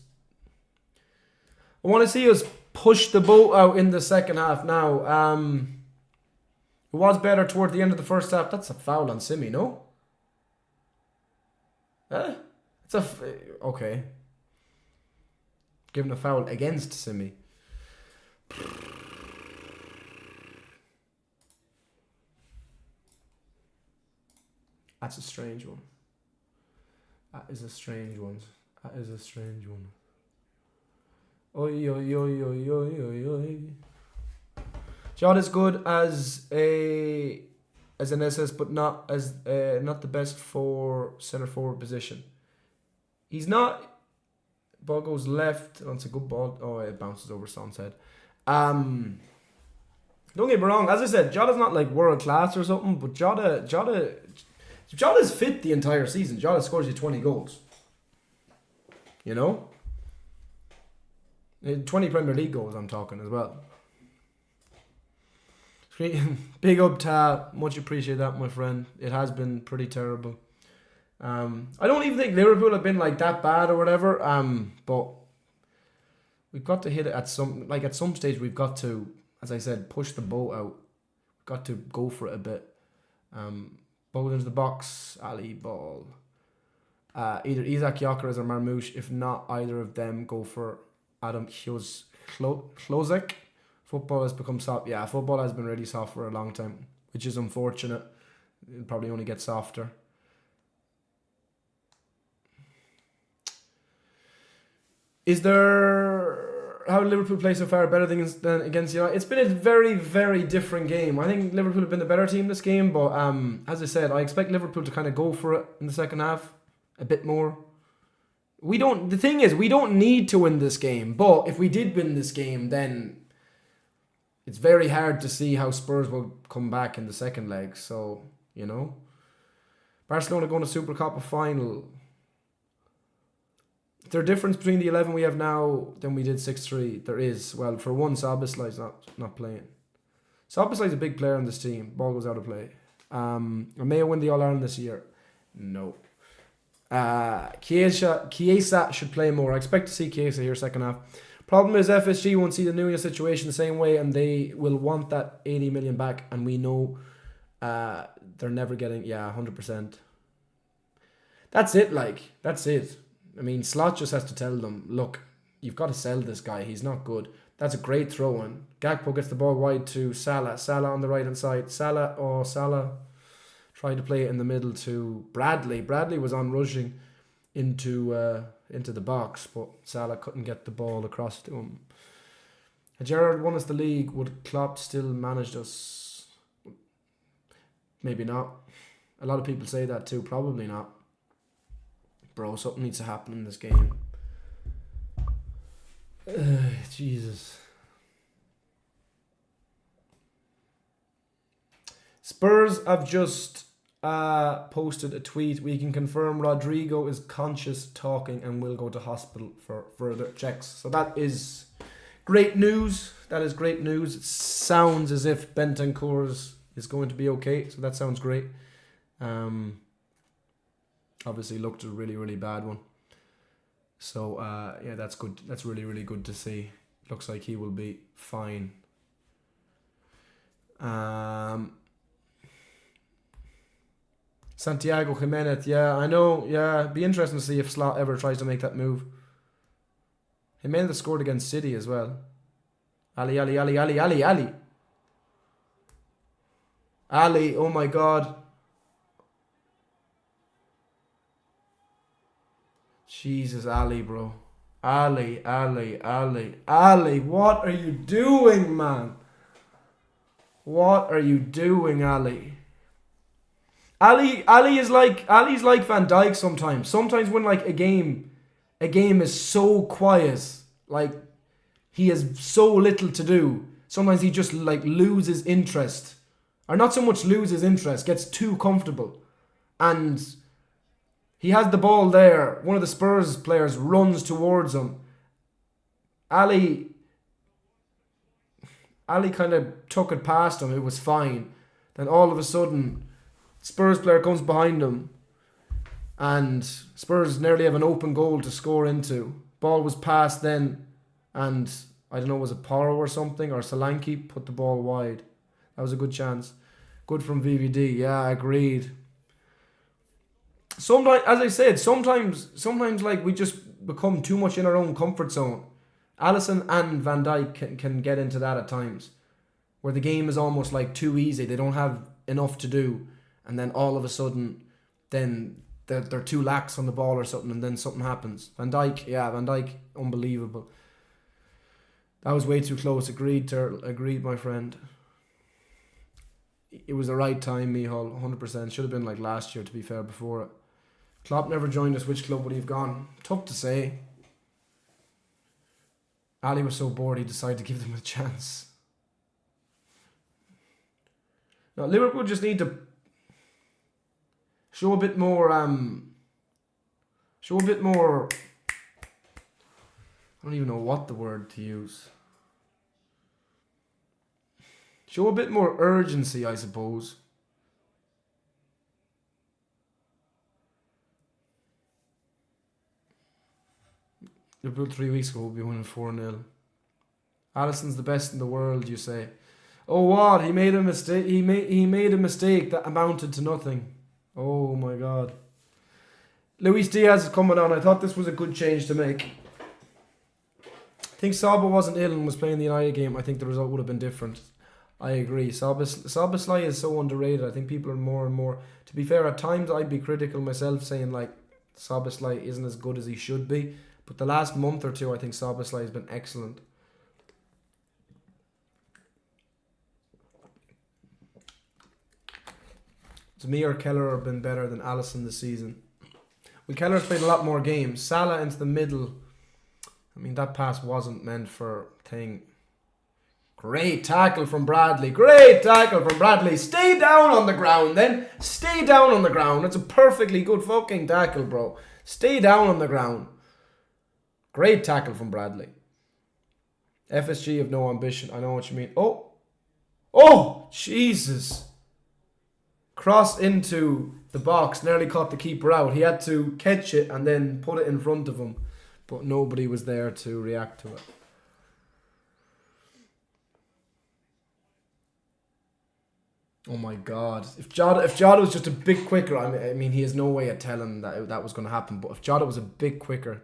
I want to see us push the boat out in the second half now. It was better toward the end of the first half. That's a foul on Simi, no? It's a... Okay. Given a foul against Simi. That's a strange one. That is a strange one. Oi. Jota's good as an SS, but not the best for centre forward position. He's not. Ball goes left. Oh, it's a good ball. Oh, it bounces over Son's head. Don't get me wrong. As I said, Jota's not like world class or something, but Jota's fit the entire season. Jota scores you 20 goals. You know? 20 Premier League goals I'm talking as well. Big up to much appreciate that, my friend. It has been pretty terrible. I don't even think Liverpool have been like that bad or whatever. But we've got to hit it at some stage. We've got to as I said, push the boat out. Got to go for it a bit. Ball into the box. Ali ball. Either Isak Gyökeres or Marmoush. If not, either of them go for Adam Klozek. Football has become soft. Yeah, football has been really soft for a long time, which is unfortunate. It'll probably only get softer. Is there... How did Liverpool play so far? Better than against United? It's been a very, very different game. I think Liverpool have been the better team this game, but as I said, I expect Liverpool to kind of go for it in the second half a bit more. The thing is, we don't need to win this game, but if we did win this game, then it's very hard to see how Spurs will come back in the second leg. So, you know. Barcelona going to Super Copa final. Is there a difference between the 11 we have now than we did 6-3? There is. Well, for one, Szoboszlai's not playing. Szoboszlai's a big player on this team. Ball goes out of play. May win the All-Ireland this year? No. Chiesa should play more. I expect to see Chiesa here second half. Problem is FSG won't see the Nunez situation the same way, and they will want that 80 million back, and we know they're never getting... Yeah, 100%. That's it, like. That's it. I mean, Slot just has to tell them, look, you've got to sell this guy. He's not good. That's a great throw-in. Gakpo gets the ball wide to Salah. Salah on the right-hand side. Salah tried to play it in the middle to Bradley. Bradley was on rushing into the box, but Salah couldn't get the ball across to him. Had Gerrard won us the league, would Klopp still managed us? Maybe not. A lot of people say that too. Probably not. Bro, something needs to happen in this game. Jesus. Spurs have just posted a tweet. We can confirm Rodrigo is conscious, talking, and will go to hospital for further checks. So that is great news. That is great news. It sounds as if Bentancur is going to be okay. So that sounds great. Obviously looked a really, really bad one. So, yeah, that's good. That's really, really good to see. Looks like he will be fine. Santiago Jimenez, yeah, I know. Yeah, it'd be interesting to see if Slot ever tries to make that move. Jimenez scored against City as well. Ali. Ali, oh my God. Jesus, Ali, bro. Ali, what are you doing, man? What are you doing, Ali? Ali's like Van Dijk sometimes. Sometimes when like a game is so quiet, like he has so little to do, sometimes he just like loses interest. Or not so much loses interest, gets too comfortable. And he has the ball there. One of the Spurs players runs towards him. Ali kind of took it past him. It was fine. Then all of a sudden, Spurs player comes behind him. And Spurs nearly have an open goal to score into. Ball was passed then. And I don't know, was it Porro or something? Or Solanke put the ball wide. That was a good chance. Good from VVD. Yeah, agreed. Sometimes, as I said, sometimes like we just become too much in our own comfort zone. Alisson and Van Dijk can get into that at times, where the game is almost like too easy. They don't have enough to do, and then all of a sudden, then they're too lax on the ball or something, and then something happens. Van Dijk, unbelievable. That was way too close. Agreed, my friend. It was the right time, Mihal, 100%. Should have been like last year, to be fair, before it. Klopp never joined us. Which club would he have gone? Tough to say. Ali was so bored he decided to give them a chance. Now, Liverpool just need to show a bit more... I don't even know what the word to use. Show a bit more urgency, I suppose. Liverpool 3 weeks ago will be winning 4-0. Alisson's the best in the world, you say. Oh, what? He made a mistake. He made a mistake that amounted to nothing. Oh my God. Luis Diaz is coming on. I thought this was a good change to make. I think Saba wasn't ill and was playing the United game. I think the result would have been different. I agree. Szoboszlai is so underrated. I think people are more and more. To be fair, at times I'd be critical myself, saying like Szoboszlai isn't as good as he should be. But the last month or two, I think Szoboszlai has been excellent. To me or Keller have been better than Alisson this season. Well, Keller's played a lot more games. Salah into the middle. I mean, that pass wasn't meant for thing. Great tackle from Bradley. Great tackle from Bradley. Stay down on the ground then. Stay down on the ground. It's a perfectly good fucking tackle, bro. Stay down on the ground. Great tackle from Bradley. FSG have no ambition. I know what you mean. Oh. Oh, Jesus. Cross into the box. Nearly caught the keeper out. He had to catch it and then put it in front of him. But nobody was there to react to it. Oh my God. If Jota was just a bit quicker, I mean, he has no way of telling that was going to happen. But if Jota was a bit quicker,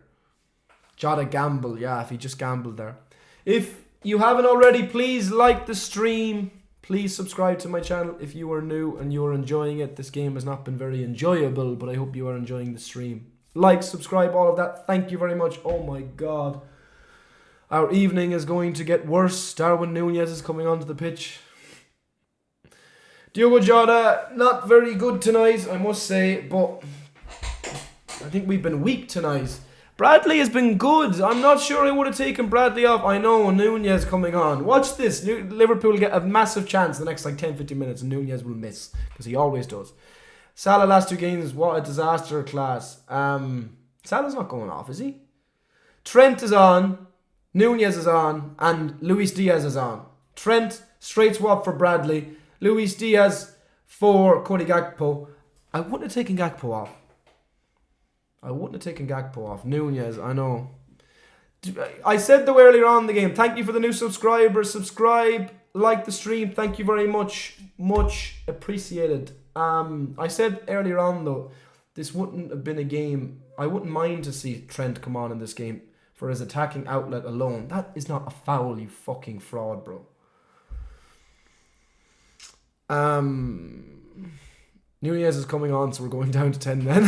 Jota gamble, yeah, if he just gambled there. If you haven't already, please like the stream. Please subscribe to my channel if you are new and you are enjoying it. This game has not been very enjoyable, but I hope you are enjoying the stream. Like, subscribe, all of that. Thank you very much. Oh my God. Our evening is going to get worse. Darwin Núñez is coming onto the pitch. Diogo Jota, not very good tonight, I must say, but I think we've been weak tonight. Bradley has been good. I'm not sure I would have taken Bradley off. I know, Núñez coming on. Watch this. Liverpool will get a massive chance the next like 10-15 minutes and Núñez will miss, because he always does. Salah last 2 games, what a disaster class. Salah's not going off, is he? Trent is on, Núñez is on, and Luis Diaz is on. Trent, straight swap for Bradley. Luis Diaz for Cody Gakpo. I wouldn't have taken Gakpo off. Núñez, I know. I said though earlier on in the game, thank you for the new subscribers. Subscribe, like the stream. Thank you very much. Much appreciated. I said earlier on though, this wouldn't have been a game. I wouldn't mind to see Trent come on in this game for his attacking outlet alone. That is not a foul, you fucking fraud, bro. Núñez is coming on, so we're going down to 10 men.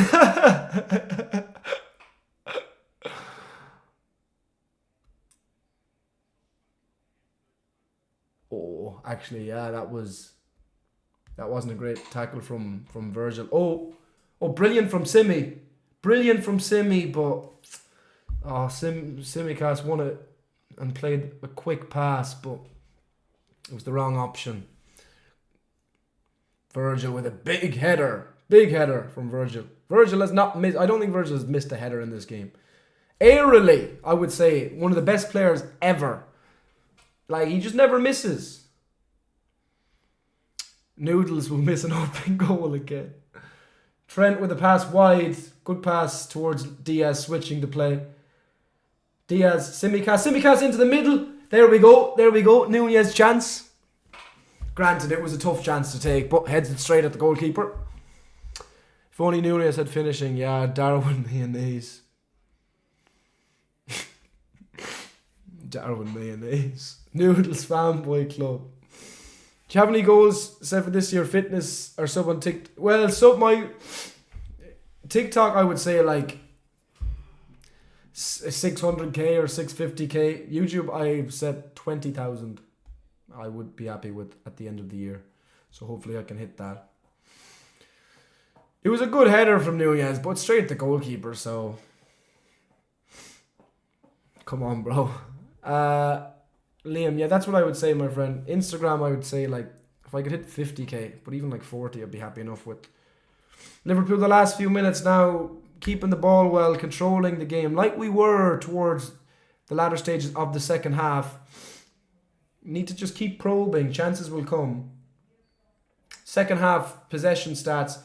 Oh, actually, yeah, that wasn't a great tackle from Virgil. Oh, brilliant from Simi. Brilliant from Simi, but Simicast won it and played a quick pass, but it was the wrong option. Virgil with a big header. Big header from Virgil. Virgil has not missed. I don't think Virgil has missed a header in this game. Airily, I would say, one of the best players ever. Like, he just never misses. Noodles will miss an open goal again. Trent with a pass wide. Good pass towards Diaz, switching the play. Diaz, Simicast into the middle. There we go. Núñez chance. Granted, it was a tough chance to take, but heads it straight at the goalkeeper. If only Núñez had finishing. Yeah, Darwin mayonnaise. Darwin mayonnaise. Noodles fanboy club. Do you have any goals set for this year? Fitness or sub on TikTok? Well, my TikTok, I would say like 600k or 650k. YouTube, I've set 20,000. I would be happy with at the end of the year. So hopefully I can hit that. It was a good header from Núñez, but straight at the goalkeeper, so come on, bro. Liam, yeah, that's what I would say, my friend. Instagram, I would say like if I could hit 50k, but even like 40 I'd be happy enough with. Liverpool the last few minutes now, keeping the ball well, controlling the game like we were towards the latter stages of the second half. Need to just keep probing. Chances will come. Second half possession stats.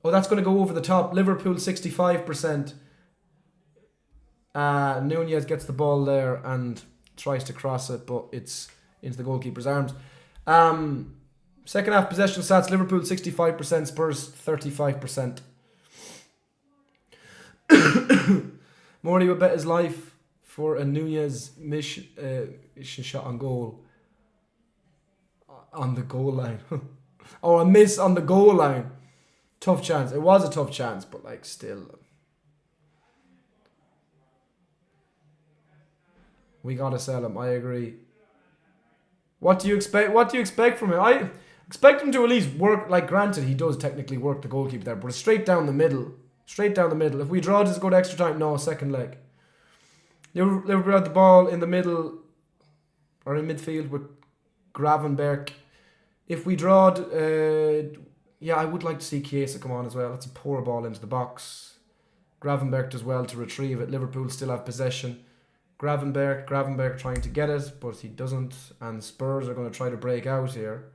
Oh, that's going to go over the top. Liverpool 65%. Núñez gets the ball there and tries to cross it, but it's into the goalkeeper's arms. Second half possession stats: Liverpool 65%, Spurs 35%. Morley would bet his life for a Nunez mission shot on goal. On the goal line. Oh, a miss on the goal line. Tough chance. It was a tough chance, but like still. We gotta sell him. I agree. What do you expect? What do you expect from him? I expect him to at least work. Like, granted, he does technically work the goalkeeper there, but it's straight down the middle. Straight down the middle. If we draw, does it go to extra time? No, second leg. Liverpool had the ball in the middle or in midfield with Gravenberch. If we draw, yeah, I would like to see Chiesa come on as well. That's a poor ball into the box. Gravenberch does well to retrieve it. Liverpool still have possession. Gravenberch trying to get it, but he doesn't. And Spurs are going to try to break out here.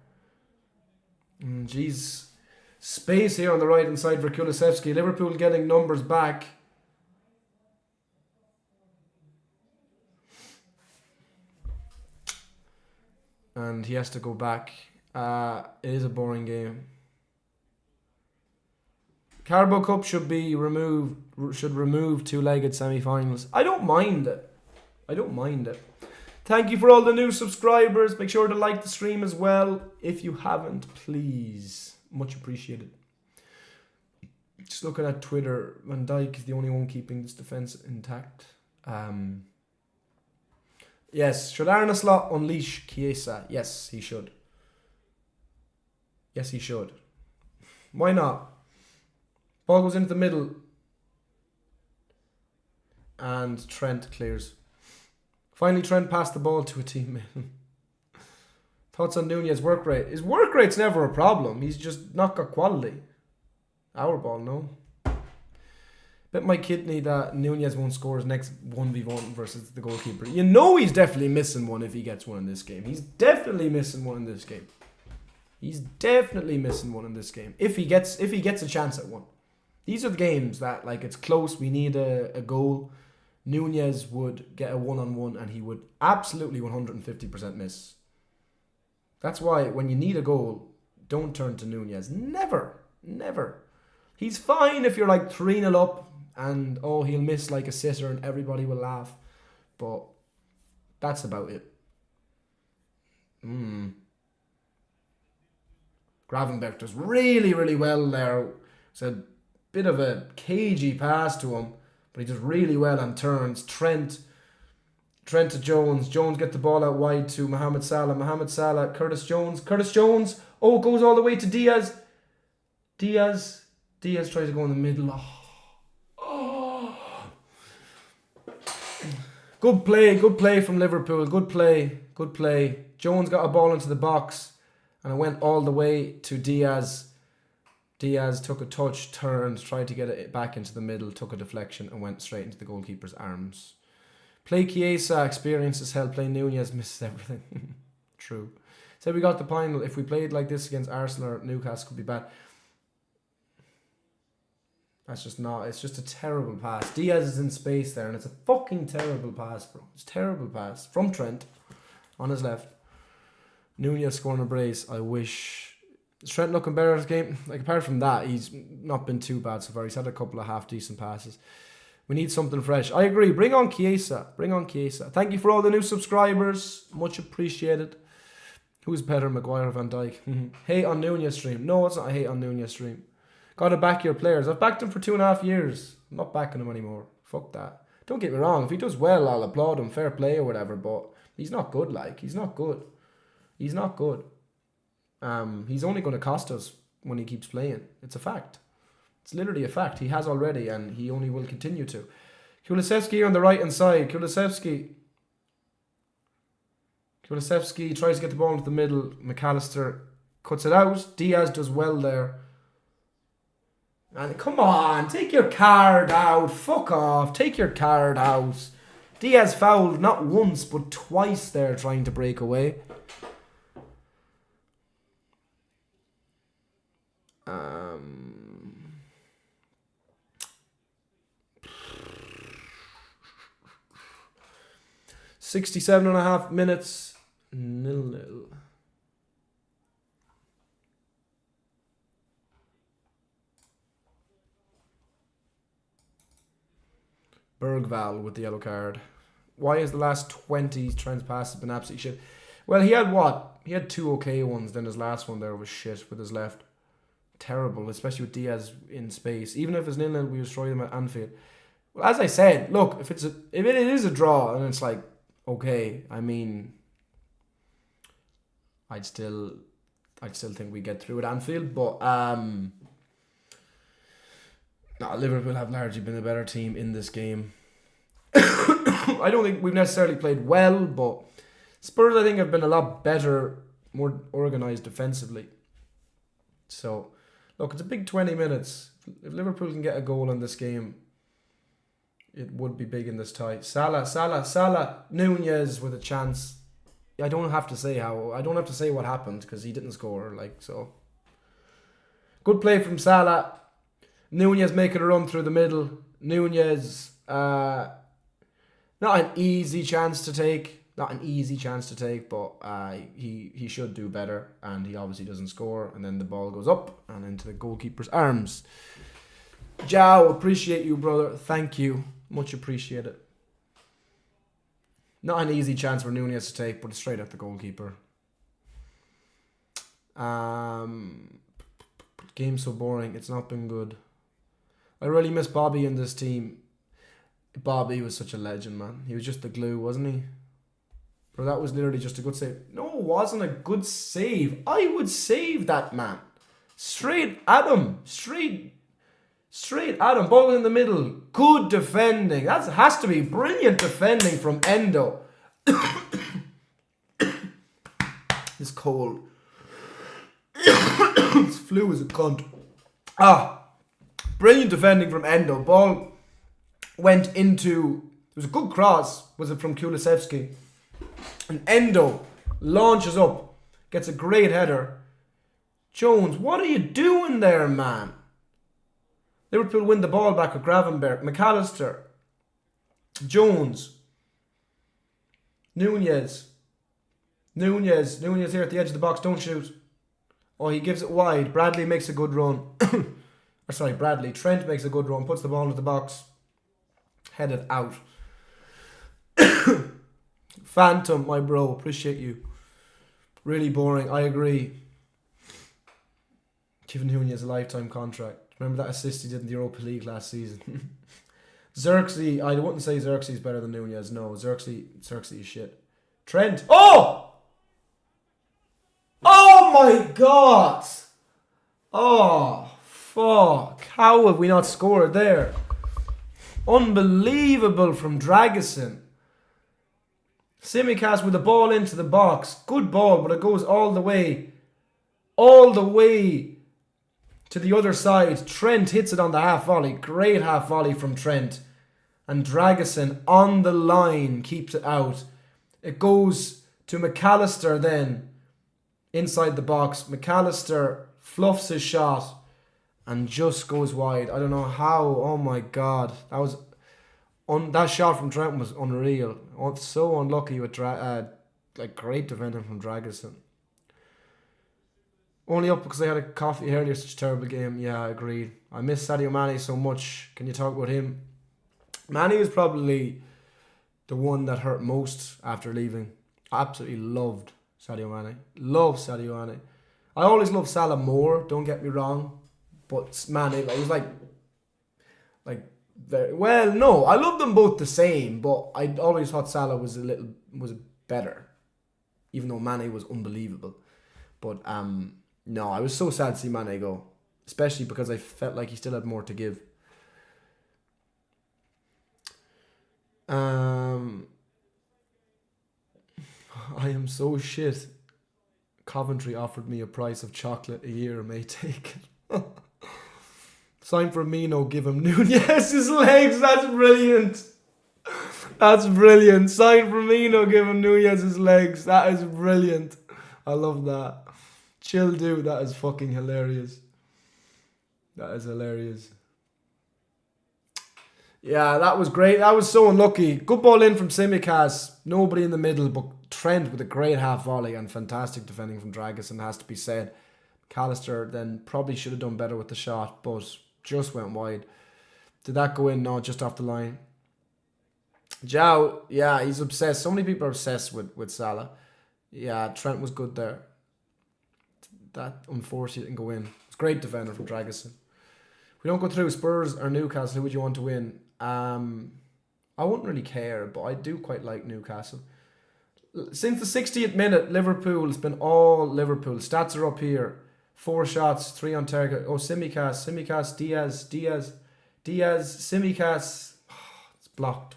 Jeez. Space here on the right hand side for Kulusevski. Liverpool getting numbers back. And he has to go back. It is a boring game. Carabao Cup should remove two-legged semi-finals. I don't mind it. Thank you for all the new subscribers. Make sure to like the stream as well. If you haven't, please. Much appreciated. Just looking at Twitter, Van Dijk is the only one keeping this defence intact. Yes, should Arne Slot unleash Chiesa? Yes, he should. Yes, he should. Why not? Ball goes into the middle. And Trent clears. Finally, Trent passed the ball to a teammate. Thoughts on Nunez' work rate? His work rate's never a problem. He's just not got quality. Our ball, no. Bet my kidney that Nunez won't score his next 1v1 versus the goalkeeper. You know he's definitely missing one if he gets one in this game. He's definitely missing one in this game. If he gets a chance at one. These are the games that, like, it's close, we need a goal. Nunez would get a one-on-one and he would absolutely 150% miss. That's why when you need a goal, don't turn to Nunez. Never. He's fine if you're like 3-0 up and he'll miss like a sitter and everybody will laugh. But that's about it. Gravenberch does really, really well there. It's a bit of a cagey pass to him, but he does really well and turns. Trent to Jones. Jones get the ball out wide to Mohamed Salah. Curtis Jones. Oh, goes all the way to Diaz. Diaz tries to go in the middle. Oh. Good play from Liverpool. Good play. Jones got a ball into the box and it went all the way to Diaz. Diaz took a touch, turned, tried to get it back into the middle, took a deflection and went straight into the goalkeeper's arms. Play Chiesa, experience as hell. Play Nunez, misses everything. True. Say we got the final. If we played like this against Arsenal or Newcastle, could be bad. That's just not. It's just a terrible pass. Diaz is in space there, and it's a fucking terrible pass, bro. It's a terrible pass from Trent on his left. Nunez scoring a brace. I wish. Is Trent looking better this game? Like, apart from that, he's not been too bad so far. He's had a couple of half decent passes. We need something fresh. I agree. Bring on Chiesa. Thank you for all the new subscribers. Much appreciated. Who's better, Maguire or Van Dijk? Hate on Nunez stream. No, it's not a hate on Nunez stream. Gotta back your players. I've backed him for 2.5 years. I'm not backing him anymore. Fuck that. Don't get me wrong. If he does well, I'll applaud him. Fair play or whatever. But he's not good. He's not good. He's only going to cost us when he keeps playing. It's a fact. It's literally a fact. He has already, and he only will continue to. Kulusevski on the right hand side. Kulusevski tries to get the ball into the middle. McAllister cuts it out. Diaz does well there. And come on, take your card out. Fuck off. Take your card out. Diaz fouled not once but twice there trying to break away. 67.5 minutes. 0-0. Bergval with the yellow card. Why has the last 20 trans passes been absolutely shit? Well, he had what? He had 2 okay ones. Then his last one there was shit with his left. Terrible, especially with Diaz in space. Even if it's 0-0, we destroy them at Anfield. Well, as I said, look, if it is a draw and it's like, okay, I mean, I'd still think we get through at Anfield, but Liverpool have largely been a better team in this game. I don't think we've necessarily played well, but Spurs, I think, have been a lot better, more organised defensively. So, look, it's a big 20 minutes. If Liverpool can get a goal in this game, it would be big in this tie. Salah, Nunez with a chance. I don't have to say what happened because he didn't score. So, good play from Salah. Nunez making a run through the middle. Nunez, not an easy chance to take. But he should do better, and he obviously doesn't score, and then the ball goes up and into the goalkeeper's arms. Joe, appreciate you, brother. Thank you. Much appreciated. Not an easy chance for Nunez to take, but straight at the goalkeeper. Game so boring. It's not been good. I really miss Bobby in this team. Bobby was such a legend, man. He was just the glue, wasn't he? Bro, that was literally just a good save. No, it wasn't a good save. I would save that, man. Straight at him. Straight at him. Ball in the middle. Good defending. That has to be brilliant defending from Endo. It's cold. This flu is a cunt. Brilliant defending from Endo. Ball went into... It was a good cross. Was it from Kulusevski? And Endo launches up. Gets a great header. Jones, what are you doing there, man? Liverpool win the ball back with Gravenberg. McAllister. Jones. Nunez here at the edge of the box. Don't shoot. Oh, he gives it wide. Bradley makes a good run. Trent makes a good run. Puts the ball into the box. Headed out. Phantom, my bro. Appreciate you. Really boring. I agree. Giving Nunez a lifetime contract. Remember that assist he did in the Europa League last season? Xerxes, I wouldn't say Xerxes is better than Nunez. No, Xerxes is shit. Trent. Oh! Oh my God! Oh, fuck. How have we not scored there? Unbelievable from Dragusin. Simicast with the ball into the box. Good ball, but it goes all the way to the other side. Trent hits it on the half volley. Great half volley from Trent. And Dragusin on the line keeps it out. It goes to McAllister then. Inside the box. McAllister fluffs his shot and just goes wide. I don't know how. Oh my God. That shot from Trent was unreal. So unlucky with great defending from Dragusin. Only up because I had a coffee earlier. Such a terrible game. Yeah, I agreed. I miss Sadio Mane so much. Can you talk about him? Mane was probably the one that hurt most after leaving. I absolutely loved Sadio Mane. Love Sadio Mane. I always love Salah more. Don't get me wrong, but Mane, it was very well. No, I love them both the same, but I always thought Salah was better, even though Mane was unbelievable. But no, I was so sad to see Mane go, especially because I felt like he still had more to give. I am so shit. Coventry offered me a price of chocolate a year. May take it. Sign for Mino. Give him Nunez's legs. That's brilliant. That's brilliant. Sign for Mino. Give him Nunez's legs. That is brilliant. I love that. Chill, dude. That is fucking hilarious. That is hilarious. Yeah, that was great. That was so unlucky. Good ball in from Tsimikas. Nobody in the middle, but Trent with a great half volley and fantastic defending from Dragusin, has to be said. McAllister then probably should have done better with the shot, but just went wide. Did that go in? No, just off the line. Zhao, yeah, he's obsessed. So many people are obsessed with Salah. Yeah, Trent was good there. That unfortunately didn't go in. It's great defender from Dragusin. If we don't go through Spurs or Newcastle, who would you want to win? I wouldn't really care, but I do quite like Newcastle. Since the 60th minute, Liverpool has been all Liverpool. Stats are up here. 4 shots, 3 on target. Oh, Tsimikas, Diaz, Tsimikas. Oh, it's blocked.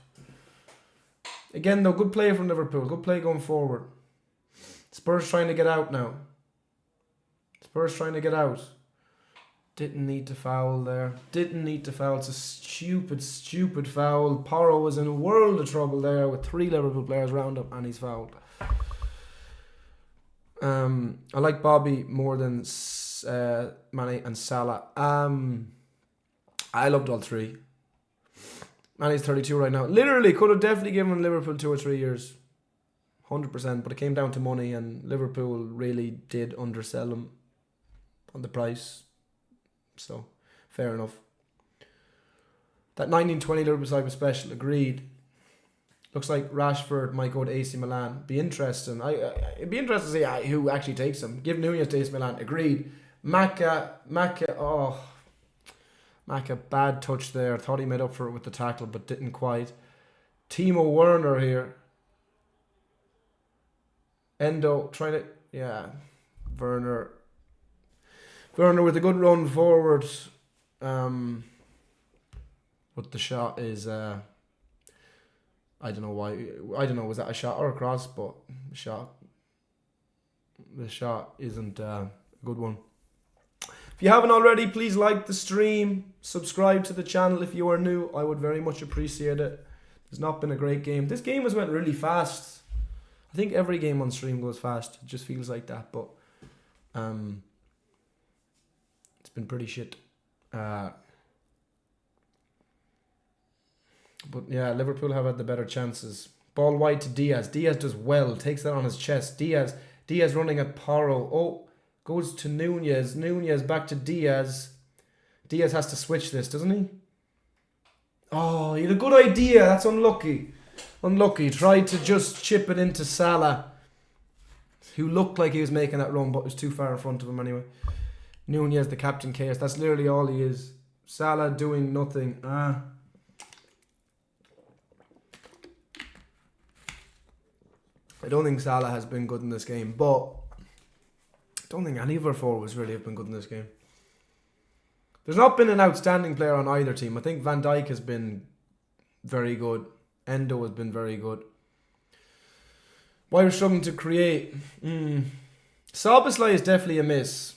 Again, though, good play from Liverpool. Good play going forward. Spurs trying to get out now. Spurs trying to get out. Didn't need to foul there. Didn't need to foul. It's a stupid, stupid foul. Porro was in a world of trouble there with 3 Liverpool players around him and he's fouled. I like Bobby more than Mane and Salah. I loved all 3. Mane's 32 right now. Literally could have definitely given Liverpool 2 or 3 years. 100%. But it came down to money and Liverpool really did undersell him on the price. So, fair enough. That 1920 Liverpool side was special. Agreed. Looks like Rashford might go to AC Milan. Be interesting. It'd be interesting to see who actually takes him. Give Nunez to AC Milan. Agreed. Maka, bad touch there. Thought he made up for it with the tackle, but didn't quite. Timo Werner here. Endo trying to... Yeah. Werner with a good run forward. But the shot is... I don't know why. I don't know, was that a shot or a cross? But the shot isn't a good one. If you haven't already, please like the stream. Subscribe to the channel if you are new. I would very much appreciate it. It's not been a great game. This game has went really fast. I think every game on stream goes fast. It just feels like that. But it's been pretty shit. But yeah, Liverpool have had the better chances. Ball wide to Diaz. Diaz does well. Takes that on his chest. Diaz running at Porro. Oh, goes to Nunez. Nunez back to Diaz. Diaz has to switch this, doesn't he? Oh, he had a good idea. That's unlucky. Unlucky. Tried to just chip it into Salah, who looked like he was making that run, but was too far in front of him anyway. Nunez, the captain chaos. That's literally all he is. Salah doing nothing. I don't think Salah has been good in this game, but I don't think any of our forwards really have been good in this game. There's not been an outstanding player on either team. I think Van Dijk has been very good. Endo has been very good. Why we're struggling to create? Szoboszlai is definitely a miss.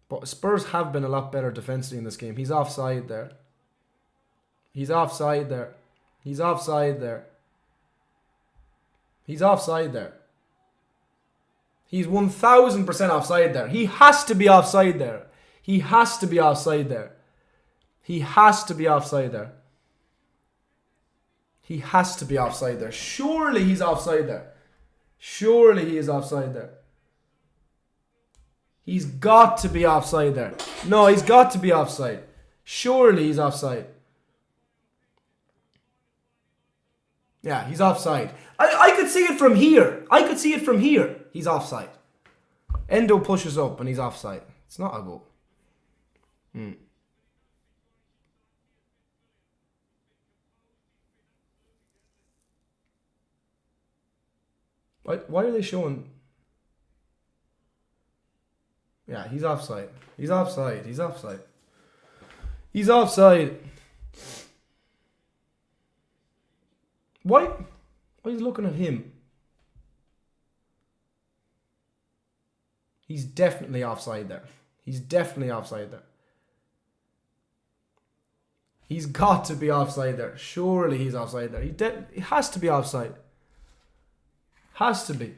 But Spurs have been a lot better defensively in this game. He's offside there. He's 1000% offside there. He has to be offside there. Surely he's offside there. Surely he is offside there. He's got to be offside there. No, he's got to be offside. Surely he's offside. Yeah, he's offside. I could see it from here. He's offside. Endo pushes up and he's offside. It's not a goal. Why are they showing... Yeah, he's offside. Why are you looking at him? He's definitely offside there. He's got to be offside there. Surely he's offside there. He has to be offside. Has to be.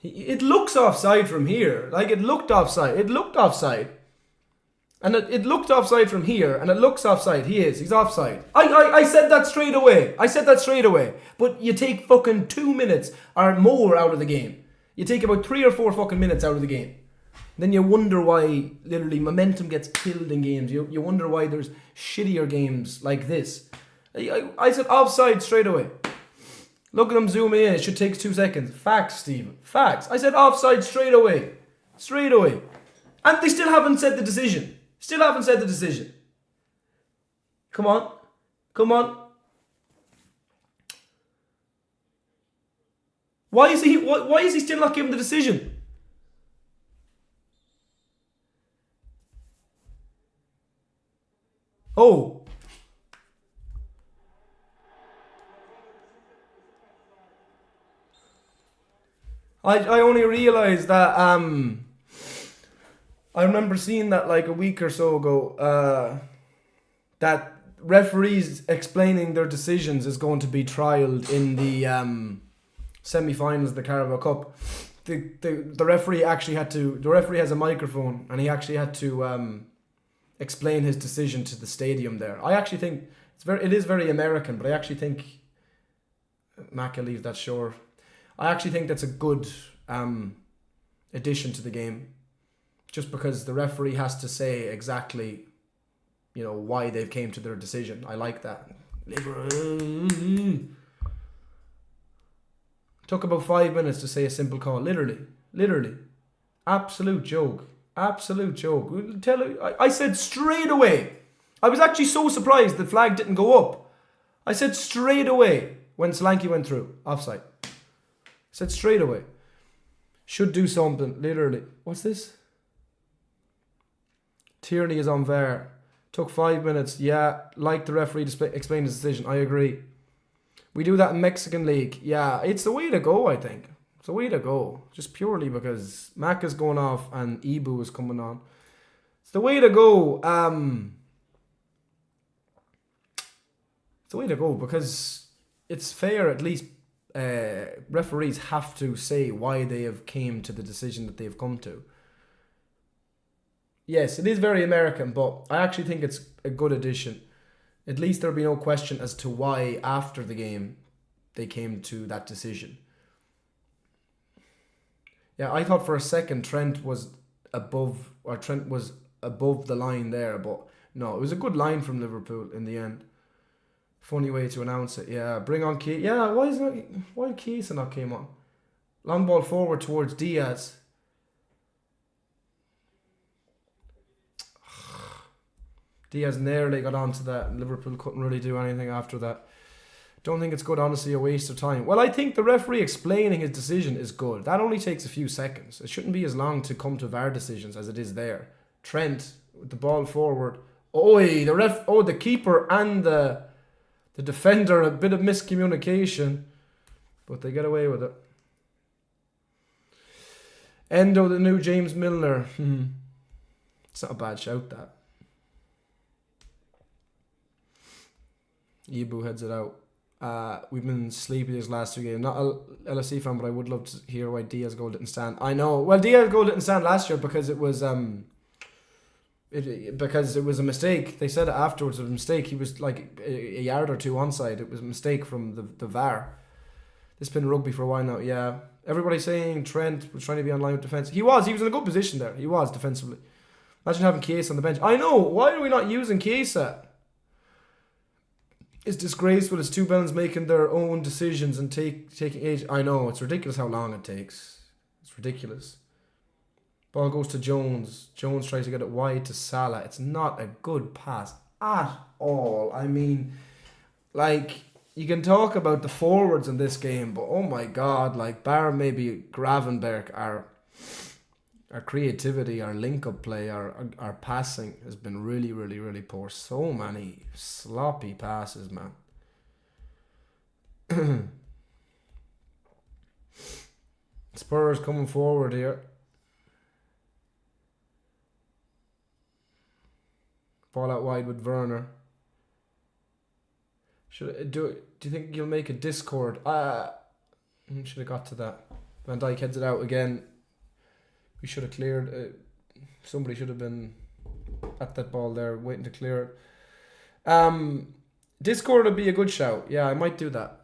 It looks offside from here. Like, it looked offside. It looked offside. And it looked offside from here, and it looks offside. He's offside. I said that straight away. But you take fucking 2 minutes or more out of the game. You take about 3 or 4 fucking minutes out of the game. Then you wonder why, literally, momentum gets killed in games. You wonder why there's shittier games like this. I said offside straight away. Look at them zooming in. It should take 2 seconds. Facts, Stephen. Facts. I said offside straight away. And they still haven't said the decision. Come on. Why is he still not giving the decision? Oh. I only realised that I remember seeing that like a week or so ago, that referees explaining their decisions is going to be trialled in the semi-finals of the Carabao Cup. The referee actually had to. The referee has a microphone, and he actually had to explain his decision to the stadium there. I actually think it is very American, but I actually think Mac will leave that short. I actually think that's a good addition to the game. Just because the referee has to say exactly, why they've came to their decision. I like that. Took about 5 minutes to say a simple call. Literally. Absolute joke. I said straight away. I was actually so surprised the flag didn't go up. I said straight away when Solanke went through. Offside. I said straight away. Should do something. Literally. What's this? Tierney is on VAR. Took 5 minutes. Yeah, like the referee to explain his decision. I agree. We do that in Mexican League. Yeah, it's the way to go, I think. It's the way to go. Just purely because Mac is going off and Ibu is coming on. It's the way to go. It's the way to go because it's fair. At least referees have to say why they have came to the decision that they've come to. Yes, it is very American, but I actually think it's a good addition. At least there'll be no question as to why after the game they came to that decision. Yeah, I thought for a second Trent was above the line there, but no, it was a good line from Liverpool in the end. Funny way to announce it. Yeah, bring on Key. Yeah, why Chiesa not came on? Long ball forward towards Diaz. Diaz nearly got onto that. Liverpool couldn't really do anything after that. Don't think it's good, honestly, a waste of time. Well, I think the referee explaining his decision is good. That only takes a few seconds. It shouldn't be as long to come to VAR decisions as it is there. Trent with the ball forward. The keeper and the defender, a bit of miscommunication, but they get away with it. Endo, the new James Milner. It's not a bad shout, that. Ibu heads it out. We've been sleepy these last 2 games. Not a LSC fan, but I would love to hear why Diaz goal didn't stand. I know. Well, Diaz goal didn't stand last year because it was because it was a mistake. They said it afterwards. It was a mistake. He was like a yard or two onside. It was a mistake from the VAR. This has been rugby for a while now. Yeah, everybody's saying Trent was trying to be on line with defence. He was in a good position there. He was defensively. Imagine having Chiesa on the bench. I know. Why are we not using Chiesa? It's disgraceful. It's two Bellens making their own decisions and taking age. I know, it's ridiculous how long it takes. It's ridiculous. Ball goes to Jones. Jones tries to get it wide to Salah. It's not a good pass at all. I mean, like, you can talk about the forwards in this game, but oh my God, like, bar maybe Gravenberg, our creativity, our link-up play, our passing has been really, really, really poor. So many sloppy passes, man. Spurs coming forward here. Ball out wide with Werner. Do you think you'll make a Discord? Should have got to that. Van Dijk heads it out again. We should have cleared. Somebody should have been at that ball there, waiting to clear it. Discord would be a good shout. Yeah, I might do that.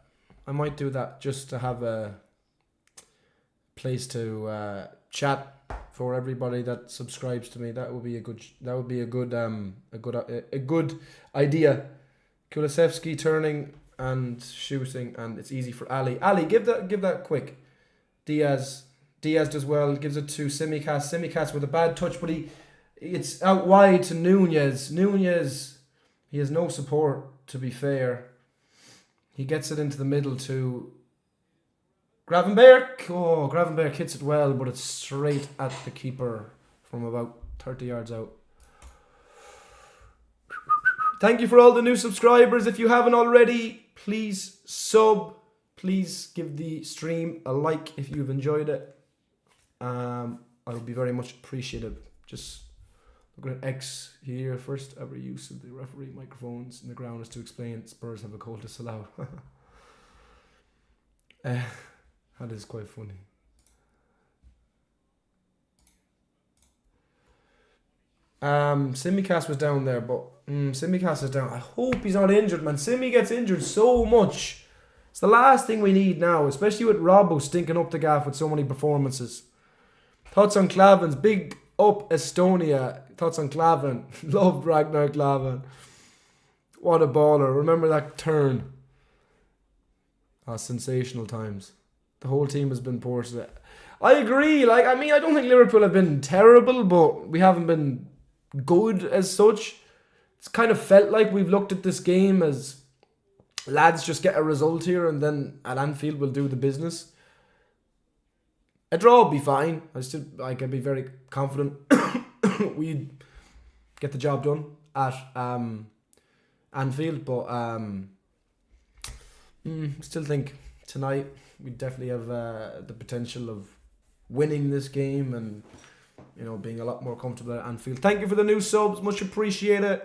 Just to have a place to chat for everybody that subscribes to me. That would be a good. A good idea. Kulusevski turning and shooting, and it's easy for Ali. Ali, give that quick. Diaz does well. Gives it to Simicast. Simicast with a bad touch, but it's out wide to Nunez. He has no support, to be fair. He gets it into the middle to Gravenberch. Oh, Gravenberch hits it well, but it's straight at the keeper from about 30 yards out. Thank you for all the new subscribers. If you haven't already, please sub. Please give the stream a like if you've enjoyed it. I would be very much appreciative. Just look at X here. First ever use of the referee microphones in the ground is to explain Spurs have a goal disallowed. That is quite funny. Simicast was down there, but Simicast is down. I hope he's not injured, man. Simi gets injured so much. It's the last thing we need now, especially with Robbo stinking up the gaff with so many performances. Thoughts on Klavan's big up Estonia. Thoughts on Klavan. Loved Ragnar Klavan. What a baller. Remember that turn. Sensational times. The whole team has been poor today. I agree. I don't think Liverpool have been terrible, but we haven't been good as such. It's kind of felt like we've looked at this game as lads just get a result here and then at Anfield we'll do the business. A draw will be fine. I'd be very confident we'd get the job done at Anfield, but still think tonight we definitely have the potential of winning this game and being a lot more comfortable at Anfield. Thank you for the new subs, much appreciated.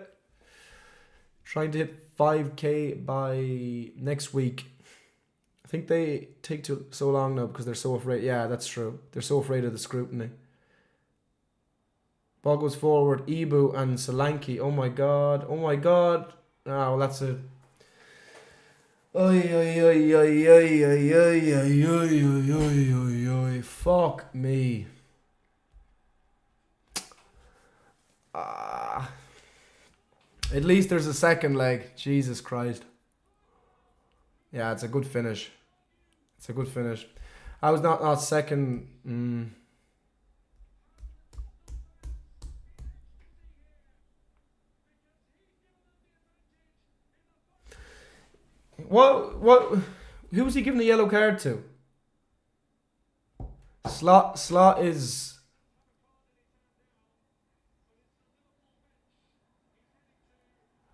Trying to hit 5k by next week. I think they take so long now because they're so afraid. Yeah, that's true. They're so afraid of the scrutiny. Ball goes forward. Ibu and Solanke. Oh my god. Oh, well, that's it. Fuck me. At least there's a second leg. Jesus Christ. Yeah, it's a good finish. I was not second. What? Who was he giving the yellow card to? Slot is.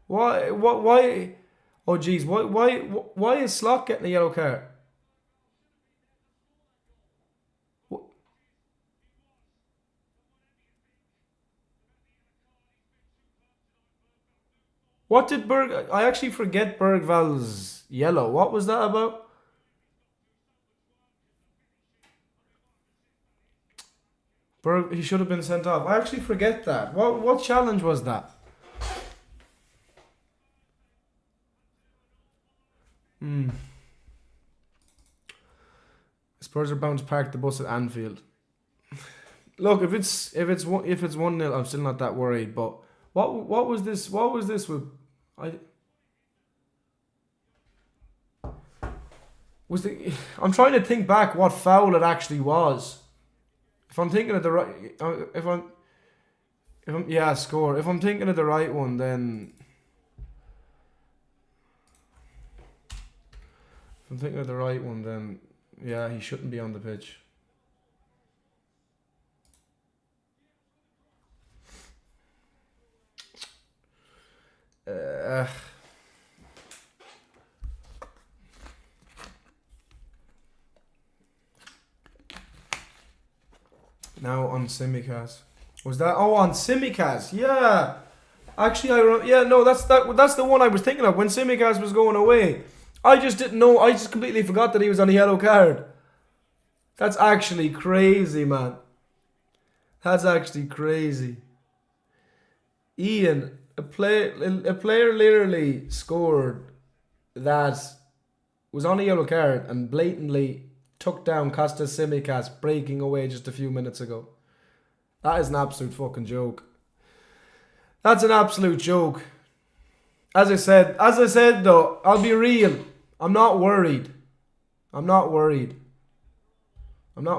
Why? Oh geez, why is Slot getting a yellow card? What did I actually forget Bergval's yellow. What was that about? He should have been sent off. I actually forget that. What challenge was that? Spurs are bound to park the bus at Anfield. Look, if it's 1-0, I'm still not that worried. But what was this? What was this with? I'm trying to think back what foul it actually was. If I'm thinking of the right, score. If I'm thinking of the right one, then. I'm thinking of the right one, then yeah, he shouldn't be on the pitch. Now on Simicast. Was that? Oh, on Simicast. Yeah. Actually, that's the one I was thinking of when Simicast was going away. I just didn't know. I just completely forgot that he was on a yellow card. That's actually crazy, man. That's actually crazy. Ian, a player literally scored that was on a yellow card and blatantly took down Costas Tsimikas breaking away just a few minutes ago. That is an absolute fucking joke. That's an absolute joke. As I said though, I'll be real. I'm not worried. I'm not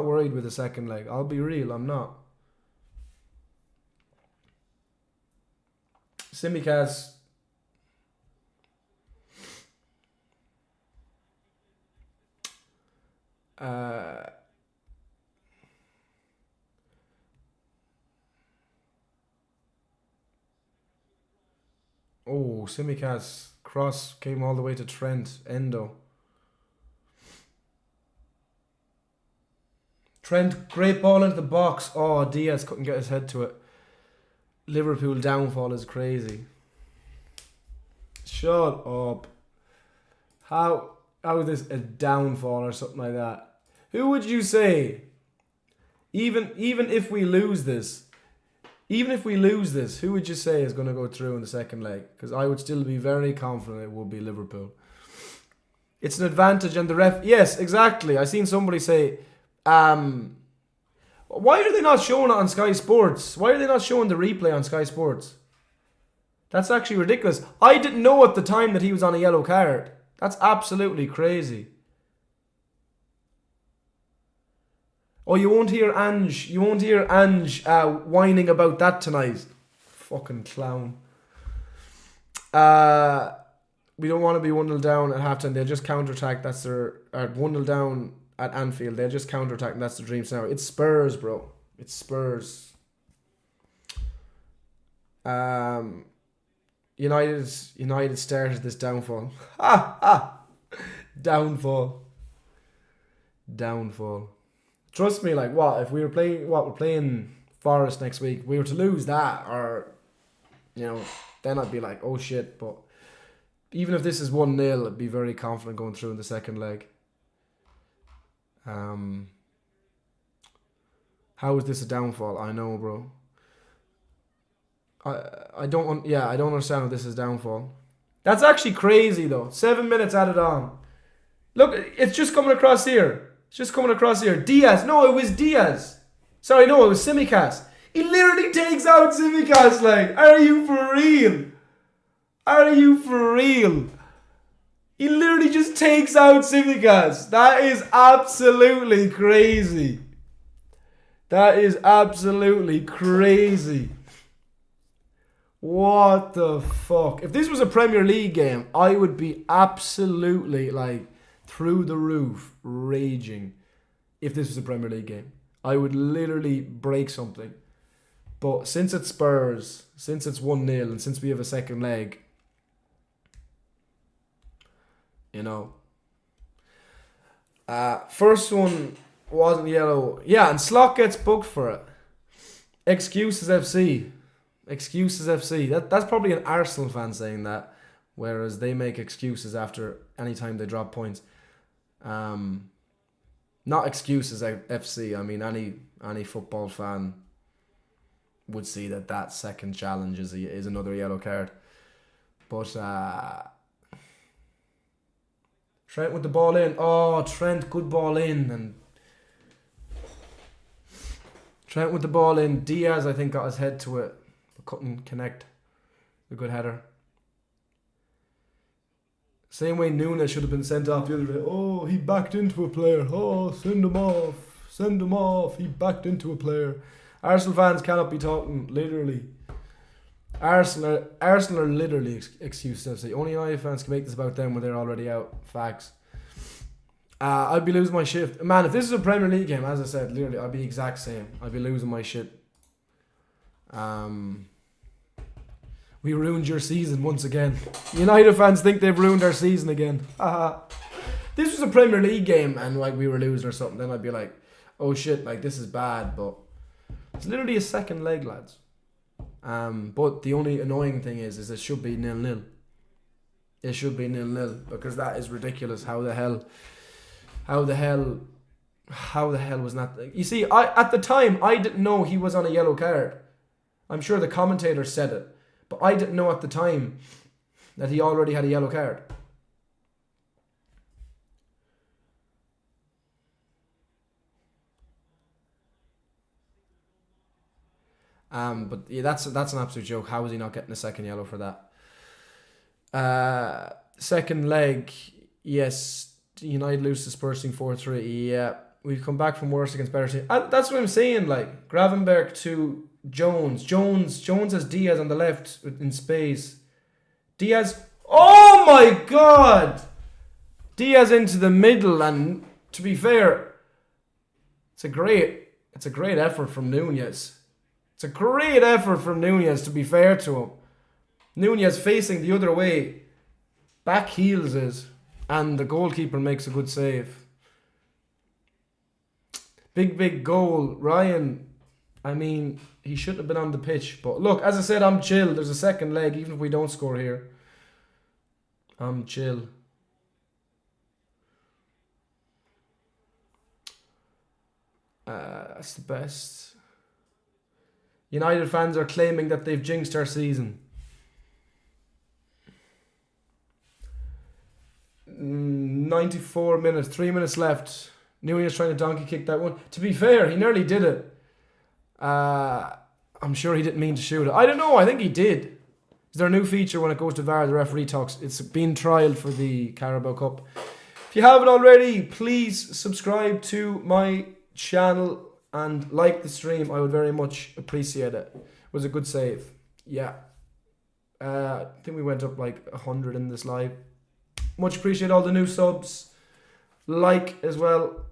worried with the second leg. I'll be real, I'm not. Tsimikas. Tsimikas cross came all the way to Trent. Endo. Trent, great ball into the box. Oh, Diaz couldn't get his head to it. Liverpool downfall is crazy. Shut up. How is this a downfall or something like that? Who would you say? Even if we lose this, who would you say is going to go through in the second leg? Because I would still be very confident it will be Liverpool. It's an advantage, and the ref. Yes, exactly. I seen somebody say, why are they not showing it on Sky Sports? Why are they not showing the replay on Sky Sports? That's actually ridiculous. I didn't know at the time that he was on a yellow card. That's absolutely crazy. Oh, you won't hear Ange whining about that tonight. Fucking clown. We don't want to be 1-0 down at halftime. They'll just counter-attack. That's their... 1-0 down at Anfield. They'll just counter-attack, and that's the dream scenario. It's Spurs, bro. It's Spurs. United started this downfall. Downfall. Trust me, like, what if we're playing Forest next week? We were to lose that, or then I'd be like, oh shit. But even if this is 1-0, I'd be very confident going through in the second leg. How is this a downfall? I know, bro. I don't understand how this is downfall. That's actually crazy though. 7 minutes added on. Look, it's just coming across here. Diaz. No, it was Diaz. Sorry, no, it was Tsimikas. He literally takes out Tsimikas. Like, are you for real? He literally just takes out Tsimikas. That is absolutely crazy. What the fuck? If this was a Premier League game, I would be absolutely like through the roof raging. If this was a Premier League game, I would literally break something. But since it's Spurs, since it's 1-0, and since we have a second leg, first one wasn't yellow. Yeah, and Slot gets booked for it. Excuses FC. That's probably an Arsenal fan saying that, whereas they make excuses after any time they drop points. Not excuses FC. I mean, any football fan would see that second challenge is another yellow card. But Trent with the ball in. Oh, Trent, good ball in. And Trent with the ball in. Diaz, I think, got his head to it, but couldn't connect. A good header. Same way Nunes should have been sent off the other day. Oh, he backed into a player. Oh, send him off. He backed into a player. Arsenal fans cannot be talking literally. Arsenal are literally excuses. Only United fans can make this about them when they're already out. Facts. I'd be losing my shit. Man, if this is a Premier League game, as I said, literally, I'd be exact same. I'd be losing my shit. We ruined your season once again. United fans think they've ruined our season again. This was a Premier League game and like we were losing or something, then I'd be like, oh shit, like this is bad, but it's literally a second leg, lads. But the only annoying thing is it should be 0-0. It should be 0-0 because that is ridiculous. How the hell How the hell was that? You see, at the time, I didn't know he was on a yellow card. I'm sure the commentator said it. But I didn't know at the time that he already had a yellow card. But yeah, that's an absolute joke. How is he not getting a second yellow for that? Second leg, yes. United lose to Spurs 4-3. Yeah, we've come back from worse against better teams. That's what I'm saying. Like Gravenberch to Jones. Jones has Diaz on the left in space. Diaz. Oh my God! Diaz into the middle, and to be fair, it's a great effort from Nunez. It's a great effort from Nunez, to be fair to him. Nunez facing the other way, back heels it, and the goalkeeper makes a good save. Big goal. Ryan, I mean, he shouldn't have been on the pitch. But look, as I said, I'm chill. There's a second leg, even if we don't score here. I'm chill. That's the best. United fans are claiming that they've jinxed our season. 94 minutes, 3 minutes left. Nunez trying to donkey kick that one. To be fair, he nearly did it. I'm sure he didn't mean to shoot it. I don't know, I think he did. Is there a new feature when it goes to VAR, the referee talks? It's been trialled for the Carabao Cup. If you haven't already, please subscribe to my channel and like the stream. I would very much appreciate it. It was a good save. Yeah. I think we went up like 100 in this live. Much appreciate all the new subs. Like as well.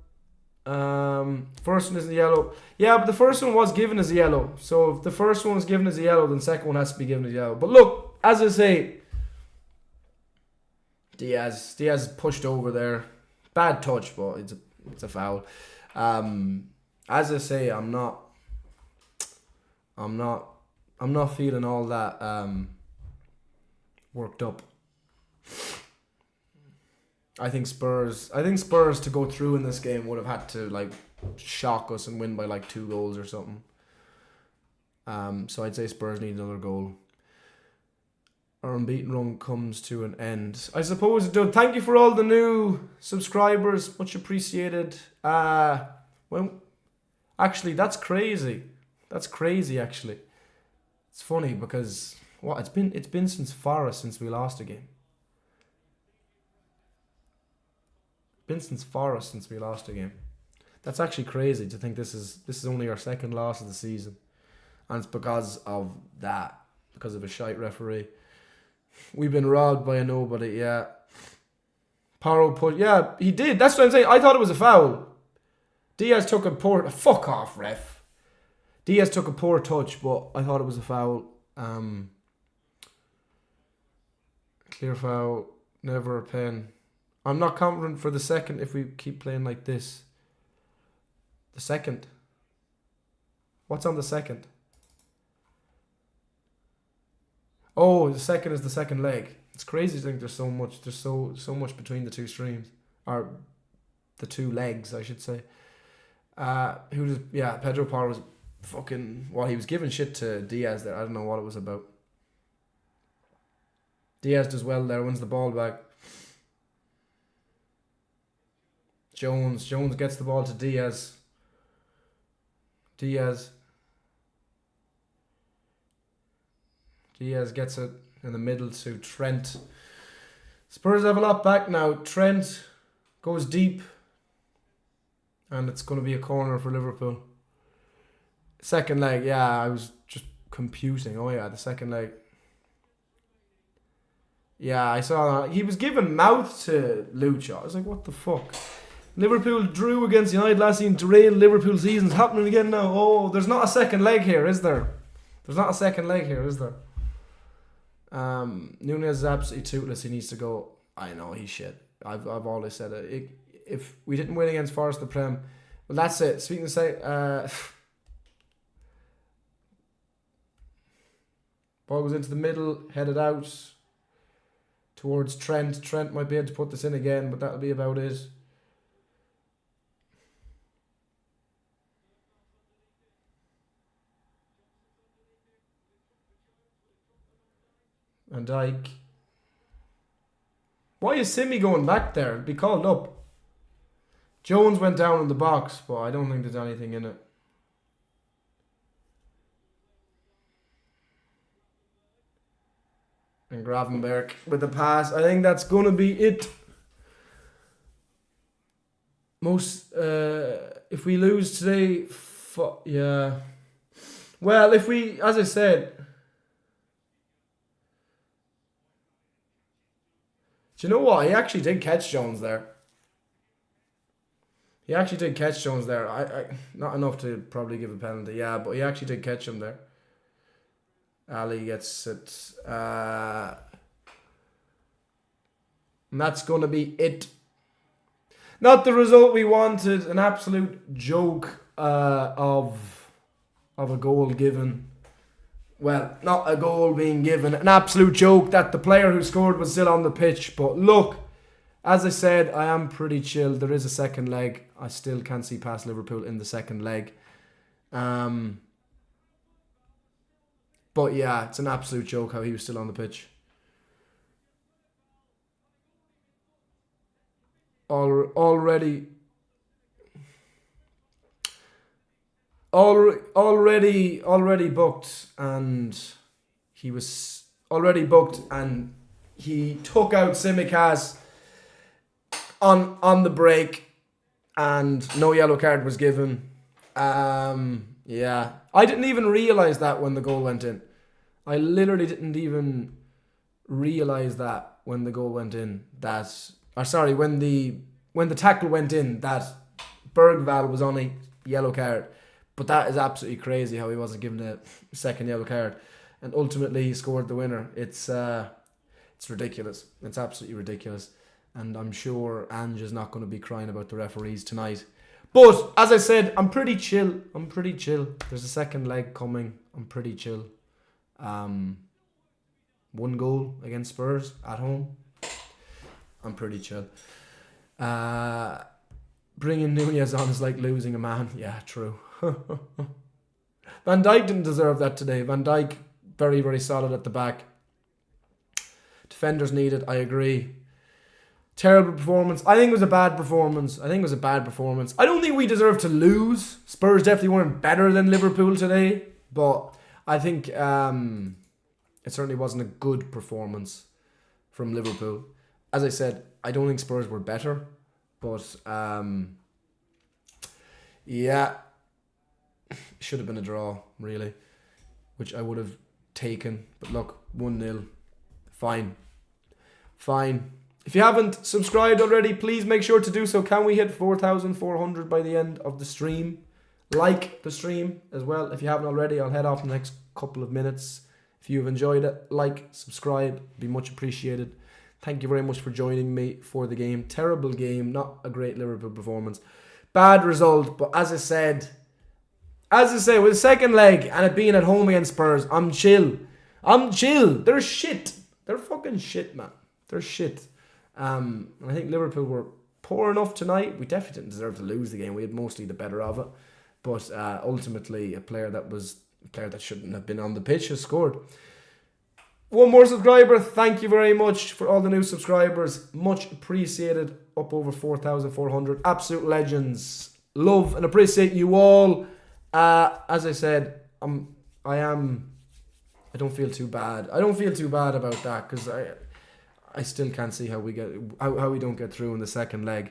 First one is the yellow. Yeah, but the first one was given as a yellow. So if the first one was given as a yellow, then the second one has to be given as a yellow. But look, as I say, Diaz pushed over there. Bad touch, but it's a foul. As I say, I'm not feeling all that worked up. I think Spurs to go through in this game would have had to like shock us and win by like 2 goals or something. So I'd say Spurs need another goal. Our unbeaten run comes to an end. I suppose it does. Thank you for all the new subscribers. Much appreciated. Actually, that's crazy. That's crazy. Actually, it's funny because it's been since Forest since we lost a game. Since Forest since we lost a game. That's actually crazy to think this is only our second loss of the season, and it's because of that, because of a shite referee. We've been robbed by a nobody. Yeah, Paro put. Yeah, he did. That's what I'm saying. I thought it was a foul. Diaz took a poor. Fuck off, ref. Diaz took a poor touch, but I thought it was a foul. Clear foul. Never a pen. I'm not confident for the second if we keep playing like this. The second. What's on the second? Oh, the second is the second leg. It's crazy to think there's so much between the two streams. Or the two legs, I should say. Pedro Porro was fucking... Well, he was giving shit to Diaz there. I don't know what it was about. Diaz does well there, wins the ball back. Jones gets the ball to Diaz. Diaz gets it in the middle to Trent. Spurs have a lot back now. Trent goes deep. And it's going to be a corner for Liverpool. Second leg, yeah, I was just computing. Oh yeah, the second leg. Yeah, I saw that. He was giving mouth to Lucha. I was like, what the fuck? Liverpool drew against United last season. Derailed Liverpool season's happening again now. Oh, there's not a second leg here, is there? There's not a second leg here, is there? Nunez is absolutely toothless. He needs to go. I know, he's shit. I've always said it. If we didn't win against Forest the Prem, well, that's it. Speaking of say, ball goes into the middle, headed out towards Trent. Trent might be able to put this in again, but that'll be about it. Van Dijk. Why is Simi going back there? Be called up. Jones went down in the box, but I don't think there's anything in it. And Gravenberg with the pass. I think that's going to be it. If we lose today, yeah. Well, if we, as I said, do you know what? He actually did catch Jones there. I not enough to probably give a penalty, yeah, but he actually did catch him there. Ali gets it. And that's going to be it. Not the result we wanted. An absolute joke of a goal given. Well, not a goal being given. An absolute joke that the player who scored was still on the pitch. But look, as I said, I am pretty chill. There is a second leg. I still can't see past Liverpool in the second leg. But yeah, it's an absolute joke how he was still on the pitch. Already booked, and he was already booked, and he took out Tsimikas on the break, and no yellow card was given. Yeah, I didn't even realize that when the goal went in. I literally didn't even realize that when the goal went in. When the tackle went in, that Bergvall was on a yellow card. But that is absolutely crazy how he wasn't given a second yellow card, and ultimately he scored the winner. It's ridiculous. It's absolutely ridiculous, and I'm sure Ange is not going to be crying about the referees tonight. But as I said, I'm pretty chill. There's a second leg coming. I'm pretty chill. 1 goal against Spurs at home. I'm pretty chill. Bringing Nunez on is like losing a man. Yeah, true. Van Dijk didn't deserve that today. Van Dijk, very, very solid at the back. Defenders needed, I agree. Terrible performance. I think it was a bad performance. I don't think we deserve to lose. Spurs definitely weren't better than Liverpool today. But I think it certainly wasn't a good performance from Liverpool. As I said, I don't think Spurs were better. But, yeah. Should have been a draw, really. Which I would have taken. But look, 1-0. Fine. If you haven't subscribed already, please make sure to do so. Can we hit 4,400 by the end of the stream? Like the stream as well. If you haven't already, I'll head off in the next couple of minutes. If you've enjoyed it, like, subscribe. Be much appreciated. Thank you very much for joining me for the game. Terrible game. Not a great Liverpool performance. Bad result. But as I said, with the second leg and it being at home against Spurs, I'm chill. They're shit. They're fucking shit, man. They're shit. I think Liverpool were poor enough tonight. We definitely didn't deserve to lose the game. We had mostly the better of it. But ultimately, a player that shouldn't have been on the pitch has scored. One more subscriber. Thank you very much for all the new subscribers. Much appreciated. Up over 4,400. Absolute legends. Love and appreciate you all. As I said, I don't feel too bad. I don't feel too bad about that because I still can't see how we don't get through in the second leg.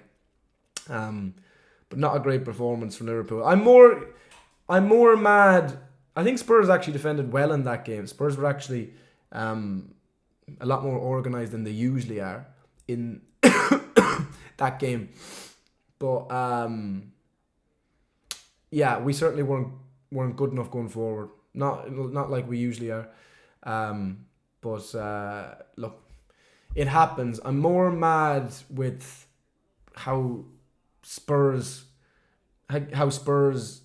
But not a great performance from Liverpool. I'm more mad. I think Spurs actually defended well in that game. Spurs were actually a lot more organised than they usually are in that game. But yeah, we certainly weren't good enough going forward. Not like we usually are. But look, it happens. I'm more mad with how Spurs Bergvall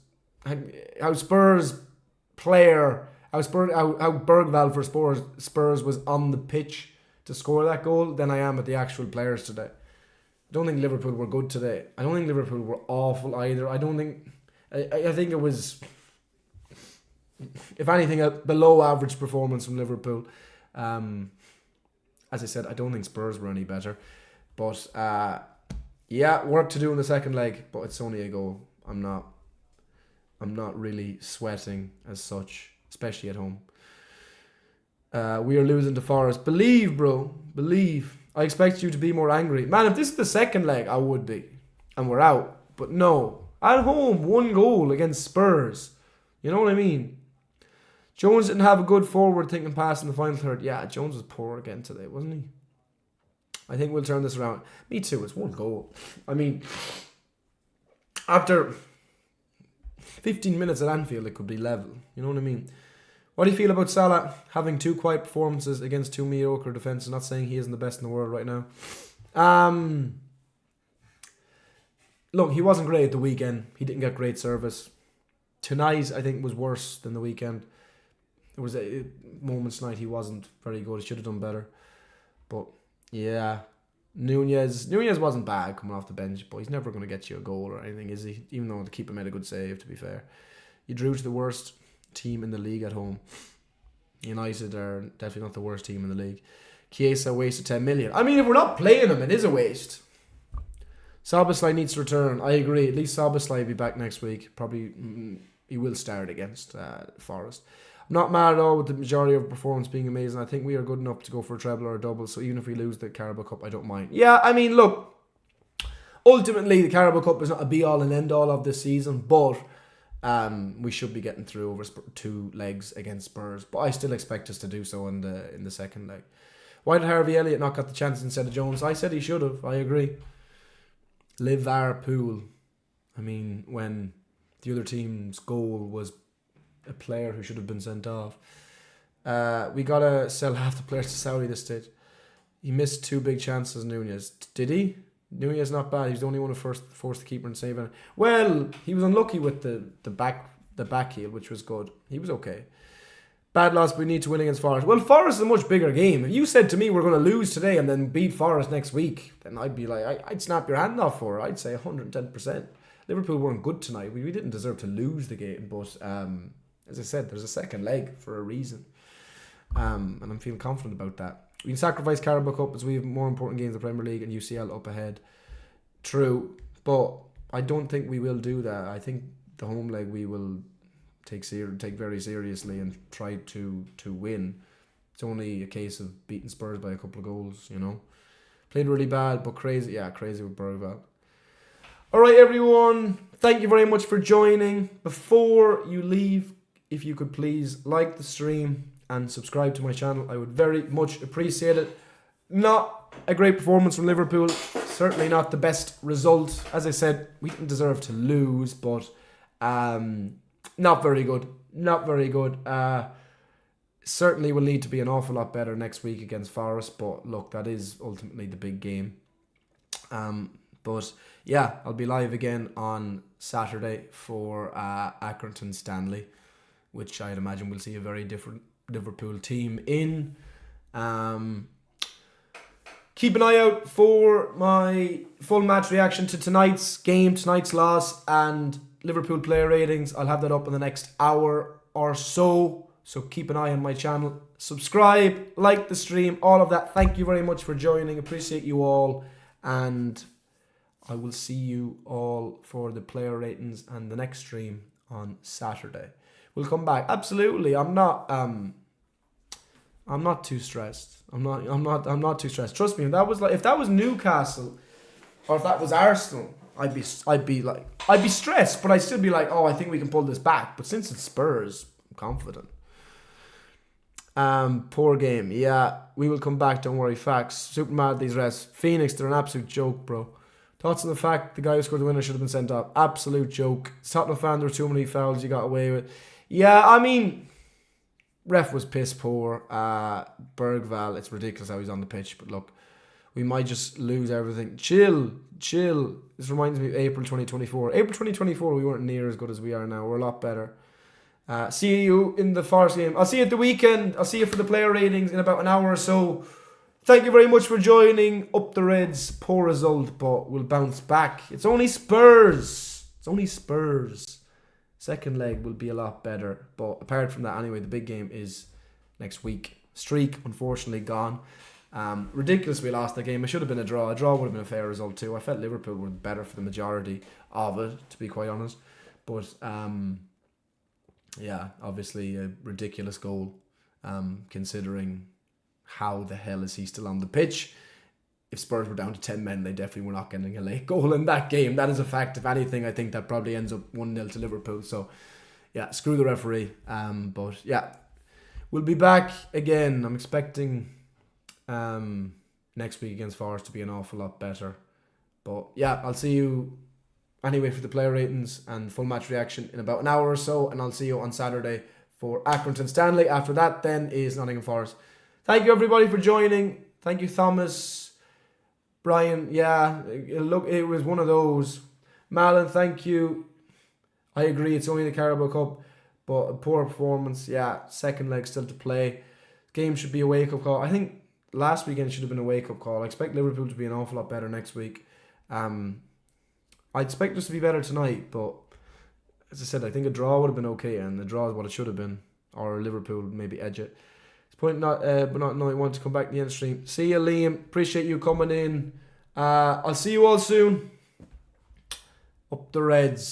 for Spurs was on the pitch to score that goal than I am at the actual players today. I don't think Liverpool were good today. I don't think Liverpool were awful either. I think it was, if anything, a below average performance from Liverpool. As I said, I don't think Spurs were any better. But, yeah, work to do in the second leg, but it's only a goal. I'm not really sweating as such, especially at home. We are losing to Forest. Believe, bro. Believe. I expect you to be more angry. Man, if this is the second leg, I would be. And we're out. But no. At home, 1 goal against Spurs. You know what I mean? Jones didn't have a good forward-thinking pass in the final third. Yeah, Jones was poor again today, wasn't he? I think we'll turn this around. Me too. It's 1 goal. I mean, after 15 minutes at Anfield, it could be level. You know what I mean? What do you feel about Salah having 2 quiet performances against 2 mediocre defences? Not saying he isn't the best in the world right now. Look, he wasn't great at the weekend. He didn't get great service. Tonight, I think, was worse than the weekend. There was a moments tonight he wasn't very good. He should have done better. But, yeah. Nunez wasn't bad coming off the bench, but he's never going to get you a goal or anything, is he? Even though the keeper made a good save, to be fair. You drew to the worst team in the league at home. United are definitely not the worst team in the league. Chiesa wasted 10 million. I mean, if we're not playing him, it is a waste. Szoboszlai needs to return. I agree. At least Szoboszlai will be back next week. Probably he will start against Forest. I'm not mad at all with the majority of performance being amazing. I think we are good enough to go for a treble or a double. So even if we lose the Carabao Cup, I don't mind. Yeah, I mean, look. Ultimately, the Carabao Cup is not a be-all and end-all of this season. But we should be getting through over 2 legs against Spurs. But I still expect us to do so in the second leg. Why did Harvey Elliott not get the chance instead of Jones? I said he should have. I agree. Liverpool. I mean, when the other team's goal was a player who should have been sent off. We got to sell half the players to Saudi this stage. He missed 2 big chances, Nunez. Did he? Nunez not bad. He was the only one who forced the keeper and saved it. Well, he was unlucky with the back heel, which was good. He was okay. Bad loss, but we need to win against Forest. Well, Forest is a much bigger game. If you said to me we're going to lose today and then beat Forest next week, then I'd be like, I'd snap your hand off for it. I'd say 110%. Liverpool weren't good tonight. We didn't deserve to lose the game, but as I said, there's a second leg for a reason. And I'm feeling confident about that. We can sacrifice Carabao Cup as we have more important games in the Premier League and UCL up ahead. True, but I don't think we will do that. I think the home leg we will take very seriously and try to win. It's only a case of beating Spurs by a couple of goals, you know. Played really bad, but crazy. Yeah, crazy with Bergvall. Alright, everyone. Thank you very much for joining. Before you leave, if you could please like the stream and subscribe to my channel, I would very much appreciate it. Not a great performance from Liverpool. Certainly not the best result. As I said, we didn't deserve to lose, but not very good. Not very good. Certainly will need to be an awful lot better next week against Forest, but look, that is ultimately the big game. But yeah, I'll be live again on Saturday for Accrington Stanley, which I'd imagine we'll see a very different Liverpool team in. Keep an eye out for my full match reaction to tonight's game, tonight's loss, and Liverpool player ratings. I'll have that up in the next hour or so. So keep an eye on my channel. Subscribe, like the stream, all of that. Thank you very much for joining. Appreciate you all. And I will see you all for the player ratings and the next stream on Saturday. We'll come back. Absolutely. I'm not too stressed. I'm not too stressed. Trust me, if that was Newcastle or if that was Arsenal, I'd be stressed, but I'd still be like, oh, I think we can pull this back. But since it's Spurs, I'm confident. Poor game. Yeah, we will come back, don't worry. Facts. Super mad these refs. Phoenix, they're an absolute joke, bro. Thoughts on the fact the guy who scored the winner should have been sent off? Absolute joke. Tottenham fan, there were too many fouls you got away with. Yeah, I mean, ref was piss poor. Bergvall, it's ridiculous how he's on the pitch, but look, we might just lose everything. Chill. This reminds me of April 2024. April 2024, we weren't near as good as we are now. We're a lot better. See you in the Forest game. I'll see you at the weekend. I'll see you for the player ratings in about an hour or so. Thank you very much for joining. Up the Reds. Poor result, but we'll bounce back. It's only Spurs. Second leg will be a lot better. But apart from that, anyway, the big game is next week. Streak, unfortunately, gone. Ridiculous we lost that game. It should have been a draw. A draw would have been a fair result too. I felt Liverpool were better for the majority of it, to be quite honest. But yeah, obviously a ridiculous goal, considering how the hell is he still on the pitch. If Spurs were down to 10 men, they definitely were not getting a late goal in that game. That is a fact. If anything, I think that probably ends up 1-0 to Liverpool. So yeah, screw the referee. But yeah, we'll be back again. I'm expecting next week against Forest to be an awful lot better. But yeah, I'll see you anyway for the player ratings and full match reaction in about an hour or so, and I'll see you on Saturday for Accrington Stanley. After that then is Nottingham Forest. Thank you everybody for joining. Thank you Thomas, Brian. Yeah, look, it was one of those. Malin, thank you. I agree, it's only the Carabao Cup, but a poor performance. Yeah, second leg still to play. Game should be a wake-up call. I think last weekend should have been a wake-up call. I expect Liverpool to be an awful lot better next week. I expect us to be better tonight, but as I said, I think a draw would have been okay, and the draw is what it should have been, or Liverpool maybe edge it. It's point not, but not knowing want to come back to the end stream. See you, Liam. Appreciate you coming in. I'll see you all soon. Up the Reds.